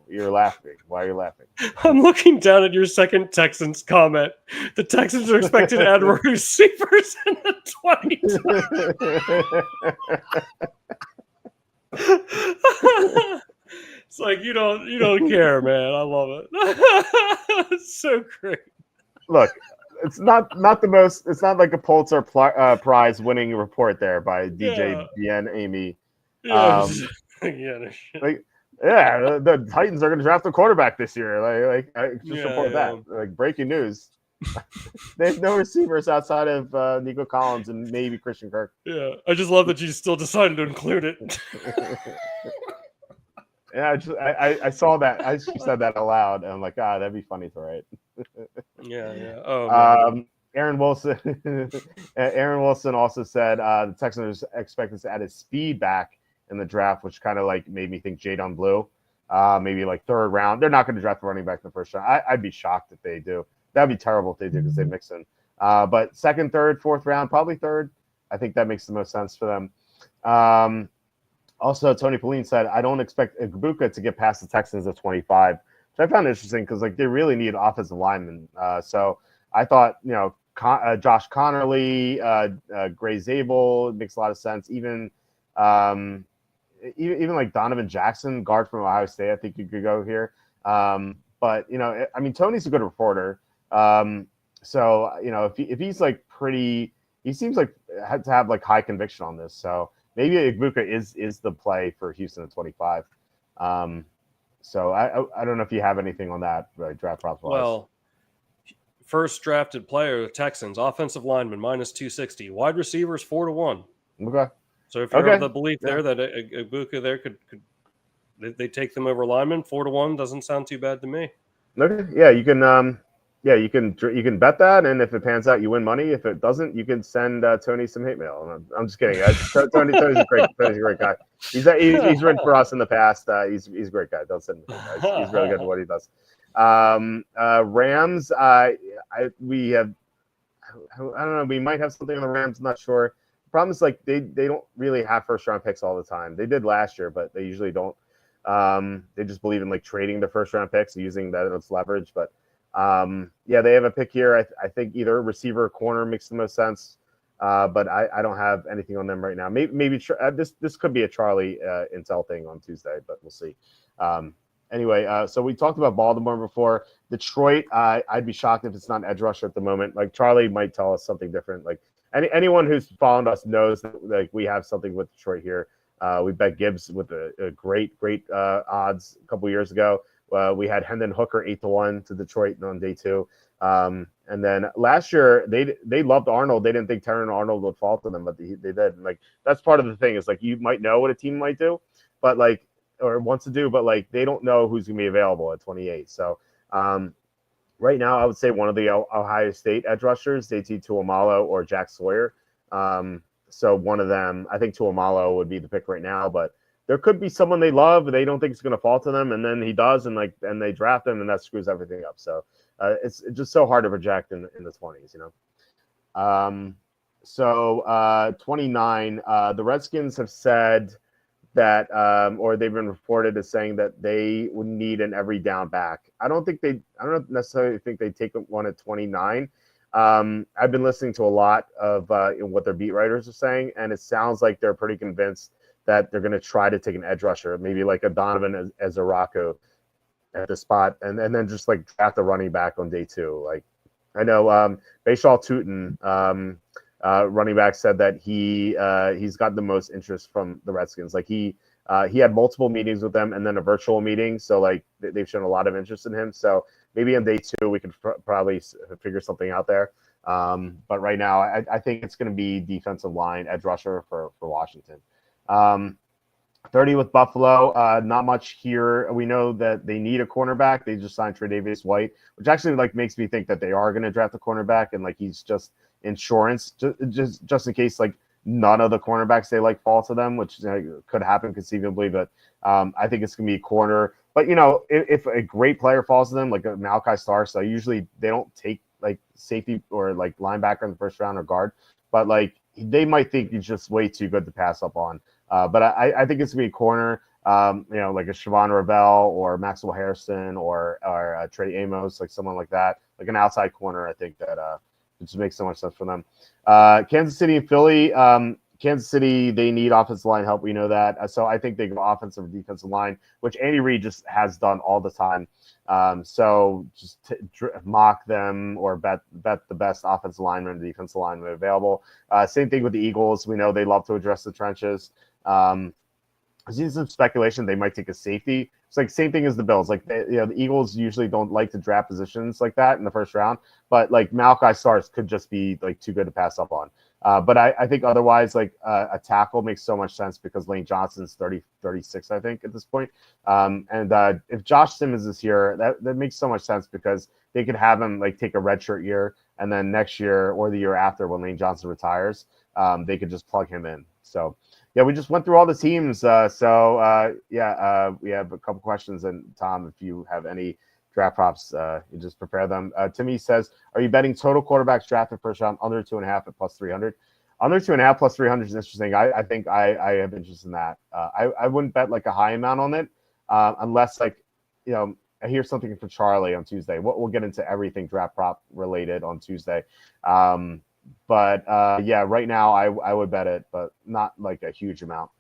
You're laughing. Why are you laughing? I'm looking down at your second Texans comment. The Texans are expected to add receivers in the 2020. It's like you don't care, man. I love it. It's so great. Look, it's not the most. It's not like a Pulitzer Prize winning report there by DJ Bien Amy. Yeah, the Titans are going to draft a quarterback this year. Report that. Breaking news. They have no receivers outside of Nico Collins and maybe Christian Kirk. Yeah, I just love that you still decided to include it. Yeah, I saw that. I said that aloud, and I'm like, that'd be funny to write. Yeah. Oh. Aaron Wilson. Aaron Wilson also said the Texans are expected to add his speed back in the draft, which kind of made me think Jadon Blue, maybe 3rd round. They're not going to draft a running back in the 1st round. I'd be shocked if they do. That'd be terrible if they do because they mix in. But 2nd, 3rd, 4th round, probably 3rd. I think that makes the most sense for them. Also, Tony Pauline said, I don't expect Ibuka to get past the Texans at 25, which I found interesting because they really need offensive linemen. So I thought, Josh Connerly, Gray Zabel makes a lot of sense. Even Donovan Jackson, guard from Ohio State, I think you could go here. But Tony's a good reporter. So if he's pretty, he seems to have high conviction on this. So maybe Igbokwe is the play for Houston at 25. So I don't know if you have anything on that, right, draft props wise. Well, first drafted player, the Texans, offensive lineman -260, wide receivers 4-1. Okay. So if you're of the belief there that Igbokwe there could they take them over linemen 4-1, doesn't sound too bad to me. Okay. Yeah, you can bet that, and if it pans out, you win money. If it doesn't, you can send Tony some hate mail. I'm just kidding. Tony's a great guy. He's written for us in the past. He's a great guy. Don't send him. He's really good at what he does. Rams. We have. I don't know. We might have something on the Rams. I'm not sure. The problem is like they don't really have first round picks all the time. They did last year, but they usually don't. They just believe in like trading the first round picks, using that as leverage. But yeah, they have a pick here. I think either receiver or corner makes the most sense. But I don't have anything on them right now. Maybe this could be a Charlie intel thing on Tuesday, but we'll see. Anyway, so we talked about Baltimore before. Detroit, I'd be shocked if it's not an edge rusher at the moment. Like Charlie might tell us something different. Like anyone who's followed us knows that like we have something with Detroit here. We bet Gibbs with a great odds a couple years ago. We had Hendon Hooker 8-1 to Detroit on day 2. And then last year they loved Arnold. They didn't think Terran Arnold would fall to them, but they did. And like that's part of the thing is like you might know what a team might do, but like or wants to do, but like they don't know who's gonna be available at 28. So right now I would say one of the Ohio State edge rushers, JT Tuamalo or Jack Sawyer. So one of them, I think Tuamalo would be the pick right now, but there could be someone they love, but they don't think it's going to fall to them, and then he does, and they draft him, and that screws everything up. So it's just so hard to project in the 20s, you know. So 29, the Redskins have said that, or they've been reported as saying that they would need an every down back. I don't necessarily think they take one at 29. I've been listening to a lot of what their beat writers are saying, and it sounds like they're pretty convinced that they're going to try to take an edge rusher, maybe like a Donovan Ezaraku at the spot, and then just like draft a running back on day 2. Like I know Baishal Tootin, running back, said that he's got the most interest from the Redskins. Like he had multiple meetings with them and then a virtual meeting, so like they've shown a lot of interest in him. So maybe on day 2 we could probably figure something out there. But right now I think it's going to be defensive line edge rusher for Washington. 30 with Buffalo, not much here. We know that they need a cornerback. They just signed Tre'Davious White, which actually like makes me think that they are going to draft a cornerback, and like he's just insurance, just in case like none of the cornerbacks they like fall to them, which could happen conceivably. But I think it's going to be a corner. But you know, if a great player falls to them, like a Malachi Starr, so usually they don't take like safety or like linebacker in the first round or guard, but like they might think he's just way too good to pass up on. But I think it's going to be a corner, you know, like a Siobhan Ravel or Maxwell Harrison or Trey Amos, like someone like that, like an outside corner. I think that it just makes so much sense for them. Kansas City and Philly. Kansas City, they need offensive line help. We know that. So I think they go offensive or defensive line, which Andy Reid just has done all the time. So just mock them or bet the best offensive lineman and defensive lineman available. Same thing with the Eagles. We know they love to address the trenches. I've seen some speculation they might take a safety. It's like same thing as the Bills. Like the Eagles usually don't like to draft positions like that in the first round, but like Malachi Starr could just be like too good to pass up on. But I think otherwise, like a tackle makes so much sense because Lane Johnson's 36, I think, at this point. And if Josh Simmons is here, that makes so much sense because they could have him like take a redshirt year, and then next year or the year after when Lane Johnson retires, they could just plug him in. So yeah, we just went through all the teams. We have a couple questions, and Tom, if you have any draft props, you just prepare them. Timmy says, are you betting total quarterbacks drafted first round under 2.5 at plus 300? Under 2.5 plus 300 is interesting. I think I have interest in that. I wouldn't bet like a high amount on it unless like, you know, I hear something from Charlie on Tuesday. We'll get into everything draft prop related on Tuesday. But right now I would bet it, but not like a huge amount.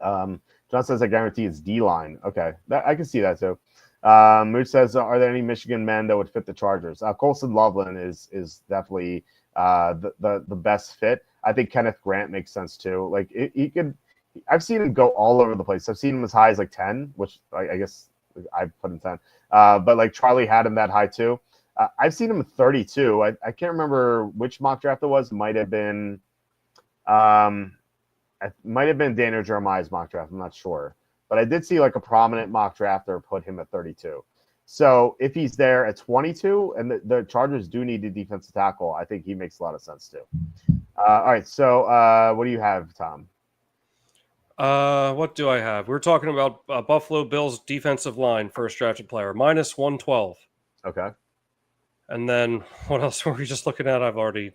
John says I guarantee it's D-line. Okay, I can see that too. Mooch says, are there any Michigan men that would fit the Chargers? Colson Loveland is definitely the best fit. I think Kenneth Grant makes sense too. Like he could. I've seen him go all over the place. I've seen him as high as like 10, which I guess I put in 10. But like Charlie had him that high too. I've seen him at 32. I can't remember which mock draft it was. It might have been Daniel Jeremiah's mock draft. I'm not sure. But I did see like a prominent mock drafter put him at 32. So if he's there at 22 and the Chargers do need a defensive tackle, I think he makes a lot of sense too. All right. So what do you have, Tom? What do I have? We're talking about Buffalo Bills defensive line, first drafted player, minus 112. Okay. And then what else were we just looking at? I've already.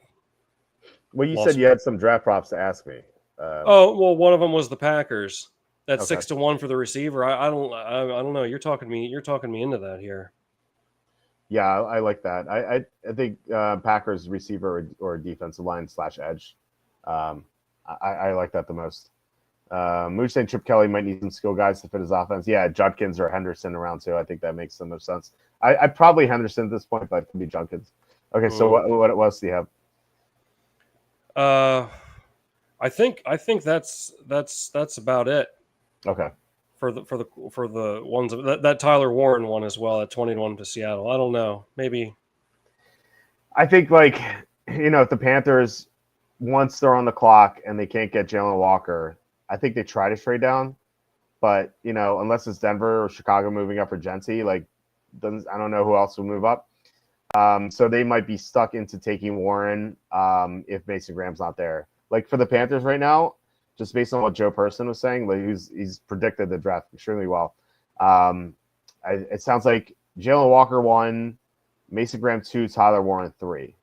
Well, you said you had some draft props to ask me. One of them was the Packers. That's Okay. 6-1 for the receiver. I don't know. You're talking me into that here. Yeah, I like that. I think Packers receiver or defensive line / edge. I like that the most. Mooch saying Chip Kelly might need some skill guys to fit his offense. Yeah, Judkins or Henderson around too. I think that makes so much sense. I probably Henderson at this point, but it could be Judkins. Okay, so what else do you have? I think that's about it. Okay. For the ones that Tyler Warren one as well at 21 to Seattle. I don't know. Maybe. I think if the Panthers once they're on the clock and they can't get Jalen Walker, I think they try to trade down. But unless it's Denver or Chicago moving up for Gentry, I don't know who else will move up. So they might be stuck into taking Warren if Mason Graham's not there. Like for the Panthers right now, just based on what Joe Person was saying, he's predicted the draft extremely well. It sounds like Jalen Walker 1, Mason Graham 2, Tyler Warren 3.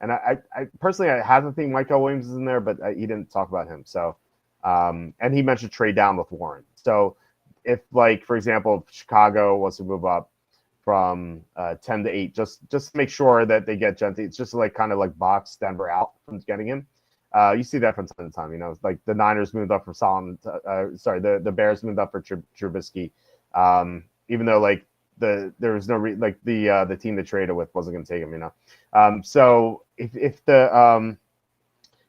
And I personally, I haven't think Michael Williams is in there, but he didn't talk about him. So, and he mentioned trade down with Warren. So if for example, Chicago was to move up from 10 to 8, just make sure that they get Gentry. It's just kind of box Denver out from getting him. You see that from time to time, like the Niners moved up for Solomon. The Bears moved up for Trubisky, even though there was no the team they traded with wasn't going to take him, So if the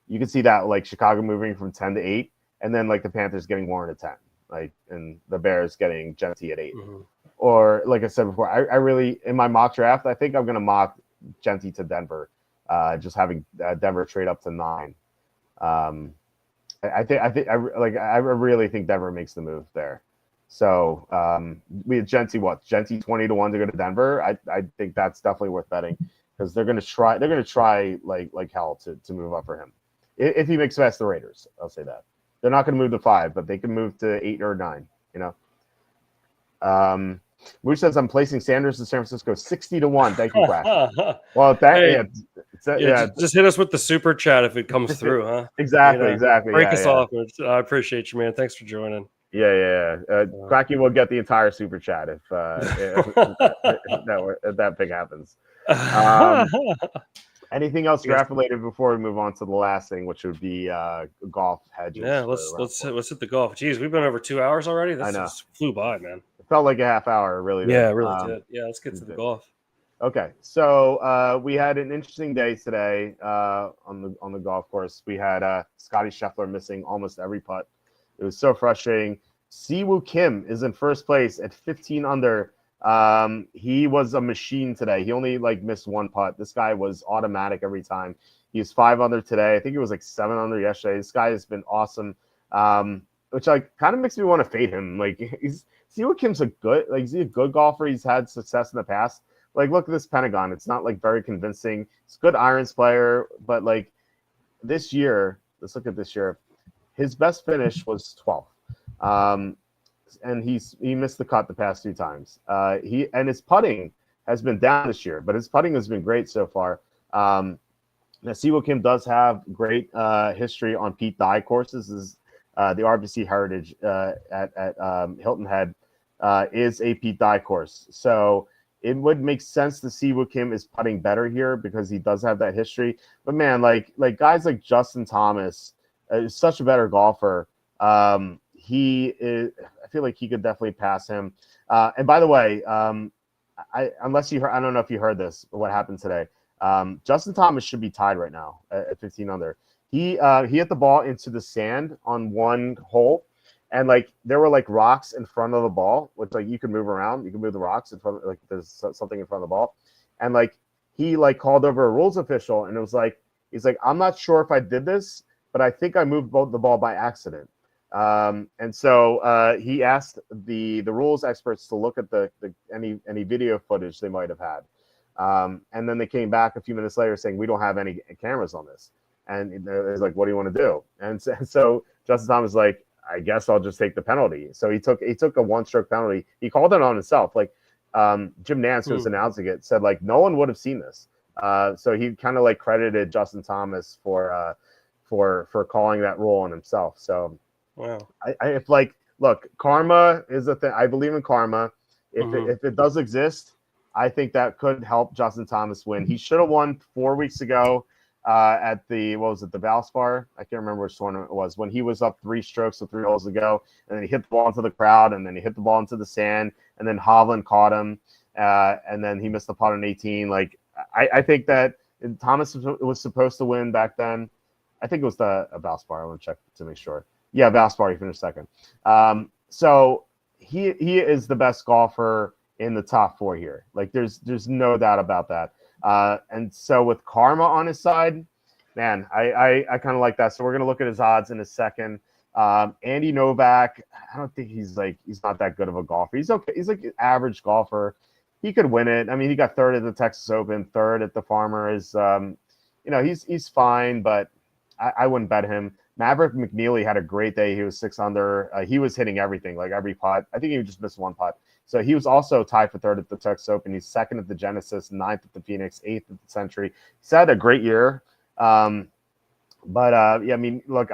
you can see that Chicago moving from 10 to 8, and then the Panthers getting Warren at 10, and the Bears getting Gentry at 8, or like I said before, I really in my mock draft I think I'm going to mock Gentry to Denver, just having Denver trade up to 9. I really think Denver makes the move there. So we had Gentry 20 to 1 to go to Denver. I think that's definitely worth betting because they're gonna try like hell to move up for him. If he makes past the Raiders, I'll say that. They're not gonna move to 5, but they can move to 8 or 9, Mooch says I'm placing Sanders in San Francisco 60 to 1. Thank you, Quack. Well, just hit us with the super chat if it comes through, huh? Exactly. Break us off. I appreciate you, man. Thanks for joining. Yeah. Quacky will get the entire super chat if that thing happens. Anything else draft related before we move on to the last thing, which would be golf hedges? Yeah, let's hit the golf. Jeez, we've been over 2 hours already. This just flew by, man. It felt like a half hour, really. Yeah, it really did. Yeah, let's get to the golf. Okay, so we had an interesting day today on the golf course. We had Scotty Scheffler missing almost every putt. It was so frustrating. Siwoo Kim is in first place at 15 under. He was a machine today. He only missed one putt. This guy was automatic every time. He's 5 under today. I think he was 7 under yesterday. This guy has been awesome. Which kind of makes me want to fade him. Siwoo Kim's is he a good golfer? He's had success in the past. Look at this Pentagon. It's not very convincing. He's a good irons player, but this year, let's look at this year. His best finish was 12th. And he missed the cut the past 2 times. His putting has been down this year, but his putting has been great so far. Now Siwoo Kim does have great history on Pete Dye courses. The RBC Heritage at Hilton Head is a Pete Dye course, so it would make sense to see Siwoo Kim is putting better here because he does have that history. But man, guys like Justin Thomas is such a better golfer. He is. I feel like he could definitely pass him. And by the way, unless you heard, I don't know if you heard this, but what happened today. Justin Thomas should be tied right now at 15 under. He hit the ball into the sand on one hole, and like there were like rocks in front of the ball, which like you can move around. You can move the rocks in front of, like there's something in front of the ball, and like he like called over a rules official, and it was like he's like, I'm not sure if I did this, but I think I moved the ball by accident. And so he asked the rules experts to look at the any video footage they might have had. And then they came back a few minutes later saying, we don't have any cameras on this. And it was like, what do you want to do? And so Justin Thomas was like, I guess I'll just take the penalty. So he took a one-stroke penalty. He called it on himself. Like Jim Nance, who was announcing it, said like no one would have seen this. So he kind of like credited Justin Thomas for calling that rule on himself. So wow. If like, look, karma is a thing. I believe in karma. If it does exist, I think that could help Justin Thomas win. He should have won 4 weeks ago at the Valspar. I can't remember which tournament it was, when he was up 3 strokes with 3 holes to go, and then he hit the ball into the crowd, and then he hit the ball into the sand, and then Hovland caught him, and then he missed the putt on 18. Like I think that Thomas was supposed to win back then. I think it was the Valspar. I want to check to make sure. Yeah, Valspar, he finished second. So he is the best golfer in the top 4 here. Like there's no doubt about that. And so with karma on his side, man, I kind of like that. So we're gonna look at his odds in a second. Andy Novak, I don't think he's not that good of a golfer. He's okay. He's like an average golfer. He could win it. I mean, he got 3rd at the Texas Open, 3rd at the Farmers. He's fine, but I wouldn't bet him. Maverick McNeely had a great day. He was 6 under. He was hitting everything, like every putt. I think he just missed 1 putt. So he was also tied for 3rd at the Texas Open. He's 2nd at the Genesis, 9th at the Phoenix, 8th at the Century. He's had a great year. Yeah, I mean, look,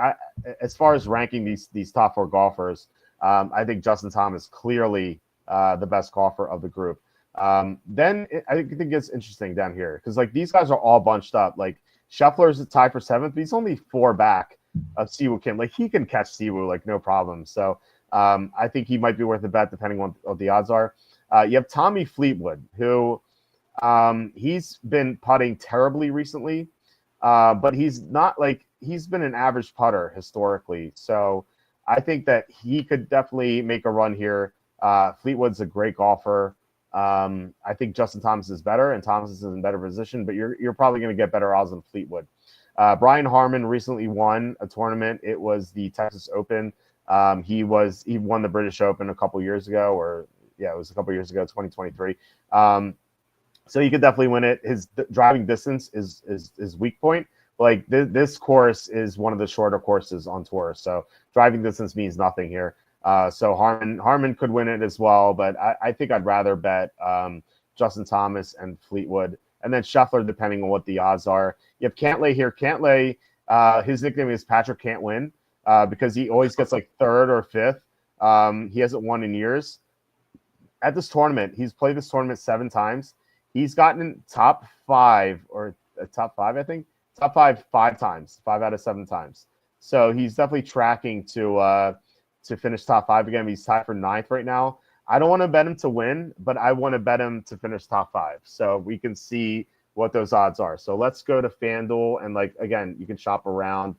as far as ranking these top 4 golfers, I think Justin Thomas clearly the best golfer of the group. Then I think it gets interesting down here because like these guys are all bunched up. Like Scheffler's tied for 7th, but he's only 4 back of Siwoo Kim. Like he can catch Siwoo like no problem. So I think he might be worth a bet depending on what the odds are. You have Tommy Fleetwood, who he's been putting terribly recently, but he's been an average putter historically. So I think that he could definitely make a run here. Fleetwood's a great golfer. I think Justin Thomas is better, and Thomas is in a better position, but you're probably going to get better odds than Fleetwood. Brian Harmon recently won a tournament. It was the Texas Open. He won the British Open a couple years ago, it was a couple years ago, 2023. So he could definitely win it. His driving distance is weak point. Like this course is one of the shorter courses on tour, so driving distance means nothing here. So Harmon could win it as well, but I think I'd rather bet Justin Thomas and Fleetwood, and then Scheffler, depending on what the odds are. You have Cantlay here. Cantlay, his nickname is Patrick Can't Win because he always gets like 3rd or 5th. He hasn't won in years. At this tournament, he's played this tournament 7 times. He's gotten top 5 or top 5, I think. Top 5 times, 5 out of 7 times. So he's definitely tracking to finish top 5 again. He's tied for 9th right now. I don't want to bet him to win, but I want to bet him to finish top 5. So we can see what those odds are. So let's go to FanDuel, and like again, you can shop around.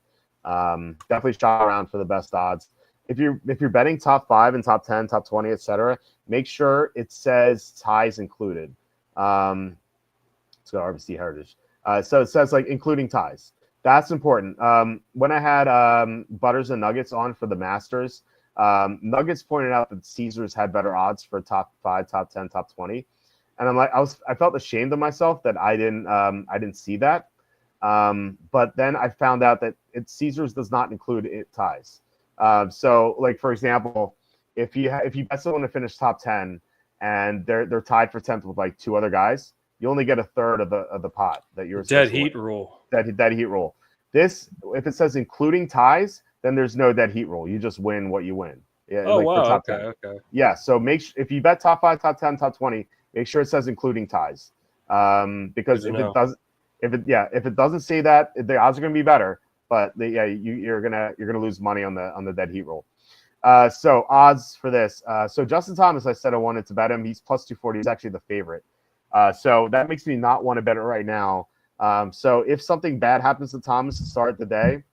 Definitely shop around for the best odds. If you're betting top 5 and top 10, top 20, etc., make sure it says ties included. Let's go RBC Heritage. So it says like including ties. That's important. When I had Butters and Nuggets on for the Masters, Nuggets pointed out that Caesars had better odds for top 5, top 10, top 20, and I'm like, I felt ashamed of myself that I didn't see that. But then I found out that Caesars does not include ties. So like for example, if you bet someone to finish top 10 and they're tied for 10th with like 2 other guys, you only get 1/3 of the pot that you're dead heat rule. Dead heat rule. This, if it says including ties, then there's no dead heat rule. You just win what you win. Yeah. Oh, like wow. Okay. Yeah. So if you bet top 5, top 10, top 20, make sure it says including ties. Because if it doesn't say that, the odds are going to be better. But you're gonna lose money on the dead heat rule. So odds for this. So Justin Thomas, I said I wanted to bet him. He's plus 240. He's actually the favorite. So that makes me not want to bet it right now. So if something bad happens to Thomas to start the day,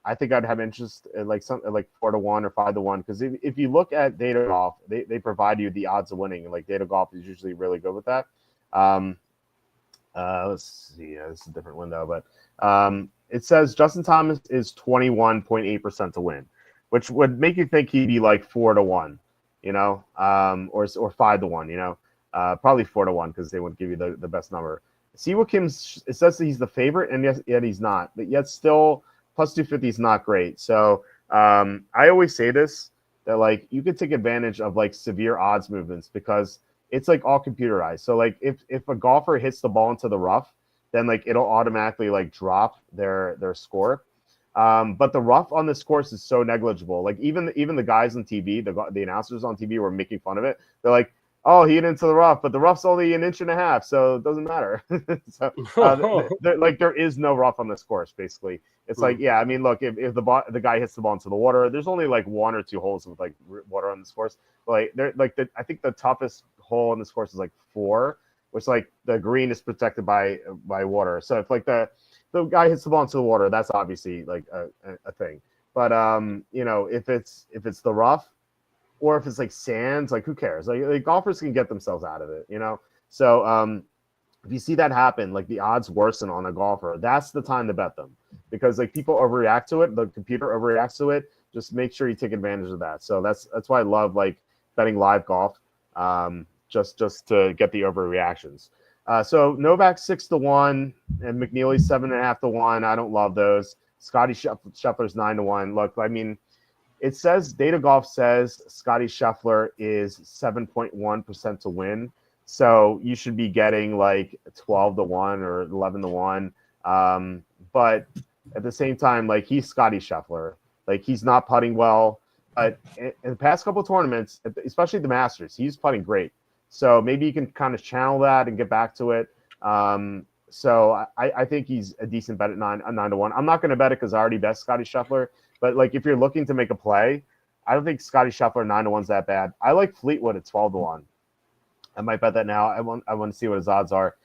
I think I'd have interest in like something like 4-1 or 5-1. Because if you look at Data Golf, they provide you the odds of winning, and like Data Golf is usually really good with that. Let's see. This is a different window, but it says Justin Thomas is 21.8% to win, which would make you think he'd be like 4-1, you know, or 5-1, you know, probably 4-1 because they wouldn't give you the best number. Siwoo Kim's, it says that he's the favorite, and yet he's not, but yet still plus 250 is not great. So I always say this, that like you could take advantage of like severe odds movements because it's like all computerized. So like if a golfer hits the ball into the rough, then like it'll automatically like drop their score. But the rough on this course is so negligible. Like even the guys on TV, the announcers on TV were making fun of it. They're like, "Oh, he hit into the rough, but the rough's only 1.5 inches, so it doesn't matter." So like there is no rough on this course. Basically, it's like, yeah, I mean, look, if the guy hits the ball into the water, there's only like 1 or 2 holes with like water on this course. But like I think the toughest hole on this course is like 4, which like the green is protected by water. So if like the guy hits the ball into the water, that's obviously like a thing. But you know, if it's the rough, or if it's like sands, like who cares? Like golfers can get themselves out of it, you know. So if you see that happen, like the odds worsen on a golfer, that's the time to bet them, because like people overreact to it. The computer overreacts to it. Just make sure you take advantage of that. So that's why I love like betting live golf, just to get the overreactions. So Novak 6-1 and McNeely 7.5-1. I don't love those. Scotty Scheffler's 9-1. Look, I mean, it says Data Golf says Scotty Scheffler is 7.1% to win. So you should be getting like 12-1 or 11-1. But at the same time, like he's Scotty Scheffler. Like he's not putting well. But in the past couple of tournaments, especially the Masters, he's putting great. So maybe you can kind of channel that and get back to it. So I think he's a decent bet at 9-1. I'm not going to bet it because I already bet Scotty Scheffler. But like if you're looking to make a play, I don't think Scotty Scheffler 9-1 is that bad. I like Fleetwood at 12-1. I might bet that now. I want to see what his odds are.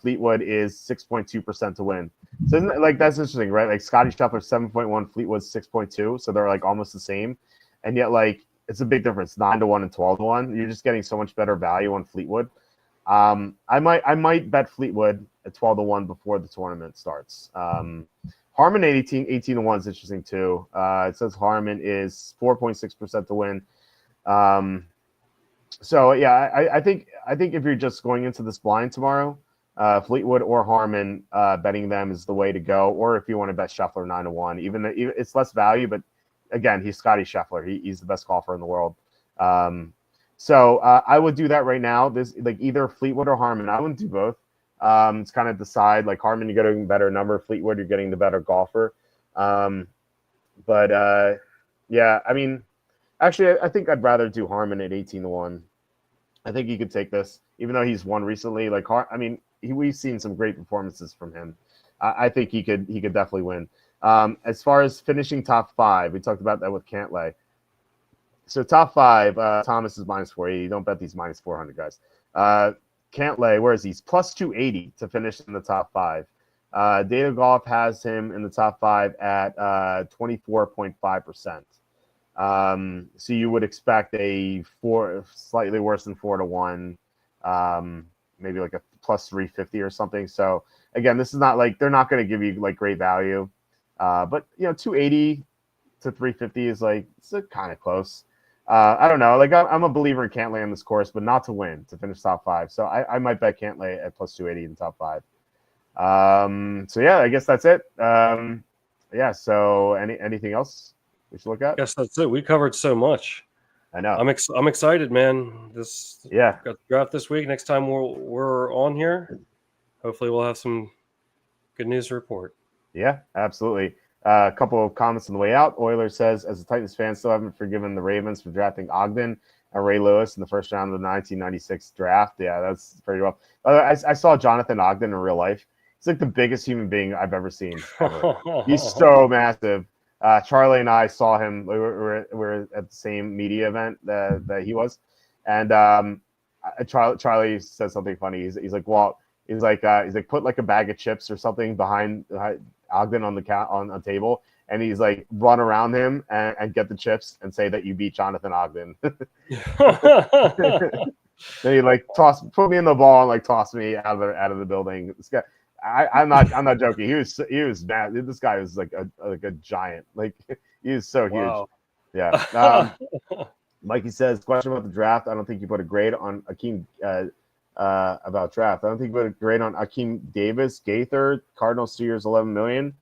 Fleetwood is 6.2% to win. So isn't it, like that's interesting, right? Like Scotty Scheffler 7.1, Fleetwood's 6.2, so they're like almost the same, and yet like it's a big difference, 9-1 and 12-1. You're just getting so much better value on Fleetwood. I might bet Fleetwood at 12-1 before the tournament starts. Harman 18-1 is interesting too. It says Harman is 4.6% to win. So yeah, I think if you're just going into this blind tomorrow, Fleetwood or Harman, betting them is the way to go. Or if you want to bet Scheffler 9-1, even though it's less value, but again, he's Scotty Scheffler. He's the best golfer in the world. So I would do that right now. This like either Fleetwood or Harman. I wouldn't do both. It's kind of decide. Like Harman, you're getting a better number. Fleetwood, you're getting the better golfer. But yeah, I mean, actually, I think I'd rather do Harman at 18-1. I think he could take this, even though he's won recently. Like, I mean, we've seen some great performances from him. I think he could definitely win. As far as finishing top 5, we talked about that with Cantlay. So top 5, Thomas is minus 480. Don't bet these minus 400 guys. Cantlay, where is he? He's plus 280 to finish in the top 5. Data Golf has him in the top 5 at 24.5%. So you would expect a slightly worse than 4-1, maybe like a plus 350 or something. So again, this is not like they're not going to give you like great value, but you know, 280 to 350 is like it's kind of close. I don't know. Like I'm a believer in Cantlay on this course, but not to win, to finish top 5. So I might bet Cantlay at plus 280 in top 5. So yeah, I guess that's it. Yeah. So anything else we should look at? Yes, that's it. We covered so much. I know. I'm excited, man. Yeah. Got the draft this week. Next time we're on here, hopefully we'll have some good news to report. Yeah, absolutely. A couple of comments on the way out. Oilers says, as a Titans fan, still haven't forgiven the Ravens for drafting Ogden and Ray Lewis in the first round of the 1996 draft. Yeah, that's pretty rough. I saw Jonathan Ogden in real life. He's like the biggest human being I've ever seen. Ever. He's so massive. Charlie and I saw him. We were at the same media event that he was, and Charlie said something funny. He's like, Walt. He's like put like a bag of chips or something behind Ogden on the on a table, and he's like run around him and get the chips and say that you beat Jonathan Ogden. Then he like put me in the ball and like tossed me out of the building. This guy, I'm not joking. He was mad. This guy was like a giant. Like he was so Wow. huge. Yeah. Mikey says, question about the draft. I don't think you put a grade on Akeem about draft. I don't think you put a grade on Akeem Davis, Gaither, Cardinals 2 years, 11 million.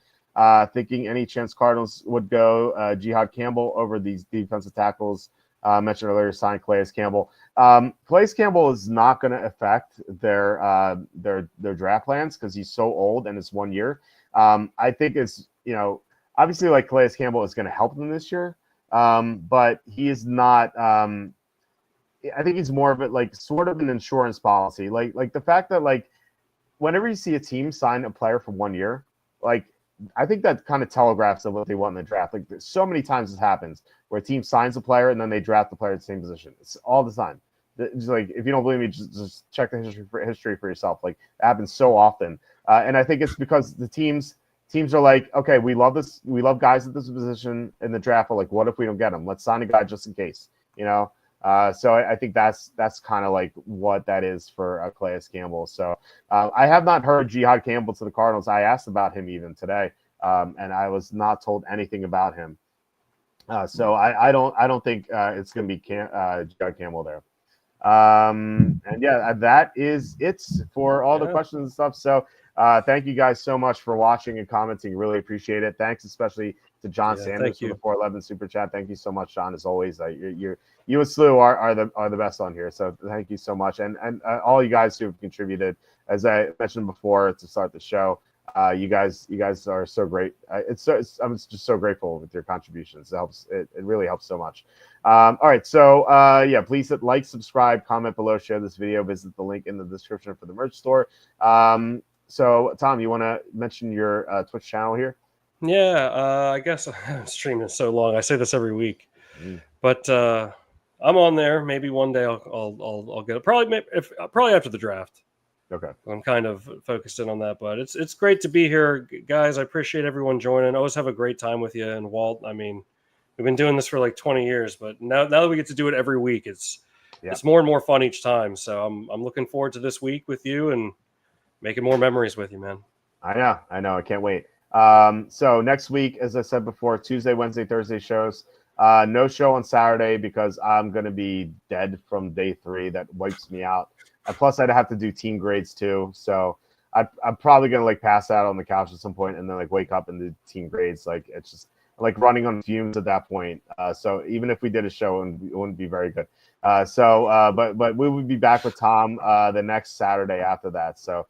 Thinking any chance Cardinals would go Jihad Campbell over these defensive tackles mentioned earlier, signed Calais Campbell. Calais Campbell is not going to affect their draft plans because he's so old and it's 1 year. I think it's, obviously like Calais Campbell is going to help them this year. But he is not. I think he's more of it like sort of an insurance policy, like the fact that like whenever you see a team sign a player for 1 year, like I think that kind of telegraphs what they want in the draft. Like so many times this happens where a team signs a player and then they draft the player at the same position. It's all the time. It's like if you don't believe me, just check the history for yourself. Like it happens so often, and I think it's because the teams are like, okay, we love this. We love guys at this position in the draft. But like, what if we don't get them? Let's sign a guy just in case, So I think that's kind of like what that is for Calais Campbell. So I have not heard Jihad Campbell to the Cardinals. I asked about him even today, and I was not told anything about him. So I don't think it's going to be Jihad Campbell there. And yeah, that is it for all the questions and stuff. So thank you guys so much for watching and commenting. Really appreciate it. Thanks especially to John Sanders for the 411 super chat. Thank you so much, John. As always, you and Slew are the best on here. So thank you so much, and all you guys who have contributed. As I mentioned before to start the show, you guys are so great. I'm just so grateful with your contributions. It helps. It really helps so much. All right, so yeah, please hit like, subscribe, comment below, share this video, visit the link in the description for the merch store. So Tom, you want to mention your Twitch channel here? Yeah, I guess I'm streaming so long. I say this every week, but I'm on there. Maybe one day I'll get it. Probably after the draft. Okay. I'm kind of focused in on that, but it's great to be here, guys. I appreciate everyone joining. I always have a great time with you and Walt. I mean, we've been doing this for like 20 years, but now that we get to do it every week, it's more and more fun each time. So I'm looking forward to this week with you and making more memories with you, man. I know. I can't wait. So next week, as I said before, Tuesday, Wednesday, Thursday shows. No show on Saturday because I'm going to be dead from day 3. That wipes me out. Plus, I'd have to do team grades too. So I'm probably going to like pass out on the couch at some point and then like wake up and do team grades. Like it's just like running on fumes at that point. So even if we did a show, it wouldn't be very good. But we would be back with Tom the next Saturday after that. So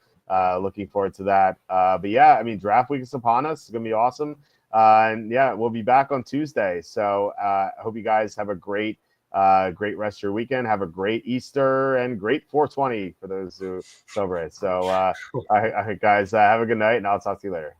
looking forward to that. But yeah, I mean, draft week is upon us. It's going to be awesome. And yeah, we'll be back on Tuesday. So I hope you guys have a great rest of your weekend. Have a great Easter and great 420 for those who celebrate. So, all right, guys, have a good night, and I'll talk to you later.